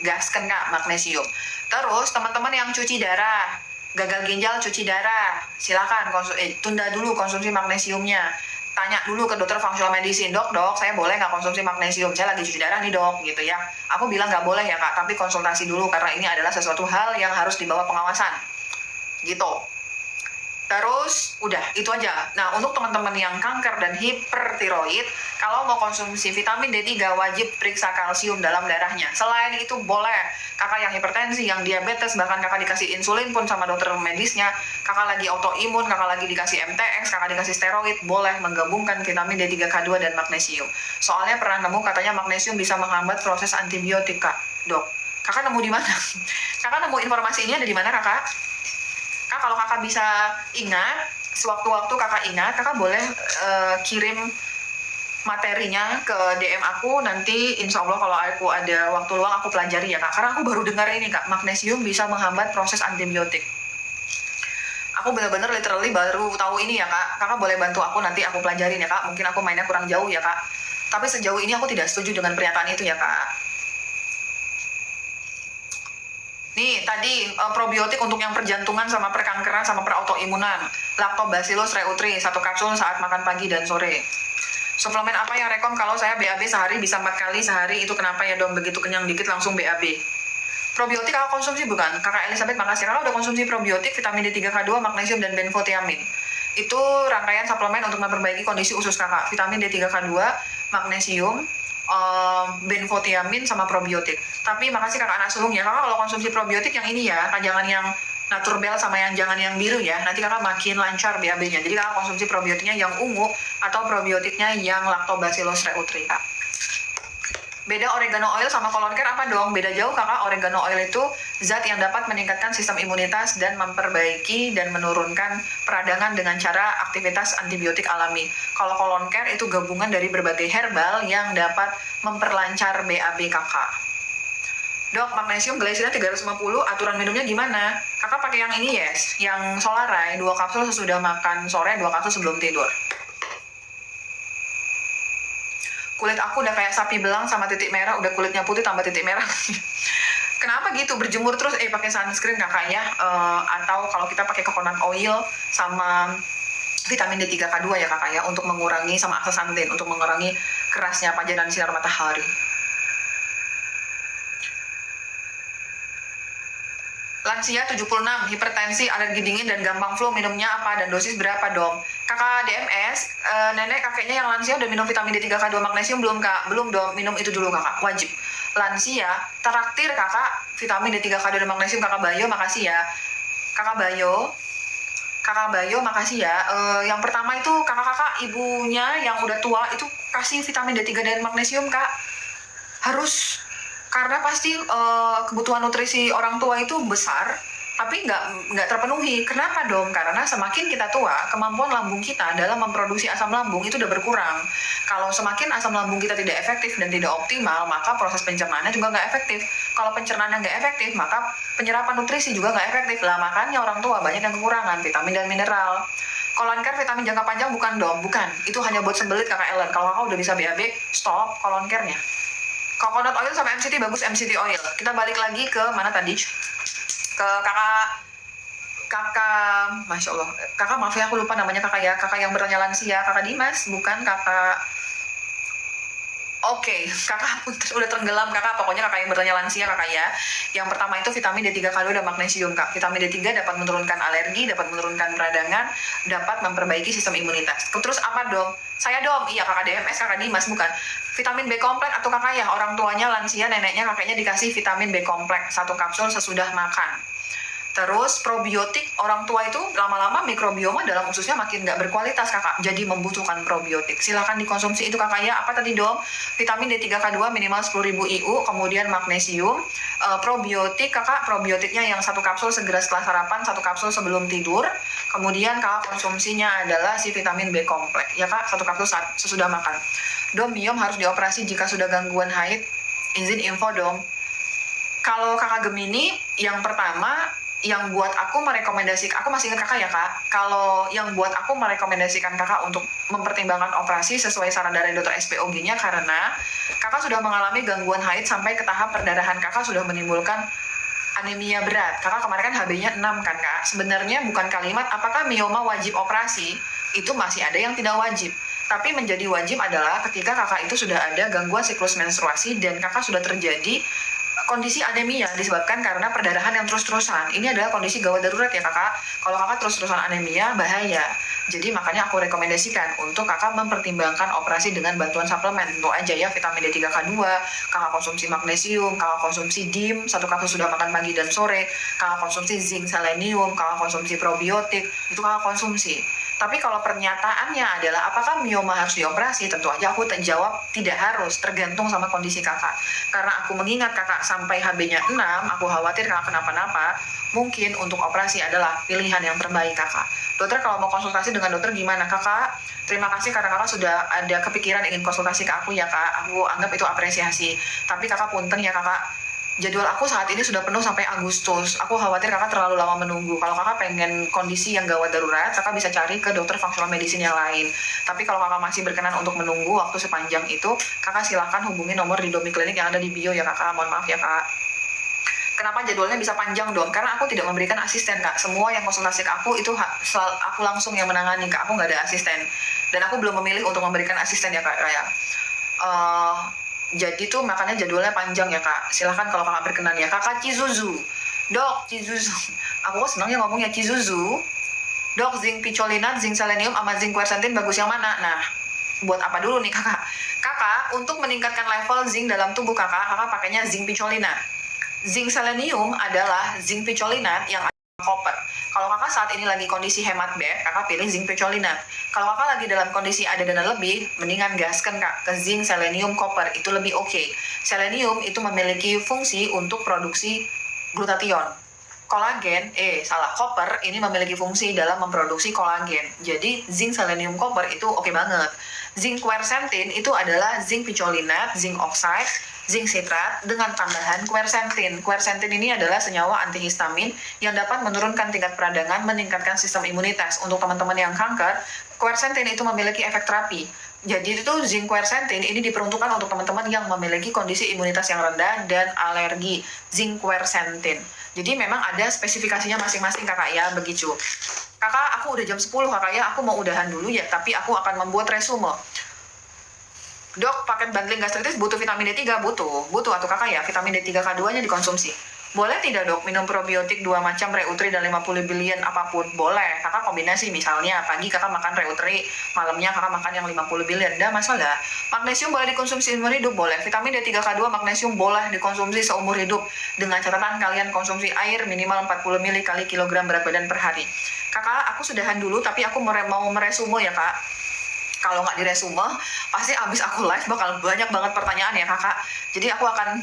gaskan kak magnesium. Terus teman-teman yang cuci darah, gagal ginjal, cuci darah, silakan tunda dulu konsumsi magnesiumnya. Tanya dulu ke dokter functional medicine, dok, saya boleh nggak konsumsi magnesium? Saya lagi cuci darah nih dok, gitu ya. Aku bilang nggak boleh ya kak, tapi konsultasi dulu karena ini adalah sesuatu hal yang harus dibawa pengawasan, gitu. Terus udah itu aja. Nah, untuk teman-teman yang kanker dan hipertiroid, kalau mau konsumsi vitamin D3 wajib periksa kalsium dalam darahnya. Selain itu boleh kakak yang hipertensi, yang diabetes, bahkan kakak dikasih insulin pun sama dokter medisnya, kakak lagi autoimun, kakak lagi dikasih MTX, kakak dikasih steroid, boleh menggabungkan vitamin D3K2 dan magnesium. Soalnya pernah nemu katanya magnesium bisa menghambat proses antibiotik kak, dok. Kakak nemu di mana? Kakak nemu informasi ini ada di mana kakak? Kak, kalau kakak bisa ingat, sewaktu-waktu kakak ingat, kakak boleh kirim materinya ke DM aku, nanti insya Allah kalau aku ada waktu luang aku pelajari ya kak. Karena aku baru dengar ini kak, magnesium bisa menghambat proses antibiotik. Aku benar-benar literally baru tahu ini ya kak. Kakak boleh bantu aku, nanti aku pelajarin ya kak. Mungkin aku mainnya kurang jauh ya kak. Tapi sejauh ini aku tidak setuju dengan pernyataan itu ya kak. Nih, tadi probiotik untuk yang perjantungan sama perkankeran sama perautoimunan. Lactobacillus reuteri 1 kapsul saat makan pagi dan sore. Suplemen apa yang rekom kalau saya BAB sehari bisa 4 kali sehari, itu kenapa ya dong? Begitu kenyang dikit langsung BAB. Probiotik kakak konsumsi bukan? Kakak Elizabeth makasih. Kakak udah konsumsi probiotik, vitamin D3K2, magnesium, dan benfotiamin. Itu rangkaian suplemen untuk memperbaiki kondisi usus kakak. Vitamin D3K2, magnesium, benfotiamin sama probiotik. Tapi makasih kakak anak sulung ya, kakak kalau konsumsi probiotik yang ini ya, jangan yang Naturbel sama yang jangan yang biru ya, nanti kakak makin lancar BAB-nya. Jadi kakak konsumsi probiotiknya yang ungu atau probiotiknya yang Lactobacillus reuteri, Kak. Beda oregano oil sama colon care apa dong? Beda jauh kakak. Oregano oil itu zat yang dapat meningkatkan sistem imunitas dan memperbaiki dan menurunkan peradangan dengan cara aktivitas antibiotik alami. Kalau colon care itu gabungan dari berbagai herbal yang dapat memperlancar BAB kakak. Dok, magnesium glycinate 350, aturan minumnya gimana? Kakak pakai yang ini yes, yang Solaray, 2 kapsul sesudah makan sore, 2 kapsul sebelum tidur. Kulit aku udah kayak sapi belang sama titik merah, udah kulitnya putih tambah titik merah. Kenapa gitu? Berjemur terus, pakai sunscreen kakak ya, atau kalau kita pakai coconut oil sama vitamin D3 K2 ya kakak ya, untuk mengurangi sama astaxanthin, untuk mengurangi kerasnya pajanan sinar matahari. Lansia 76, hipertensi, alergi dingin, dan gampang flu, minumnya apa dan dosis berapa dong? Kakak DMS, nenek kakeknya yang lansia udah minum vitamin D3 K2 magnesium belum kak? Belum dong, minum itu dulu kakak, wajib. Lansia, traktir kakak vitamin D3 K2 dan magnesium. Kakak Bayo, makasih ya. Kakak Bayo, makasih ya. Yang pertama itu kakak-kakak ibunya yang udah tua itu kasih vitamin D3 dan magnesium kak. Harus. Karena pasti kebutuhan nutrisi orang tua itu besar, tapi nggak terpenuhi. Kenapa dong? Karena semakin kita tua, kemampuan lambung kita dalam memproduksi asam lambung itu udah berkurang. Kalau semakin asam lambung kita tidak efektif dan tidak optimal, maka proses pencernaannya juga nggak efektif. Kalau pencernaannya nggak efektif, maka penyerapan nutrisi juga nggak efektif. Lah makanya orang tua banyak yang kekurangan vitamin dan mineral. Colon care vitamin jangka panjang bukan dong? Bukan. Itu hanya buat sembelit kakak Ellen. Kalau kakak udah bisa BAB, stop colon care-nya. Coconut oil sama MCT bagus, MCT oil. Kita balik lagi ke mana tadi? Ke kakak, Masya Allah. Kakak maaf ya aku lupa namanya kakak ya. Kakak yang bertanya lansia, kakak Dimas, bukan kakak. Oke, kakak udah tenggelam kakak. Pokoknya kakak yang bertanya lansia kakak ya. Yang pertama itu vitamin D3 K2 dan magnesium kak. Vitamin D3 dapat menurunkan alergi, dapat menurunkan peradangan, dapat memperbaiki sistem imunitas. Terus apa dong? Saya dong, iya kakak DMS, kakak Dimas, bukan. Vitamin B kompleks atau kakak ya, orang tuanya lansia, neneknya, kakeknya dikasih vitamin B kompleks 1 kapsul sesudah makan. Terus probiotik, orang tua itu lama-lama mikrobioma dalam ususnya makin nggak berkualitas kakak, jadi membutuhkan probiotik. Silahkan dikonsumsi itu kakak ya. Apa tadi dong? Vitamin D3 K2 minimal 10.000 IU, kemudian magnesium. Probiotik kakak, probiotiknya yang 1 kapsul segera setelah sarapan, 1 kapsul sebelum tidur. Kemudian kakak konsumsinya adalah si vitamin B kompleks ya kak, 1 kapsul sesudah makan. Dom, Miom harus dioperasi jika sudah gangguan haid, izin info dong. Kalau kakak Gemini, yang pertama yang buat aku merekomendasikan, aku masih ingat kakak ya kak, kalau yang buat aku merekomendasikan kakak untuk mempertimbangkan operasi sesuai saran dari dokter SPOG-nya, karena kakak sudah mengalami gangguan haid sampai ke tahap perdarahan kakak sudah menimbulkan anemia berat. Kakak kemarin kan HB-nya 6 kan kak. Sebenarnya bukan kalimat apakah mioma wajib operasi, itu masih ada yang tidak wajib. Tapi menjadi wajib adalah ketika kakak itu sudah ada gangguan siklus menstruasi dan kakak sudah terjadi kondisi anemia disebabkan karena perdarahan yang terus-terusan. Ini adalah kondisi gawat darurat ya kakak. Kalau kakak terus-terusan anemia, bahaya. Jadi makanya aku rekomendasikan untuk kakak mempertimbangkan operasi dengan bantuan suplemen. Tentu aja ya, vitamin D3 K2, kakak konsumsi magnesium, kakak konsumsi DIM, 1 kapsul sudah makan pagi dan sore, kakak konsumsi zinc, selenium, kakak konsumsi probiotik, itu kakak konsumsi. Tapi kalau pernyataannya adalah apakah mioma harus dioperasi, tentu aja aku jawab tidak harus, tergantung sama kondisi kakak. Karena aku mengingat kakak sampai HB-nya 6, aku khawatir kakak kenapa-napa, mungkin untuk operasi adalah pilihan yang terbaik kakak. Dokter kalau mau konsultasi dengan dokter gimana kakak? Terima kasih karena kakak sudah ada kepikiran ingin konsultasi ke aku ya kak, aku anggap itu apresiasi. Tapi kakak punten ya kakak, jadwal aku saat ini sudah penuh sampai Agustus. Aku khawatir kakak terlalu lama menunggu. Kalau kakak pengen kondisi yang gawat darurat, kakak bisa cari ke dokter functional medicine yang lain. Tapi kalau kakak masih berkenan untuk menunggu waktu sepanjang itu, kakak silahkan hubungi nomor di Domi Klinik yang ada di bio ya kakak. Mohon maaf ya kak. Kenapa jadwalnya bisa panjang dong? Karena aku tidak memberikan asisten kak. Semua yang konsultasi ke aku itu aku langsung yang menangani kak. Aku nggak ada asisten. Dan aku belum memilih untuk memberikan asisten ya kak. Jadi tuh makanya jadwalnya panjang ya kak. Silahkan kalau kakak berkenan ya. Kakak Cizuzu, dok Cizuzu, aku kok senang ya ngomongnya Cizuzu. Dok, zinc picolinat, zinc selenium, sama zinc quercetin bagus yang mana? Nah, buat apa dulu nih kakak? Kakak untuk meningkatkan level zinc dalam tubuh kakak pakainya zinc picolinat. Zinc selenium adalah zinc picolinat yang koper. Kalau kakak saat ini lagi kondisi hemat bed, kakak pilih zinc pecolinat. Kalau kakak lagi dalam kondisi ada dana lebih, mendingan gaskan kak ke zinc, selenium, koper, itu lebih oke. Selenium itu memiliki fungsi untuk produksi glutathione. Koper ini memiliki fungsi dalam memproduksi kolagen. Jadi zinc, selenium, koper itu oke banget. Zinc quercetin itu adalah zinc picolinat, zinc oxide, zinc citrat dengan tambahan quercetin. Quercetin ini adalah senyawa antihistamin yang dapat menurunkan tingkat peradangan, meningkatkan sistem imunitas. Untuk teman-teman yang kanker, quercetin itu memiliki efek terapi. Jadi itu zinc quercetin ini diperuntukkan untuk teman-teman yang memiliki kondisi imunitas yang rendah dan alergi. Zinc quercetin. Jadi memang ada spesifikasinya masing-masing kakak ya, begitu. Kakak, aku udah jam 10 kakak ya, aku mau udahan dulu ya, tapi aku akan membuat resume. Dok, paket bundling gastritis butuh vitamin D3? Butuh atau kakak ya, vitamin D3K2-nya dikonsumsi. Boleh tidak dok, minum probiotik 2 macam Reutri dan 50 billion apapun? Boleh, kakak kombinasi misalnya, pagi kakak makan Reutri, malamnya kakak makan yang 50 billion, dah masalah. Magnesium boleh dikonsumsi seumur hidup? Boleh. Vitamin D3K2 magnesium boleh dikonsumsi seumur hidup, dengan catatan kalian konsumsi air minimal 40 ml kali kilogram berat badan per hari. Kakak, aku sudahan dulu, tapi aku mau meresume ya kak. Kalau nggak diresume, pasti abis aku live bakal banyak banget pertanyaan ya kakak. Jadi aku akan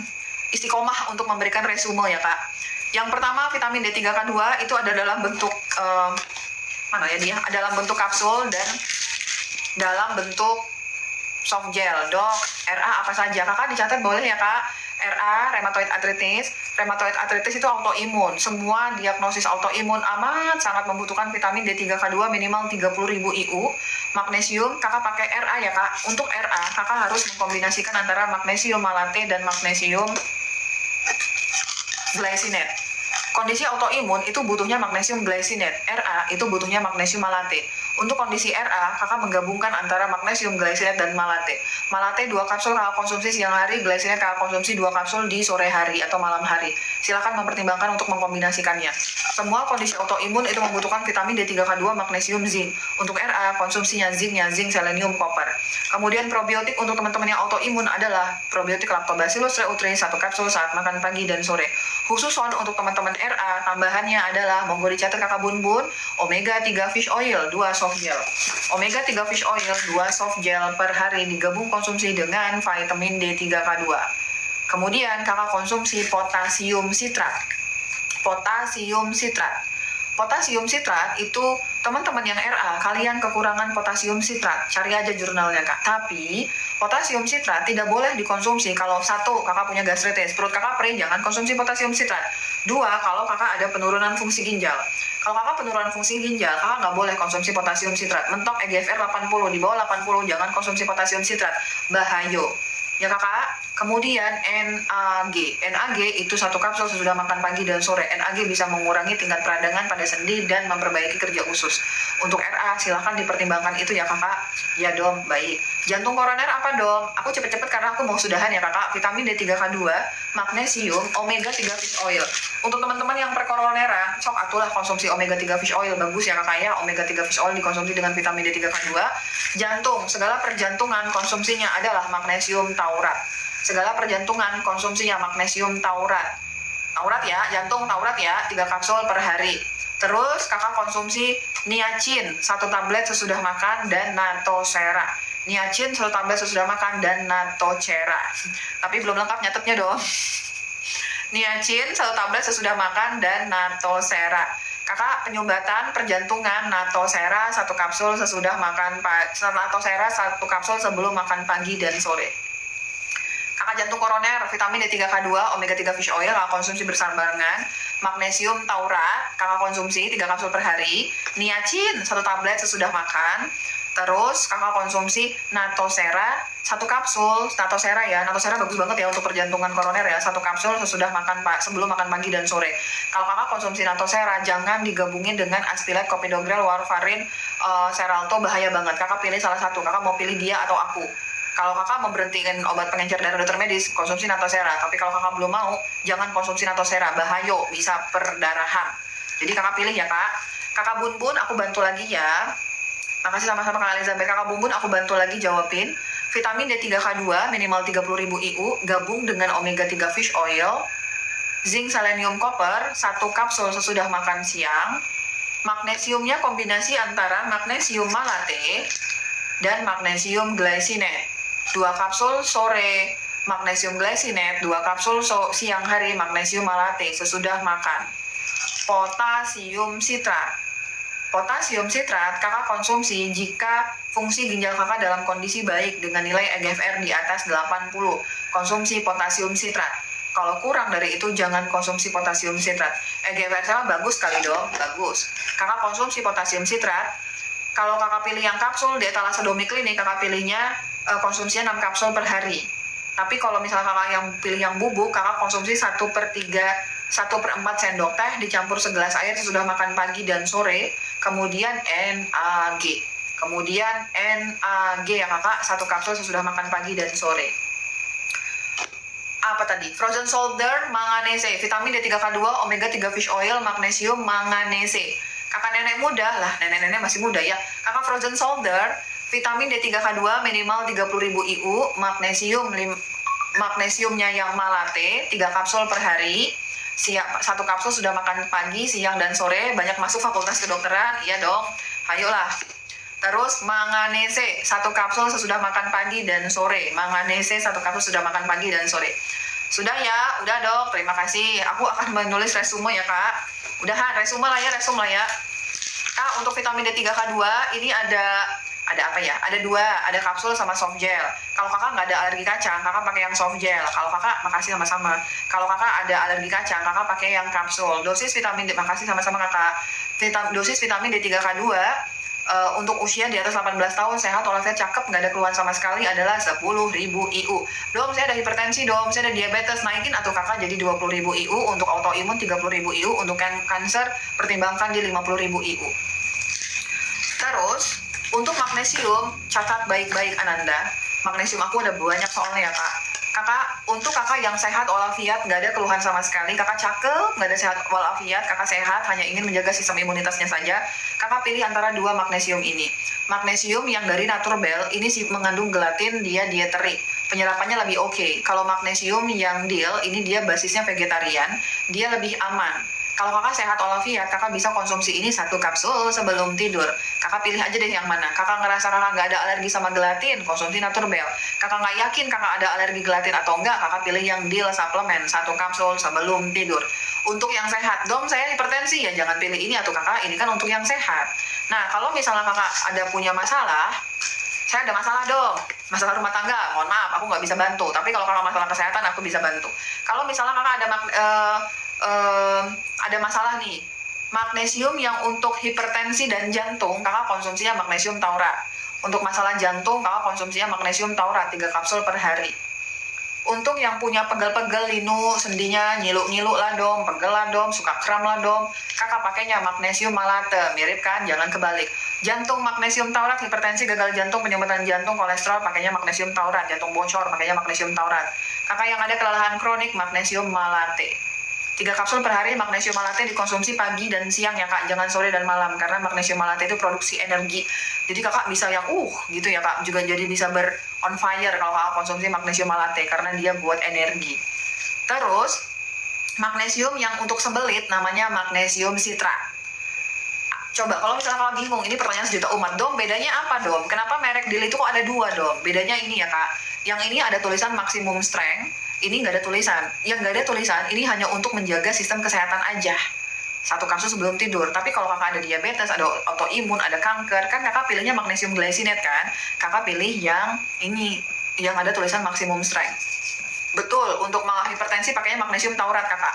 istiqomah untuk memberikan resume ya kak. Yang pertama, vitamin D3K2 itu ada dalam bentuk dalam bentuk kapsul dan dalam bentuk soft gel. Dok, RA apa saja? Kakak dicatat boleh ya kak. RA, rheumatoid arthritis. Rheumatoid arthritis itu autoimun. Semua diagnosis autoimun amat sangat membutuhkan vitamin D3K2 minimal 30.000 IU. Magnesium, kakak pakai RA ya kak. Untuk RA, kakak harus mengkombinasikan antara magnesium malate dan magnesium glycinate. Kondisi autoimun itu butuhnya magnesium glycinate. RA itu butuhnya magnesium malate. Untuk kondisi RA, kakak menggabungkan antara magnesium glycinate dan malate. Malate 2 kapsul kakak konsumsi siang hari, glycinate kakak konsumsi 2 kapsul di sore hari atau malam hari. Silakan mempertimbangkan untuk mengkombinasikannya. Semua kondisi autoimun itu membutuhkan vitamin D3K2, magnesium, zinc. Untuk RA, konsumsinya zinc, selenium, koper. Kemudian probiotik untuk teman-teman yang autoimun adalah probiotik Lactobacillus reuteri 1 kapsul saat makan pagi dan sore. Khusus untuk teman-teman RA, tambahannya adalah monggo dicatat kakak bun-bun, omega 3 fish oil 2 soft gel. Omega 3 fish oil 2 soft gel per hari digabung konsumsi dengan vitamin D3K2. Kemudian kakak konsumsi potasium sitrat. Potasium sitrat itu teman-teman yang RA, kalian kekurangan potasium sitrat, cari aja jurnalnya kak. Tapi potasium sitrat tidak boleh dikonsumsi kalau 1, kakak punya gastritis, perut kakak perih, jangan konsumsi potasium sitrat. 2, kalau kakak ada penurunan fungsi ginjal. Kalau kakak penurunan fungsi ginjal, kakak nggak boleh konsumsi potasium sitrat. Mentok EGFR 80, di bawah 80 jangan konsumsi potasium sitrat, bahayo. Ya kakak, kemudian NAG itu 1 kapsul sesudah makan pagi dan sore. NAG bisa mengurangi tingkat peradangan pada sendi dan memperbaiki kerja usus. Untuk RA silahkan dipertimbangkan itu ya kakak. Ya dom, baik. Jantung koroner apa dom? Aku cepet-cepet karena aku mau sudahan ya kakak. Vitamin D3K2, magnesium, omega 3 fish oil. Untuk teman-teman yang perkoroneran, sok atulah konsumsi omega 3 fish oil, bagus ya kakak ya. Omega 3 fish oil dikonsumsi dengan vitamin D3K2. Jantung, segala perjantungan konsumsinya adalah magnesium taurat. Segala perjantungan konsumsinya magnesium taurat. Taurat ya, jantung taurat ya, 3 kapsul per hari. Terus kakak konsumsi niacin 1 tablet sesudah makan dan natosera. Niacin 1 tablet sesudah makan dan natocera. Tapi belum lengkap nyatetnya dong. Niacin 1 tablet sesudah makan dan natosera. Kakak penyumbatan perjantungan natosera 1 kapsul sesudah makan natosera 1 kapsul sebelum makan pagi dan sore. Kakak jantung koroner, vitamin D3K2, omega 3 fish oil kakak konsumsi bersambarangan. Magnesium taurat kakak konsumsi 3 kapsul per hari. Niacin 1 tablet sesudah makan. Terus kakak konsumsi natosera 1 kapsul. Natosera ya, natosera bagus banget ya untuk perjantungan koroner ya. 1 kapsul sesudah makan sebelum makan pagi dan sore. Kalau kakak konsumsi natosera jangan digabungin dengan astilat, clopidogrel, warfarin, seralto, bahaya banget. Kakak pilih salah satu. Kakak mau pilih dia atau aku. Kalau kakak mau berhentiin obat pengencer darah dokter medis, konsumsi natosera. Tapi kalau kakak belum mau, jangan konsumsi natosera, bahayo, bisa perdarahan. Jadi kakak pilih ya kak. Kakak bun-bun aku bantu lagi ya. Makasih sama-sama Kak Elizabeth. Kakak bun-bun aku bantu lagi jawabin. Vitamin D3K2 minimal 30.000 IU gabung dengan omega 3 fish oil, zinc, selenium, koper 1 kapsul sesudah makan siang. Magnesiumnya kombinasi antara magnesium malate dan magnesium glycinate. 2 kapsul sore magnesium glycinate, 2 kapsul siang hari magnesium malate sesudah makan. Potasium sitrat. Potasium sitrat kakak konsumsi jika fungsi ginjal kakak dalam kondisi baik dengan nilai EGFR di atas 80. Konsumsi potasium sitrat. Kalau kurang dari itu jangan konsumsi potasium sitrat. EGFR saya bagus kali dong, bagus. Kakak konsumsi potasium sitrat. Kalau kakak pilih yang kapsul di Thalassodome Clinic, kakak pilihnya konsumsinya 6 kapsul per hari. Tapi kalau misalnya kakak yang pilih yang bubuk, kakak konsumsi 1/4 sendok teh dicampur segelas air sesudah makan pagi dan sore. Kemudian NAG. Kemudian NAG ya kakak, 1 kapsul sesudah makan pagi dan sore. Apa tadi? Frozen shoulder, manganese, vitamin D3K2, omega 3 fish oil, magnesium, manganese. Kakak nenek muda lah, nenek-nenek masih muda ya. Kakak frozen shoulder, vitamin D3K2 minimal 30.000 IU, magnesiumnya yang malate 3 kapsul per hari. 1 kapsul sudah makan pagi, siang dan sore. Banyak masuk fakultas kedokteran, iya dong. Ayolah. Terus manganese 1 kapsul sesudah makan pagi dan sore. Manganese 1 kapsul sudah makan pagi dan sore. Sudah ya, udah dok. Terima kasih. Aku akan menulis resume ya kak. Udahan, resume lah ya. Kak, untuk vitamin D3K2 ini ada apa ya? Ada 2, ada kapsul sama soft gel. Kalau kakak nggak ada alergi kacang, kakak pakai yang soft gel. Kalau kakak, makasih sama-sama. Kalau kakak ada alergi kacang, kakak pakai yang kapsul. Dosis vitamin D, makasih sama-sama kakak. Dosis vitamin D3K2 untuk usia di atas 18 tahun, sehat, walafiat, cakep, nggak ada keluhan sama sekali adalah 10.000 IU. Dom, saya ada hipertensi, dom, saya ada diabetes, naikin atau kakak jadi 20.000 IU, untuk autoimun 30.000 IU, untuk kanker pertimbangkan di 50.000 IU. Terus, untuk magnesium, catat baik-baik Ananda, magnesium aku ada banyak soalnya ya kak. Untuk kakak yang sehat walafiat, nggak ada keluhan sama sekali, kakak cakep, nggak ada sehat walafiat, kakak sehat, hanya ingin menjaga sistem imunitasnya saja, kakak pilih antara 2 magnesium ini. Magnesium yang dari Naturbell, ini sih mengandung gelatin, dia dieterik, penyerapannya lebih oke. Kalau magnesium yang Deal, ini dia basisnya vegetarian, dia lebih aman. Kalau kakak sehat walafiat, kakak bisa konsumsi ini 1 kapsul sebelum tidur. Kakak pilih aja deh yang mana. Kakak ngerasa kakak nggak ada alergi sama gelatin, konsumsi Naturbell. Kakak nggak yakin kakak ada alergi gelatin atau enggak, kakak pilih yang Deal suplemen 1 kapsul sebelum tidur. Untuk yang sehat, dom saya hipertensi ya jangan pilih ini atau kakak, ini kan untuk yang sehat. Nah kalau misalnya kakak ada punya masalah, saya ada masalah dong, masalah rumah tangga, mohon maaf aku nggak bisa bantu. Tapi kalau masalah kesehatan aku bisa bantu. Kalau misalnya kakak ada masalah nih, magnesium yang untuk hipertensi dan jantung, kakak konsumsinya magnesium taurat. Untuk masalah jantung, kakak konsumsinya magnesium taurat 3 kapsul per hari. Untuk yang punya pegel-pegel, linu, sendinya nyilu-nyilu lah dong, pegel lah dong, suka kram lah dong, kakak pakainya magnesium malate, mirip kan, jangan kebalik. Jantung magnesium taurat, hipertensi, gagal jantung, penyumbatan jantung, kolesterol, pakainya magnesium taurat, jantung bocor, pakainya magnesium taurat. Kakak yang ada kelelahan kronik, magnesium malate. 3 kapsul per hari magnesium malate dikonsumsi pagi dan siang ya kak, jangan sore dan malam, karena magnesium malate itu produksi energi. Jadi kakak bisa yang gitu ya kak, juga jadi bisa on fire kalau kakak konsumsi magnesium malate, karena dia buat energi. Terus, magnesium yang untuk sembelit namanya magnesium sitrat. Coba kalau misalnya kakak bingung, ini pertanyaan sejuta umat, dom bedanya apa dom? Kenapa merek Deal itu kok ada 2 dom? Bedanya ini ya kak, yang ini ada tulisan maximum strength, ini nggak ada tulisan. Yang nggak ada tulisan, ini hanya untuk menjaga sistem kesehatan aja. 1 kapsul sebelum tidur. Tapi kalau kakak ada diabetes, ada autoimun, ada kanker, kan kakak pilihnya magnesium glycinate kan? Kakak pilih yang ini, yang ada tulisan maximum strength. Betul, untuk hipertensi pakainya magnesium taurat kakak.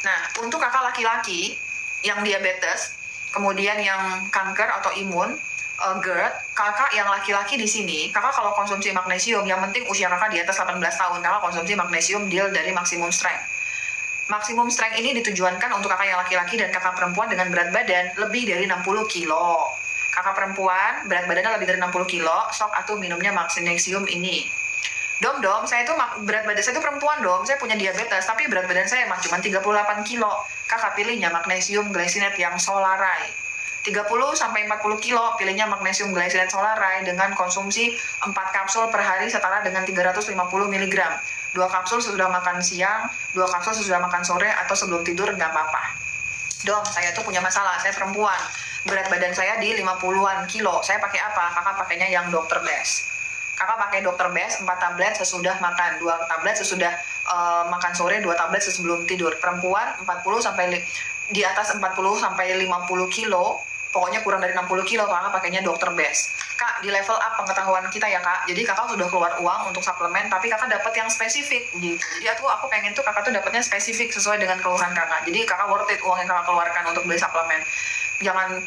Nah, untuk kakak laki-laki yang diabetes, kemudian yang kanker, autoimun, GERD, kakak yang laki-laki di sini, kakak kalau konsumsi magnesium, yang penting usia kakak di atas 18 tahun, kakak konsumsi magnesium Deal dari maximum strength. Maximum strength ini ditujuankan untuk kakak yang laki-laki dan kakak perempuan dengan berat badan lebih dari 60 kilo. Kakak perempuan, berat badannya lebih dari 60 kilo, sok atau minumnya magnesium ini. Dom, saya itu berat badan saya itu perempuan dom, saya punya diabetes, tapi berat badan saya mah cuma 38 kilo. Kakak pilihnya magnesium glycinate yang Solaray. 30-40 kilo, pilihnya magnesium glycinate Solaray dengan konsumsi 4 kapsul per hari setara dengan 350 mg. 2 kapsul sesudah makan siang, 2 kapsul sesudah makan sore, atau sebelum tidur nggak apa-apa. Dok, saya tuh punya masalah, saya perempuan. Berat badan saya di 50-an kilo. Saya pakai apa? Kakak pakainya yang Dr. Best. Kakak pakai Dr. Best 4 tablet sesudah makan, 2 tablet sesudah makan sore, 2 tablet sebelum tidur. Perempuan 40 sampai di atas 40 sampai 50 kilo, pokoknya kurang dari 60 kilo, kakak pakainya Dr. Best. Kak, di level up pengetahuan kita ya kak, jadi kakak sudah keluar uang untuk suplemen, tapi kakak dapat yang spesifik gitu. Jadi aku pengen tuh kakak tuh dapatnya spesifik sesuai dengan keluhan kakak. Jadi kakak worth it uang yang kakak keluarkan untuk beli suplemen. Jangan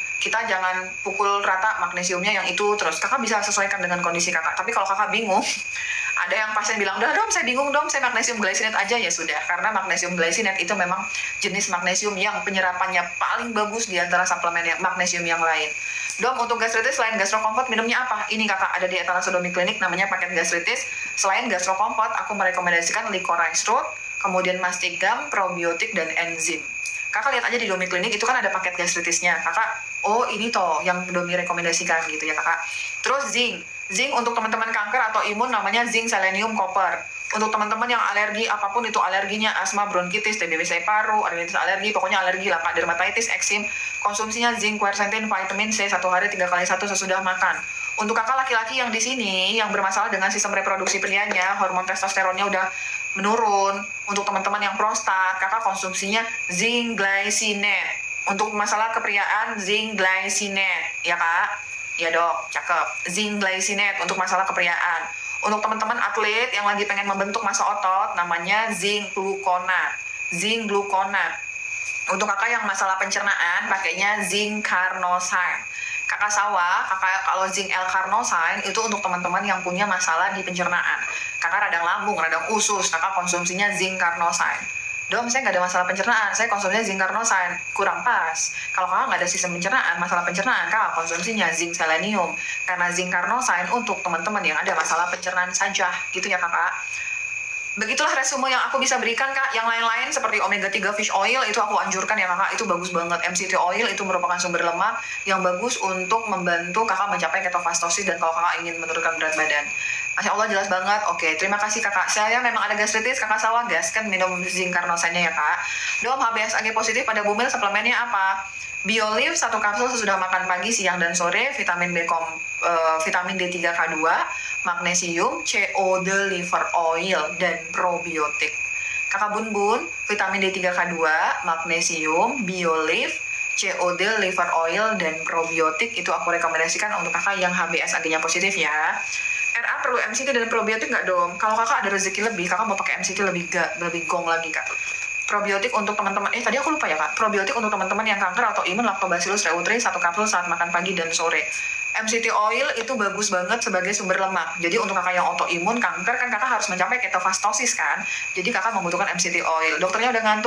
pukul rata magnesiumnya yang itu terus. Kakak bisa sesuaikan dengan kondisi kakak. Tapi kalau kakak bingung, ada yang pasien bilang, udah dom saya bingung dom, saya magnesium glycinate aja. Ya sudah, karena magnesium glycinate itu memang jenis magnesium yang penyerapannya paling bagus di antara suplemen yang magnesium yang lain. Dom, untuk gastritis selain Gastro Comfort minumnya apa? Ini kakak ada di Ethanosodomy Clinic, namanya paket gastritis. Selain Gastro Comfort, aku merekomendasikan Licorice Root, kemudian Mastigam, probiotik, dan enzim. Kakak lihat aja di Domi Clinic, itu kan ada paket gastritisnya. Kakak, oh ini toh yang Domi rekomendasikan gitu ya kakak. Terus zinc. Zinc untuk teman-teman kanker atau imun namanya zinc selenium copper. Untuk teman-teman yang alergi, apapun itu alerginya, asma, bronkitis, TBC paru, rinitis alergi, pokoknya alergi lah, kak, dermatitis, eksim, konsumsinya zinc, quercetin, vitamin C 1 hari 3 kali 1 sesudah makan. Untuk kakak laki-laki yang di sini yang bermasalah dengan sistem reproduksi prianya, hormon testosteronnya udah menurun. Untuk teman-teman yang prostat, kakak konsumsinya zinc glycinate. Untuk masalah kepriaan, zinc glycinate, ya kak? Ya dok, cakep. Zinc glycinate untuk masalah kepriaan. Untuk teman-teman atlet yang lagi pengen membentuk massa otot, namanya zinc gluconate. Zinc gluconate. Untuk kakak yang masalah pencernaan, pakainya zinc carnosine. Kakak sawah, kakak kalau zinc L-carnosine itu untuk teman-teman yang punya masalah di pencernaan. Kakak radang lambung, radang usus, kakak konsumsinya zinc carnosine. Dom, saya nggak ada masalah pencernaan, saya konsumsinya zinc carnosine, kurang pas. Kalau kakak nggak ada sistem pencernaan, masalah pencernaan, kakak konsumsinya zinc selenium. Karena zinc carnosine untuk teman-teman yang ada masalah pencernaan saja, gitu ya kakak. Begitulah resume yang aku bisa berikan kak. Yang lain-lain seperti omega 3 fish oil itu aku anjurkan ya kakak, itu bagus banget. MCT oil itu merupakan sumber lemak yang bagus untuk membantu kakak mencapai ketofastosis dan kalau kakak ingin menurunkan berat badan. Masya Allah jelas banget. Oke, terima kasih kakak. Saya memang ada gastritis, kakak sawah gas kan minum zinc carnosine ya kak. Dom, HbSAg positif pada bumil, suplemennya apa? BioLive 1 kapsul sesudah makan pagi, siang, dan sore, vitamin vitamin D3K2, magnesium, COD liver oil, dan probiotik. Kakak Bun, vitamin D3K2, magnesium, BioLive, COD liver oil, dan probiotik itu aku rekomendasikan untuk kakak yang HbSAg-nya positif ya. RA perlu MCT dan probiotik nggak dong? Kalau kakak ada rezeki lebih, kakak mau pakai MCT lebih gong lagi kak. Probiotik untuk teman-teman, tadi aku lupa ya kak. Probiotik untuk teman-teman yang kanker atau imun, Lactobacillus reuteri 1 kapsul saat makan pagi dan sore. MCT oil itu bagus banget sebagai sumber lemak. Jadi untuk kakak yang autoimun, kanker kan kakak harus mencapai ketofastosis kan. Jadi kakak membutuhkan MCT oil. Dokternya udah ngantuk.